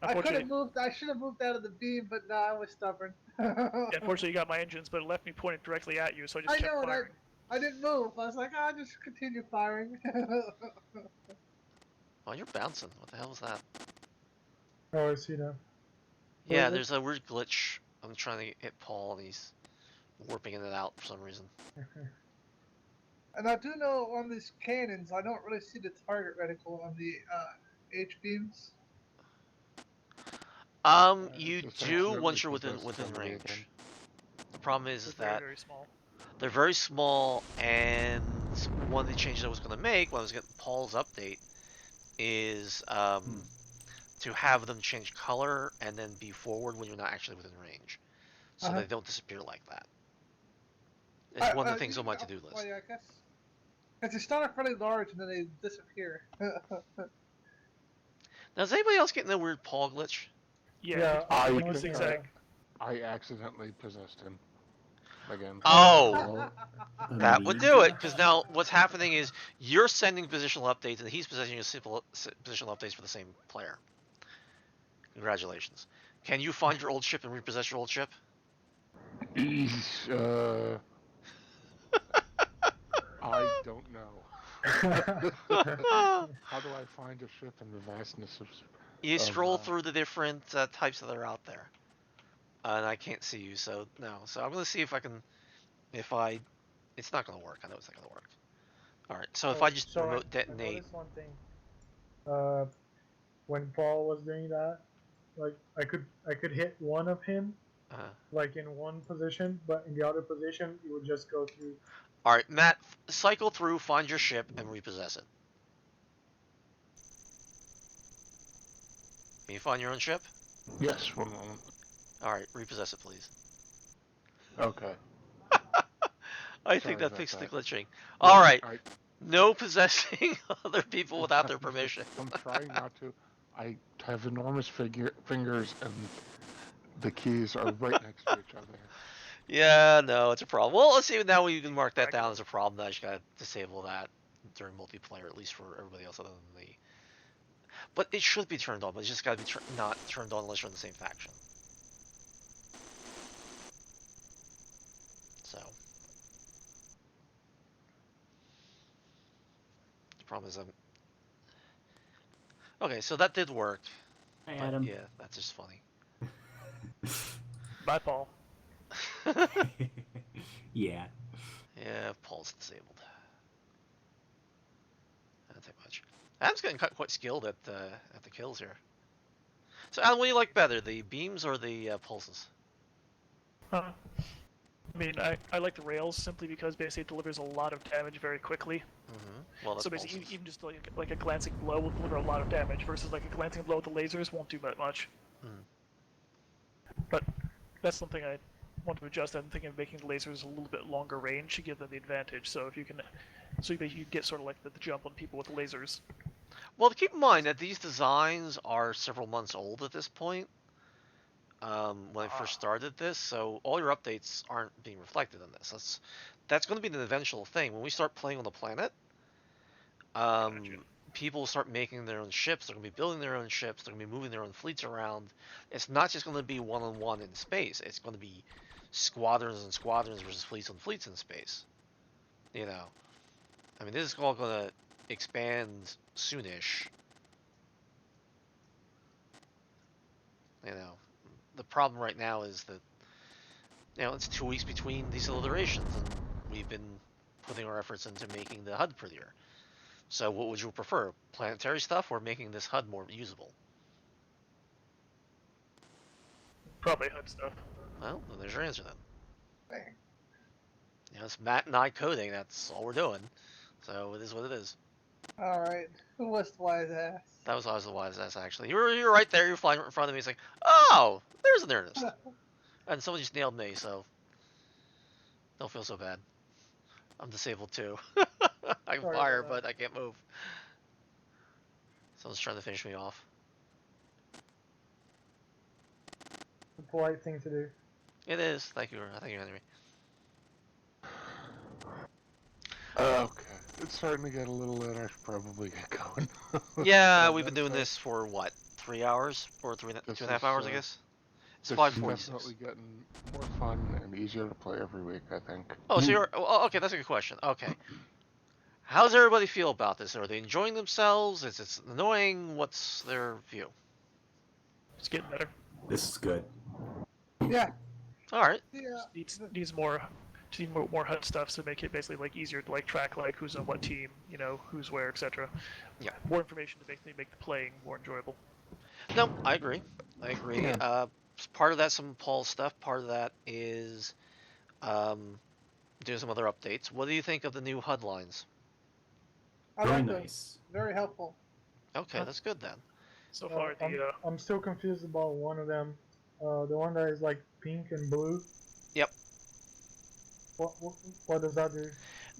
I could have Unfortunately, moved. I should have moved out of the beam, but no, I was stubborn. unfortunately, you got my engines, but it left me pointed directly at you, so I just I kept know, and firing. I didn't move. I was like, I'll just continue firing. Oh, you're bouncing. What the hell is that? Oh, I see that. What Yeah, is it? there's a weird glitch. I'm trying to hit Paul, and he's warping in and out for some reason. And I do know on these cannons, I don't really see the target reticle on the H beams. You It's do accidentally once you're possessed within somebody again. range. The problem is They're very, that very small. they're very small, and one of the changes I was going to make when I was getting Paul's update is to have them change color and then be forward when you're not actually within range, so they don't disappear like that. It's one of the things on my to-do list. Well, yeah, I guess. Because they start off really large and then they disappear. Now, is anybody else getting the weird Paul glitch? Yeah, I like think a zigzag. I accidentally possessed him again. Oh, Well, that would do it. Because now what's happening is you're sending positional updates, and he's possessing your simple positional updates for the same player. Congratulations. Can you find your old ship and repossess your old ship? I don't know. How do I find a ship in the vastness of? You scroll through the different types that are out there, and I can't see you, so no. So I'm gonna see if I can. It's not gonna work. I know it's not gonna work. All right. So if I just So remote I detonate. noticed one thing. When Paul was doing that, like I could hit one of him, like in one position, but in the other position, it would just go through. All right, Matt, cycle through, find your ship, and repossess it. Can you find your own ship? Yes, 1 moment. All right, repossess it, please. Okay. I Sorry think that about fixed the that. glitching. Yeah, All right. I, No possessing other people without their permission. I'm trying not to. I have enormous fingers, and the keys are right next to each other. Yeah, no, it's a problem. Well, let's see. Now we can mark that down Regular. as a problem. That I just gotta disable that during multiplayer, at least for everybody else other than me. But it should be turned on. But it's just gotta be not turned on unless you're in the same faction. So the problem is I'm okay. So that did work. Hi, But Adam. yeah, that's just funny. Bye, Paul. Yeah. Yeah, Paul's disabled. Not that much. Adam's getting quite skilled at the kills here. So Adam, what do you like better, the beams or the pulses? I mean, I like the rails simply because basically it delivers a lot of damage very quickly. Well, that's So basically, pulses. even just like a glancing blow will deliver a lot of damage versus like a glancing blow with the lasers won't do that much. But that's something I want to adjust. I'm thinking of making the lasers a little bit longer range to give them the advantage. So if you can, so you get sort of like the jump on people with lasers. Well, keep in mind that these designs are several months old at this point. When I first started this, so all your updates aren't being reflected in this. That's going to be an eventual thing. When we start playing on the planet, Gotcha. people will start making their own ships. They're going to be building their own ships. They're going to be moving their own fleets around. It's not just going to be one-on-one in space. It's going to be squadrons and squadrons versus fleets and fleets in space. You know, I mean, this is all going to expand soonish. You know, the problem right now is that it's 2 weeks between these iterations, and we've been putting our efforts into making the HUD prettier. So what would you prefer, planetary stuff or making this HUD more usable? Probably HUD stuff. Well, then there's your answer then. There. It's Matt and I coding, that's all we're doing. So it is what it is. Alright. Who was the wise ass? That was always the wise ass, actually. You were right there, you were flying right in front of me, it's like, oh, there's an Ernest. And someone just nailed me, so don't feel so bad. I'm disabled too. I can Sorry fire, about but that. I can't move. Someone's trying to finish me off. The polite thing to do. It is. Thank you, Henry. Okay, it's starting to get a little late. I should probably get going. Yeah, we've been doing this for what, 3 hours or two and a half hours, I guess. It's This 5:46. is definitely getting more fun and easier to play every week, I think. Oh, so you're okay. That's a good question. Okay, how does everybody feel about this? Are they enjoying themselves? Is it annoying? What's their view? It's getting better. This is good. Yeah. All right. Yeah. Needs more HUD stuff to make it basically like easier to like track like who's on what team, who's where, etc. Yeah. More information to basically make the playing more enjoyable. No, I agree. Yeah. Part of that's some Paul stuff. Part of that is doing some other updates. What do you think of the new HUD lines? I Very like those. nice. Very helpful. Okay, that's good then. So far, I'm still confused about one of them. The one that is like pink and blue. Yep. What does that do?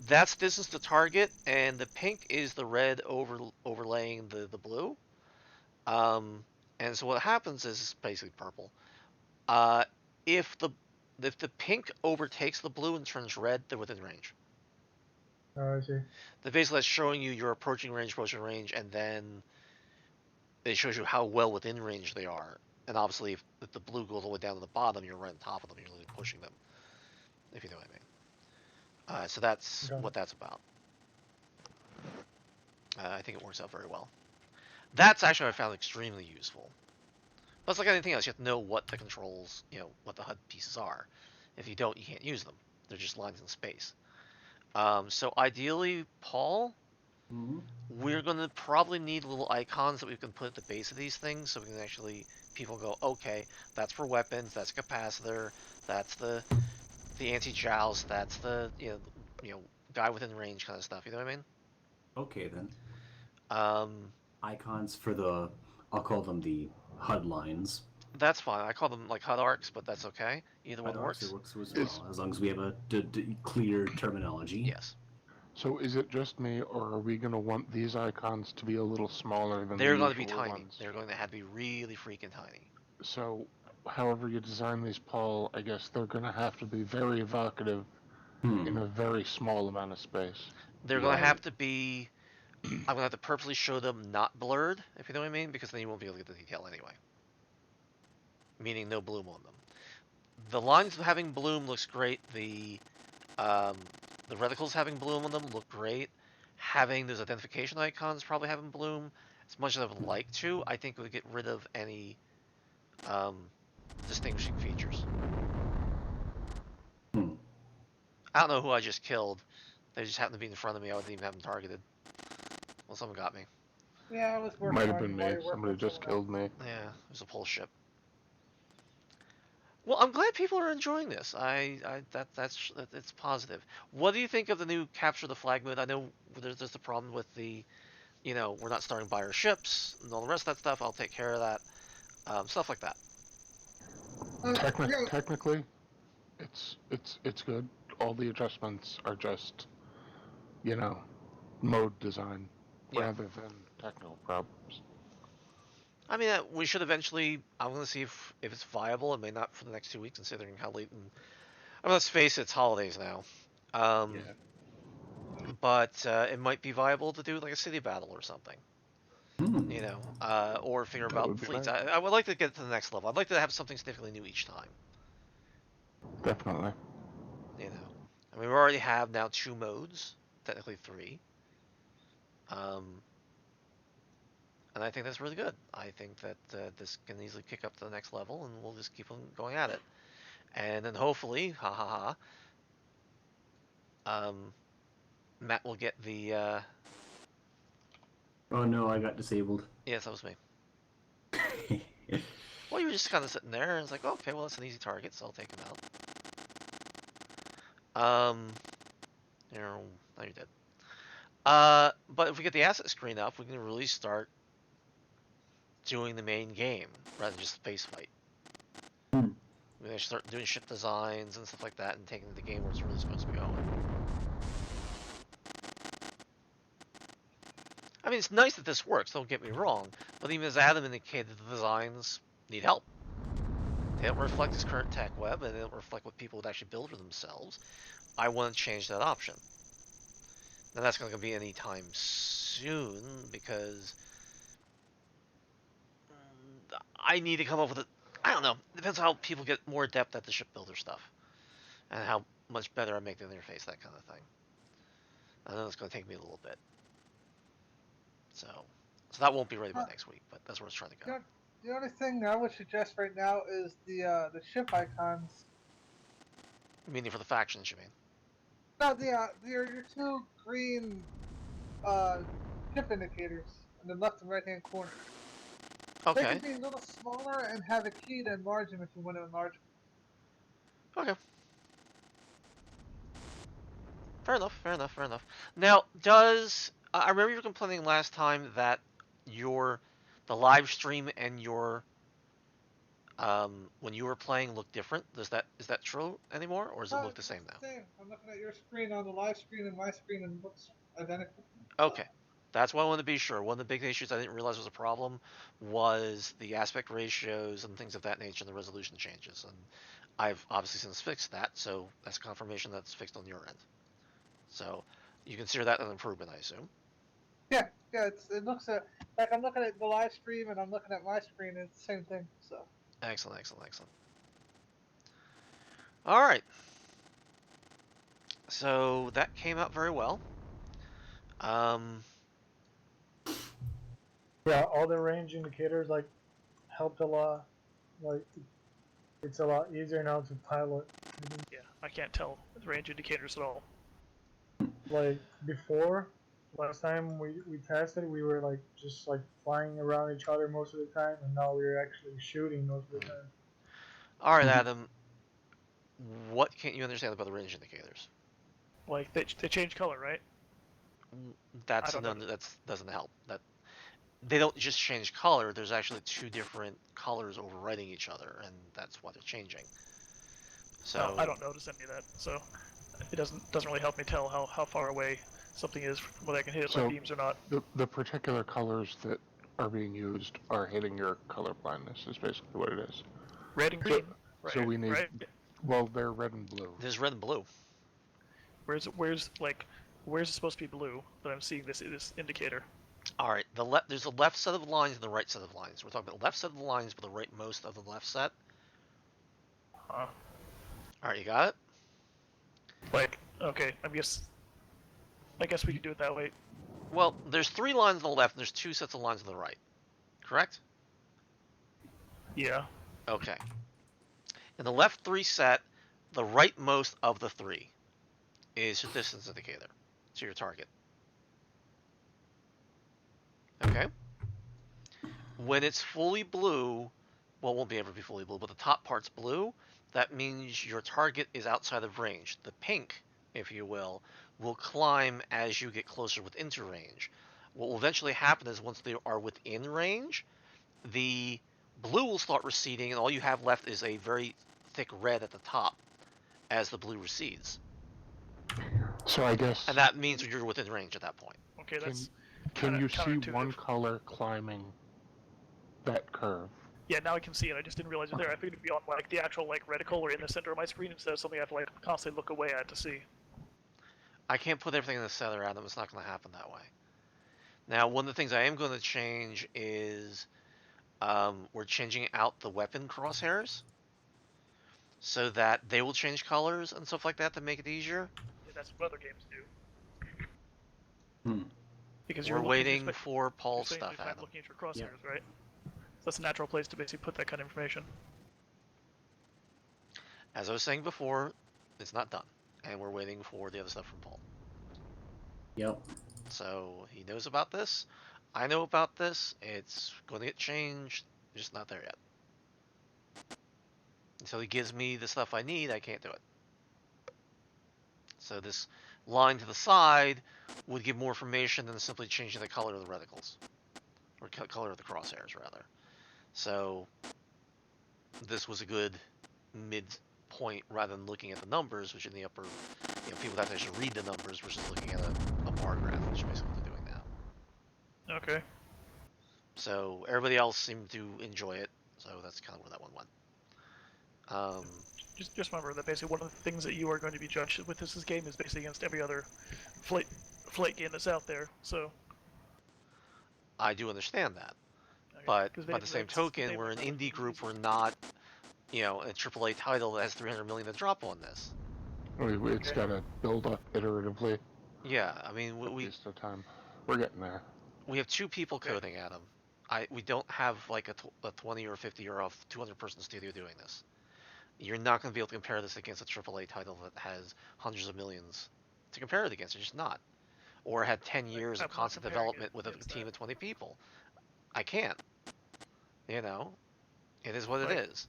That's distance to target, and the pink is the red overlaying the blue. And so what happens is it's basically purple. If the pink overtakes the blue and turns red, they're within range. Oh, I see. Basically that's showing you your approaching range, and then it shows you how well within range they are. And obviously, if the blue goes all the way down to the bottom, you're right on top of them. You're really pushing them, if you know what I mean. So that's what that's about. I think it works out very well. That's actually what I found extremely useful. But it's like anything else, you have to know what the controls, what the HUD pieces are. If you don't, you can't use them. They're just lines in space. So ideally, Paul, we're going to probably need little icons that we can put at the base of these things so we can actually, people go, okay, that's for weapons, that's capacitor, that's the anti-joust, that's the, guy within range kind of stuff, you know what I mean? Okay then. Um, Icons for I'll call them the HUD lines. That's fine. I call them like HUD arcs, but that's okay. Either But one ours it works. works as Is well, as long as we have a clear terminology. Yes. so is it just me, or are we gonna want these icons to be a little smaller than the They're going to be usual tiny. ones? They're going to have to be really freaking tiny. So, however you design these, Paul, I guess they're gonna have to be very evocative in a very small amount of space. They're going to Right. have to be. I'm going to have to purposely show them not blurred, if you know what I mean, because then you won't be able to get the detail anyway. Meaning no bloom on them. The lines having bloom looks great. Um, the reticles having bloom on them look great. Having those identification icons probably having bloom, as much as I would like to, I think we would get rid of any um, distinguishing features. Hmm. I don't know who I just killed. They just happened to be in front of me. I wasn't even have them targeted. Well, someone got me. Yeah, I was working Might have on been you while me. you're working Somebody with just someone else. killed me. Yeah, it was a pole ship. Well, I'm glad people are enjoying this. That's it's positive. What do you think of the new capture the flag mode? I know there's the problem with the, we're not starting by our ships and all the rest of that stuff. I'll take care of that. Stuff like that. Yeah, Technically, it's good. All the adjustments are just, you know, mode design Yeah. rather than technical problems. I mean, we should eventually. I'm going to see if it's viable. It may not for the next 2 weeks, considering how late. I mean, let's face it, it's holidays now. Um, Yeah. but it might be viable to do like a city battle or something. Hmm. Or figure That about would be fleets. nice. I would like to get to the next level. I'd like to have something significantly new each time. Definitely. I mean, we already have now 2 modes, technically 3. Um, and I think that's really good. I think that this can easily kick up to the next level, and we'll just keep on going at it. And then hopefully, ha ha ha, Matt will get the. Oh no, I got disabled. Yes, that was me. Well, you were just kind of sitting there, and it's like, okay, well, it's an easy target, so I'll take him out. Now you're dead. But if we get the asset screen up, we can really start doing the main game rather than just space fight. We're gonna start doing ship designs and stuff like that, and taking the game where it's really supposed to be going. I mean, it's nice that this works. Don't get me wrong, but even as Adam indicated, the designs need help. They don't reflect his current tech web, and they don't reflect what people would actually build for themselves. I want to change that option. Now that's not going to be anytime soon because I need to come up with a. I don't know. It depends how people get more adept at the shipbuilder stuff and how much better I make the interface, that kind of thing. I know it's going to take me a little bit. So that won't be ready by next week, but that's where it's trying to go. the only thing I would suggest right now is the ship icons. Meaning for the factions, you mean? No, your two green ship indicators in the left and right hand corner. They Okay. can be a little smaller and have a key to enlarge them if you want to enlarge them. Okay. Fair enough. Fair enough. Fair enough. Now, I remember you were complaining last time that the live stream and your when you were playing looked different. Is that true anymore, or does it look the It's same the now? same. I'm looking at your screen on the live screen and my screen, and it looks identical. Okay. That's why I wanted to be sure. One of the big issues I didn't realize was a problem was the aspect ratios and things of that nature and the resolution changes. And I've obviously since fixed that, so that's confirmation that's fixed on your end. So you consider that an improvement, I assume. Yeah. It looks like I'm looking at the live stream and I'm looking at my screen, and it's the same thing. So. Excellent, excellent, excellent. All right. So that came out very well. Um, Yeah, all the range indicators like helped a lot. Like it's a lot easier now to pilot. Yeah, I can't tell the range indicators at all. Like before, last time we tested, we were like just like flying around each other most of the time, and now we're actually shooting most of the time. all right, Adam. What can't you understand about the range indicators? Like they change color, right? I That's don't know. that doesn't help. they don't just change color. There's actually two different colors overwriting each other, and that's what they're changing. So I don't notice any of that, so it doesn't really help me tell how far away something is from whether I can hit it by So- beams or not. The particular colors that are being used are hitting your color blindness, is basically what it is. Red and green. Right, So we need, right? well, they're red and blue. there's red and blue. Where's it supposed to be blue that I'm seeing this indicator? All right, there's a left set of lines and the right set of lines. We're talking about the left set of the lines, but the right most of the left set. Huh. All right, you got it. Like, okay, I guess we can do it that way. Well, there's 3 lines on the left, and there's 2 sets of lines on the right. Correct? Yeah. Okay. In the left 3 set, the rightmost of the 3 is your distance indicator to your target. Okay. When it's fully blue, well, it won't be ever be fully blue, but the top part's blue, that means your target is outside of range. The pink, if you will climb as you get closer within range. What will eventually happen is once they are within range, the blue will start receding, and all you have left is a very thick red at the top as the blue recedes. So I guess, And that means you're within range at that point. Okay, that's can you see counterintuitive. one color climbing that curve? Yeah, now I can see it. I just didn't realize it there. I figured it'd be on like the actual like reticle or in the center of my screen instead of something I have to like constantly look away at to see. I can't put everything in the center, Adam. It's not going to happen that way. Now, one of the things I am going to change is we're changing out the weapon crosshairs so that they will change colors and stuff like that to make it easier. Yeah, that's what other games do. Hmm. Because We're you're waiting looking, for Paul's you're stuff, you're Adam. looking at your crosshairs, right? So that's a natural place to basically put that kind of information. As I was saying before, it's not done, and we're waiting for the other stuff from Paul. Yep. So he knows about this. I know about this. It's going to get changed. Just not there yet. Until he gives me the stuff I need, I can't do it. So this line to the side would give more information than simply changing the color of the reticles. Or color of the crosshairs, rather. So this was a good mid-point rather than looking at the numbers, which in the upper, people have to actually read the numbers versus looking at a bar graph, which is basically what they're doing now. Okay. So everybody else seemed to enjoy it, so that's kind of where that one went. Just remember that basically one of the things that you are going to be judged with this game is basically against every other flight game that's out there. So. I do understand that, Okay. but by the same token, we're an indie group. We're not, a AAA title that has 300 million to drop on this. It's got to build up iteratively. Yeah, I mean, we At the time. We're getting there. We have 2 people coding, Adam. We don't have like a 20 or 50 or a 200 person studio doing this. You're not going to be able to compare this against a AAA title that has hundreds of millions to compare it against. It's just not. Or had 10 years of constant development with a team of 20 people. I can't. It is what it is.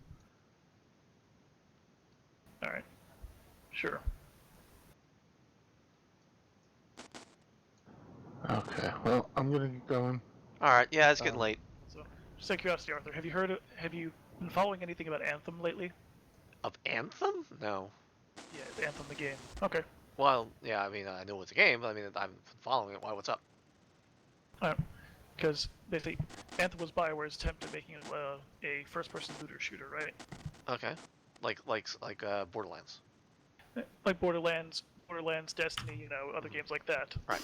All right. Sure. Okay, well, I'm gonna get going. All right, yeah, it's getting late. So, just out of curiosity, Arthur, have you been following anything about Anthem lately? Of Anthem? No. Yeah, it's Anthem the game. Okay. Well, yeah, I mean, I know it's a game, but I mean, I'm following it. Why? What's up? Because basically, Anthem was BioWare's attempt at making a first-person looter shooter, right? Okay. Like Borderlands. Like Borderlands, Destiny, other games like that. Right.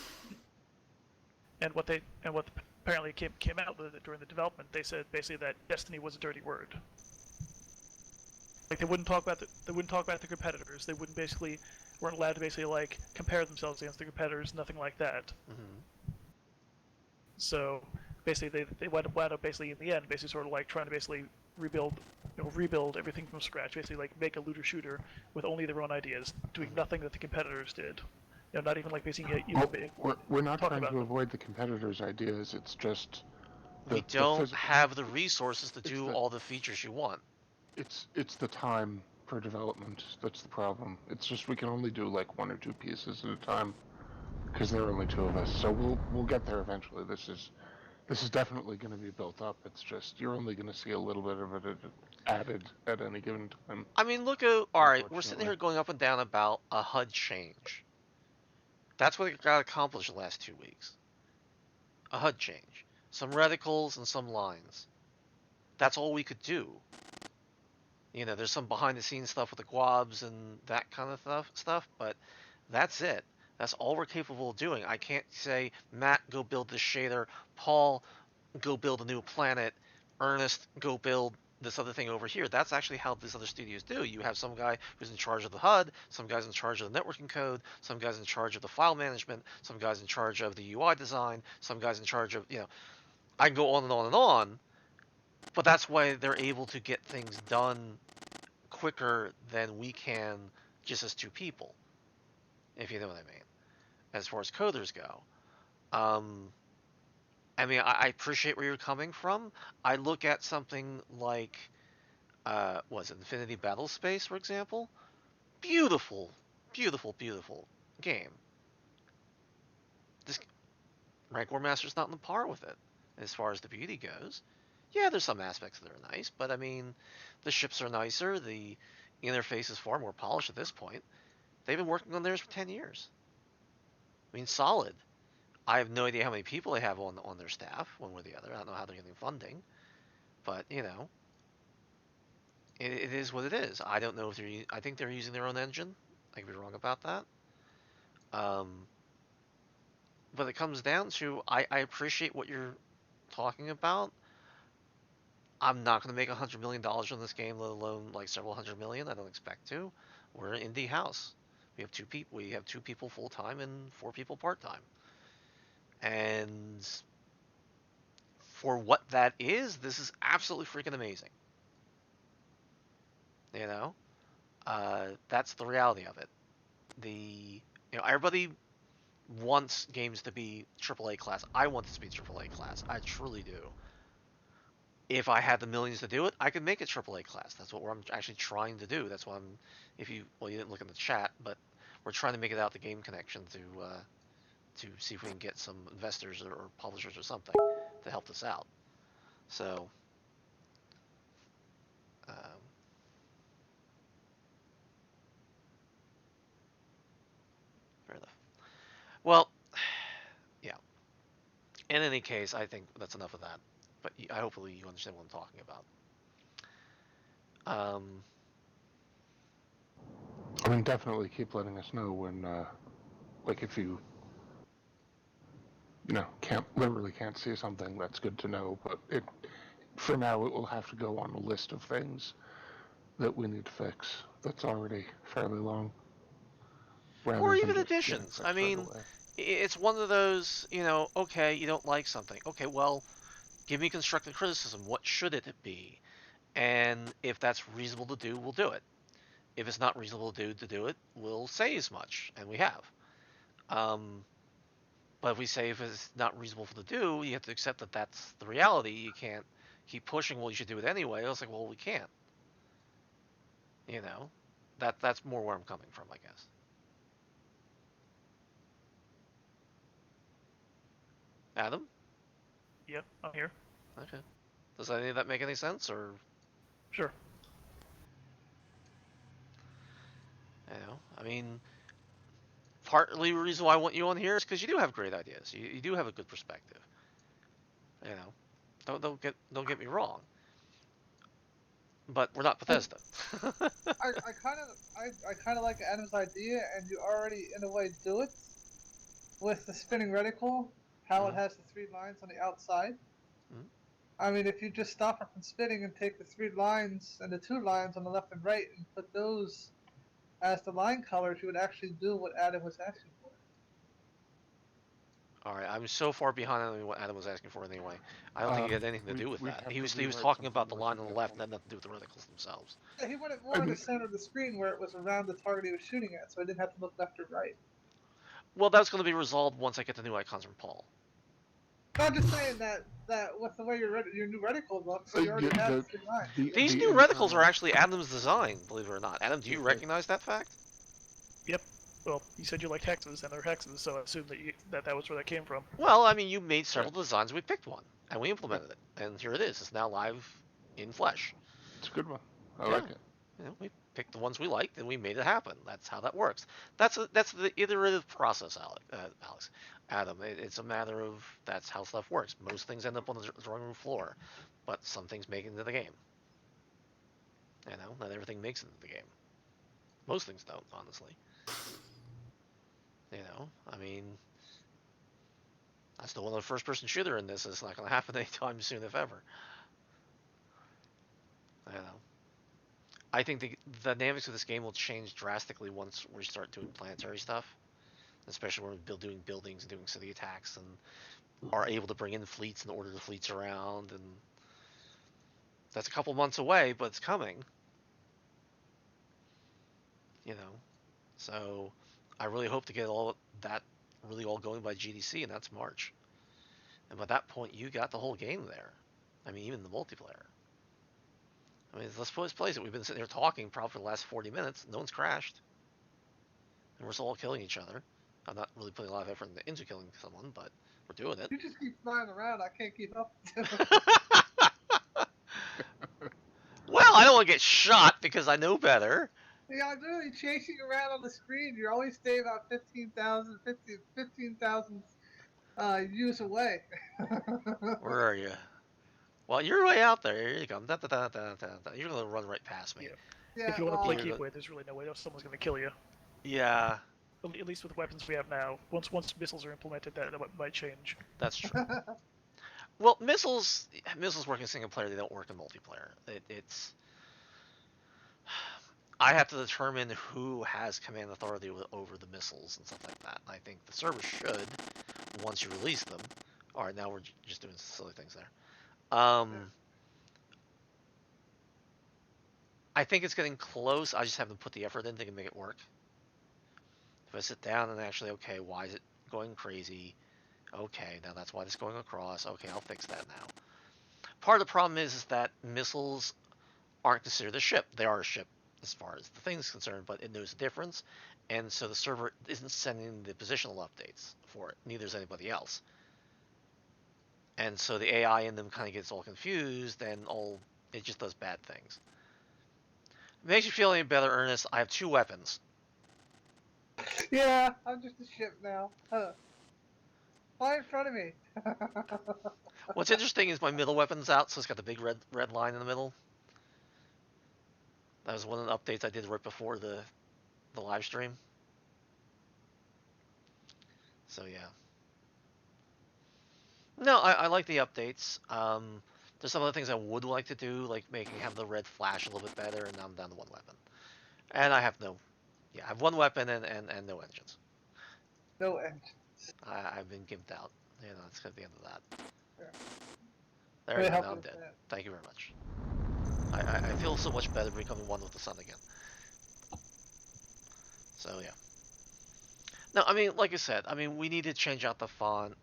And what apparently came out with it during the development, they said basically that Destiny was a dirty word. Like they wouldn't talk about the competitors. They weren't allowed to basically like compare themselves against the competitors, nothing like that. Mm-hmm. So basically, they wound up basically in the end, basically sort of like trying to basically rebuild everything from scratch. Basically, like make a looter shooter with only their own ideas, doing nothing that the competitors did. Not even like basically. We're not trying to avoid the competitors' ideas. It's just we don't have the resources to do all the features you want. It's the time for development that's the problem. It's just we can only do like 1 or 2 pieces at a time because there are only 2 of us. So we'll get there eventually. This is definitely going to be built up. It's just you're only going to see a little bit of it added at any given time. I mean, look at, alright, we're sitting Unfortunately. here going up and down about a HUD change. That's what it got accomplished the last 2 weeks. A HUD change. Some reticles and some lines. That's all we could do. You know, there's some behind the scenes stuff with the guabs and that kind of stuff, but that's it. That's all we're capable of doing. I can't say, Matt, go build this shader. Paul, go build a new planet. Ernest, go build this other thing over here. That's actually how these other studios do. You have some guy who's in charge of the HUD, some guy's in charge of the networking code, some guy's in charge of the file management, some guy's in charge of the UI design, some guy's in charge of, you know, I can go on and on and on, but that's why they're able to get things done quicker than we can just as two people, if you know what I mean, as far as coders go. I mean, I appreciate where you're coming from. I look at something like, was it Infinity Battlespace, for example? Beautiful, beautiful, beautiful game. This Rank Warmaster's not on the par with it, as far as the beauty goes. Yeah, there's some aspects that are nice, but I mean, the ships are nicer, the interface is far more polished at this point. They've been working on theirs for 10 years. I mean, solid. I have no idea how many people they have on their staff, one way or the other. I don't know how they're getting funding, but you know, it is what it is. I don't know if they're. I think they're using their own engine. I could be wrong about that. But it comes down to I appreciate what you're talking about. I'm not going to make $100 million on this game, let alone like several hundred million. I don't expect to. We're an indie house. We have two people. We have 2 people full time and 4 people part time. And for what that is, this is absolutely freaking amazing. You know, that's the reality of it. Everybody wants games to be AAA class. I want this to be AAA class. I truly do. If I had the millions to do it, I could make it AAA class. That's what I'm actually trying to do. That's why you didn't look in the chat, but we're trying to make it out the Game Connection to see if we can get some investors or publishers or something to help us out. So, fair enough. Well, yeah. In any case, I think that's enough of that. But hopefully you understand what I'm talking about. I mean, definitely keep letting us know when, like, if you literally can't see something, that's good to know. But for now, it will have to go on a list of things that we need to fix. That's already fairly long. Or even additions. I mean, it's one of those, okay, you don't like something. Okay, well, give me constructive criticism. What should it be? And if that's reasonable to do, we'll do it. If it's not reasonable to do it, we'll say as much, and we have. But if we say if it's not reasonable to do, you have to accept that that's the reality. You can't keep pushing, well, you should do it anyway. I was like, well, we can't. That's more where I'm coming from, I guess. Adam? Yep, I'm here. Okay. Does any of that make any sense, or? Sure. I mean, partly the reason why I want you on here is because you do have great ideas. You do have a good perspective. Don't get me wrong. But we're not Bethesda. I kind of like Adam's idea, and you already in a way do it with the spinning reticle. How it has the 3 lines on the outside. I mean, if you just stop it from spinning and take the 3 lines and the 2 lines on the left and right and put those as the line colors, you would actually do what Adam was asking for. All right, I'm so far behind on what Adam was asking for anyway. I don't think he had anything to do with that. He was talking about the line on the left and had nothing to do with the reticles themselves. Yeah, he wanted more in the center of the screen where it was around the target he was shooting at, so I didn't have to look left or right. Well, that's going to be resolved once I get the new icons from Paul. No, I'm just saying that with the way your new reticle looks, you already have the 3 lines. These new reticles are actually Adam's design, believe it or not. Adam, do you recognize that fact? Yep. Well, you said you liked hexes, and they're hexes, so I assumed that was where that came from. Well, I mean, you made several designs, we picked one. and we implemented it, and here it is. It's now live in flesh. It's a good one. I Yeah. like it. We picked the ones we liked and we made it happen. That's how that works. That's the iterative process, Alex. Adam, it's a matter of that's how stuff works. Most things end up on the drawing room floor, but some things make it into the game. Not everything makes it into the game. Most things don't, honestly. I mean, I still want a first-person shooter in this. It's not going to happen anytime soon, if ever. I think the dynamics of this game will change drastically once we start doing planetary stuff, especially when we're doing buildings and doing city attacks and are able to bring in fleets and order the fleets around. And that's a couple months away, but it's coming. So I really hope to get all that really all going by GDC, and that's March. And by that point, you got the whole game there. I mean, even the multiplayer. I mean, let's place it. We've been sitting here talking probably for the last 40 minutes. No one's crashed. And we're still all killing each other. I'm not really putting a lot of effort into killing someone, but we're doing it. You just keep flying around. I can't keep up. Well, I don't want to get shot because I know better. Yeah, I'm literally chasing around on the screen. You're always staying about 15,000 views away. Where are you? Well, you're way out there. Here you come. Da, da, da, da, da, da. You're going to run right past me. Yeah. Yeah, If you want to play You're keep go- away, there's really no way someone's going to kill you. Yeah, At least with the weapons we have now. Once missiles are implemented, that might change. that's true. Well, missiles work in single player. They don't work in multiplayer. It's I have to determine who has command authority over the missiles and stuff like that. I think the server should, once you release them. All right, now we're just doing silly things there. I think it's getting close. I just haven't put the effort in to make it work. If I sit down and actually, okay, why is it going crazy? Okay, now that's why it's going across. Okay, I'll fix that now. Part of the problem is that missiles aren't considered a ship. They are a ship as far as the thing is concerned, but it knows the difference, and so the server isn't sending the positional updates for it. Neither is anybody else. And so the AI in them kind of gets all confused, and it just does bad things. It makes you feel any better, Ernest. I have 2 weapons. Yeah, I'm just a ship now. Fly in front of me. What's interesting is my middle weapon's out, so it's got the big red line in the middle. That was one of the updates I did right before the live stream. So yeah. No, I like the updates. There's some other things I would like to do, like have the red flash a little bit better, and now I'm down to 1 weapon. And I have I have 1 weapon and no engines. No end. I've been gimped out. It's at the end of that. Yeah. There Really you go, help now I'm with dead. that. Thank you very much. I feel so much better becoming one with the sun again. So yeah. No, I mean, like I said, we need to change out the font.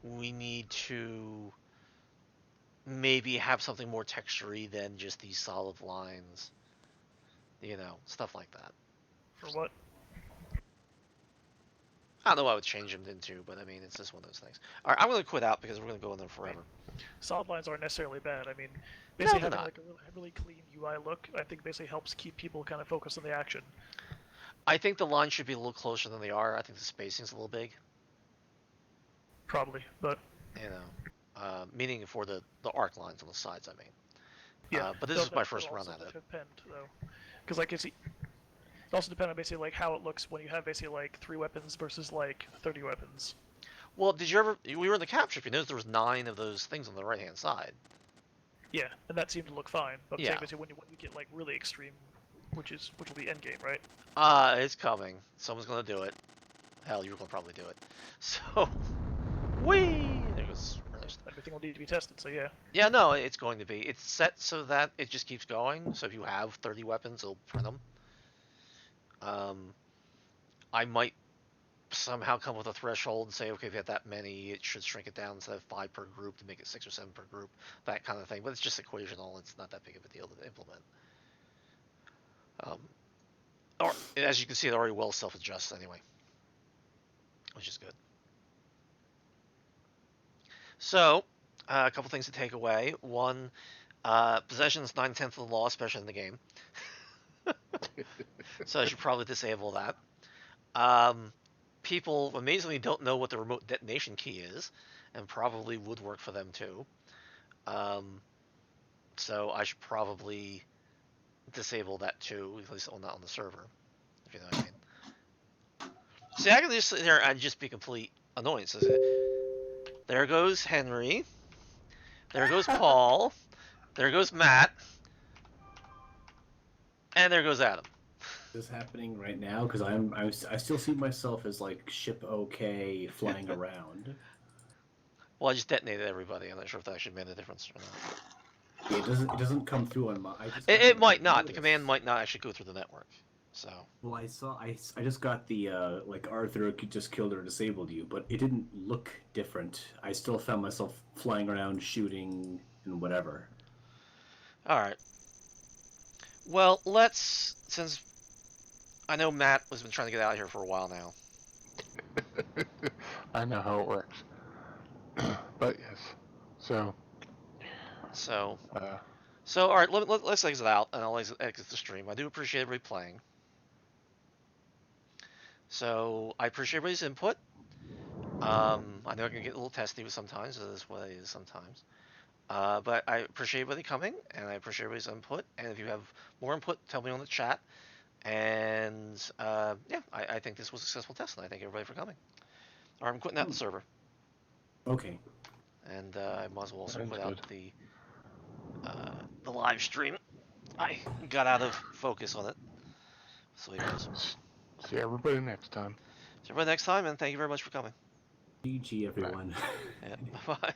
We need to maybe have something more textury than just these solid lines. Stuff like that. For what? I don't know what I would change them into, but it's just one of those things. All right, I'm going to quit out because we're going to go in there forever. Solid lines aren't necessarily bad. Basically they're having not. like a really clean UI look, I think basically helps keep people kind of focused on the action. I think the lines should be a little closer than they are. I think the spacing's a little big. Probably, but Meaning for the arc lines on the sides, yeah. But this is my first run at it. Depend though, because it also depends on basically like how it looks when you have basically like 3 weapons versus like 30 weapons. Well, we were in the capture. If you notice, there was 9 of those things on the right-hand side. Yeah, and that seemed to look fine. But Yeah. basically when you get like really extreme, which will be endgame, right? It's coming. Someone's gonna do it. Hell, you're gonna probably do it. So, whee! There goes Ernest. Everything will need to be tested. So yeah. Yeah, no, it's going to be. It's set so that it just keeps going. So if you have 30 weapons, it'll print them. I might somehow come with a threshold and say, okay, if you have that many, it should shrink it down instead of 5 per group to make it 6 or 7 per group, that kind of thing. But it's just equational. It's not that big of a deal to implement. Or as you can see, it already well self-adjusts anyway, which is good. So, a couple things to take away. One, possession is 9/10 of the law, especially in the game. So I should probably disable that. People amazingly don't know what the remote detonation key is, and probably would work for them too. So I should probably disable that too, at least not on the server, if you know what I mean. See, I can just sit here and just be complete annoyance. There goes Henry. There goes Paul. There goes Matt. And there goes Adam. Is this happening right now? Because I still see myself as like ship OK flying around. Well, I just detonated everybody. I'm not sure if that actually made a difference or not. Yeah, it doesn't come through on my. It might not. The command might not actually go through the network. So. Well, I just got the like Arthur just killed or disabled you, but it didn't look different. I still found myself flying around, shooting, and whatever. All right. Well, since I know Matt has been trying to get out of here for a while now. I know how it works. But yes. So. All right. Let's exit out, and I'll exit the stream. I do appreciate everybody playing. So I appreciate everybody's input. I know I can get a little testy with sometimes. It is what it is sometimes. But I appreciate everybody coming, and I appreciate everybody's input. And if you have more input, tell me on the chat. And yeah, I think this was a successful test, and I thank everybody for coming. All right, I'm quitting out the server. Okay. And I might as well also Sounds quit good. out the live stream. I got out of focus on it. So it goes. See everybody next time. See everybody next time, and thank you very much for coming. GG, everyone. Yeah, bye.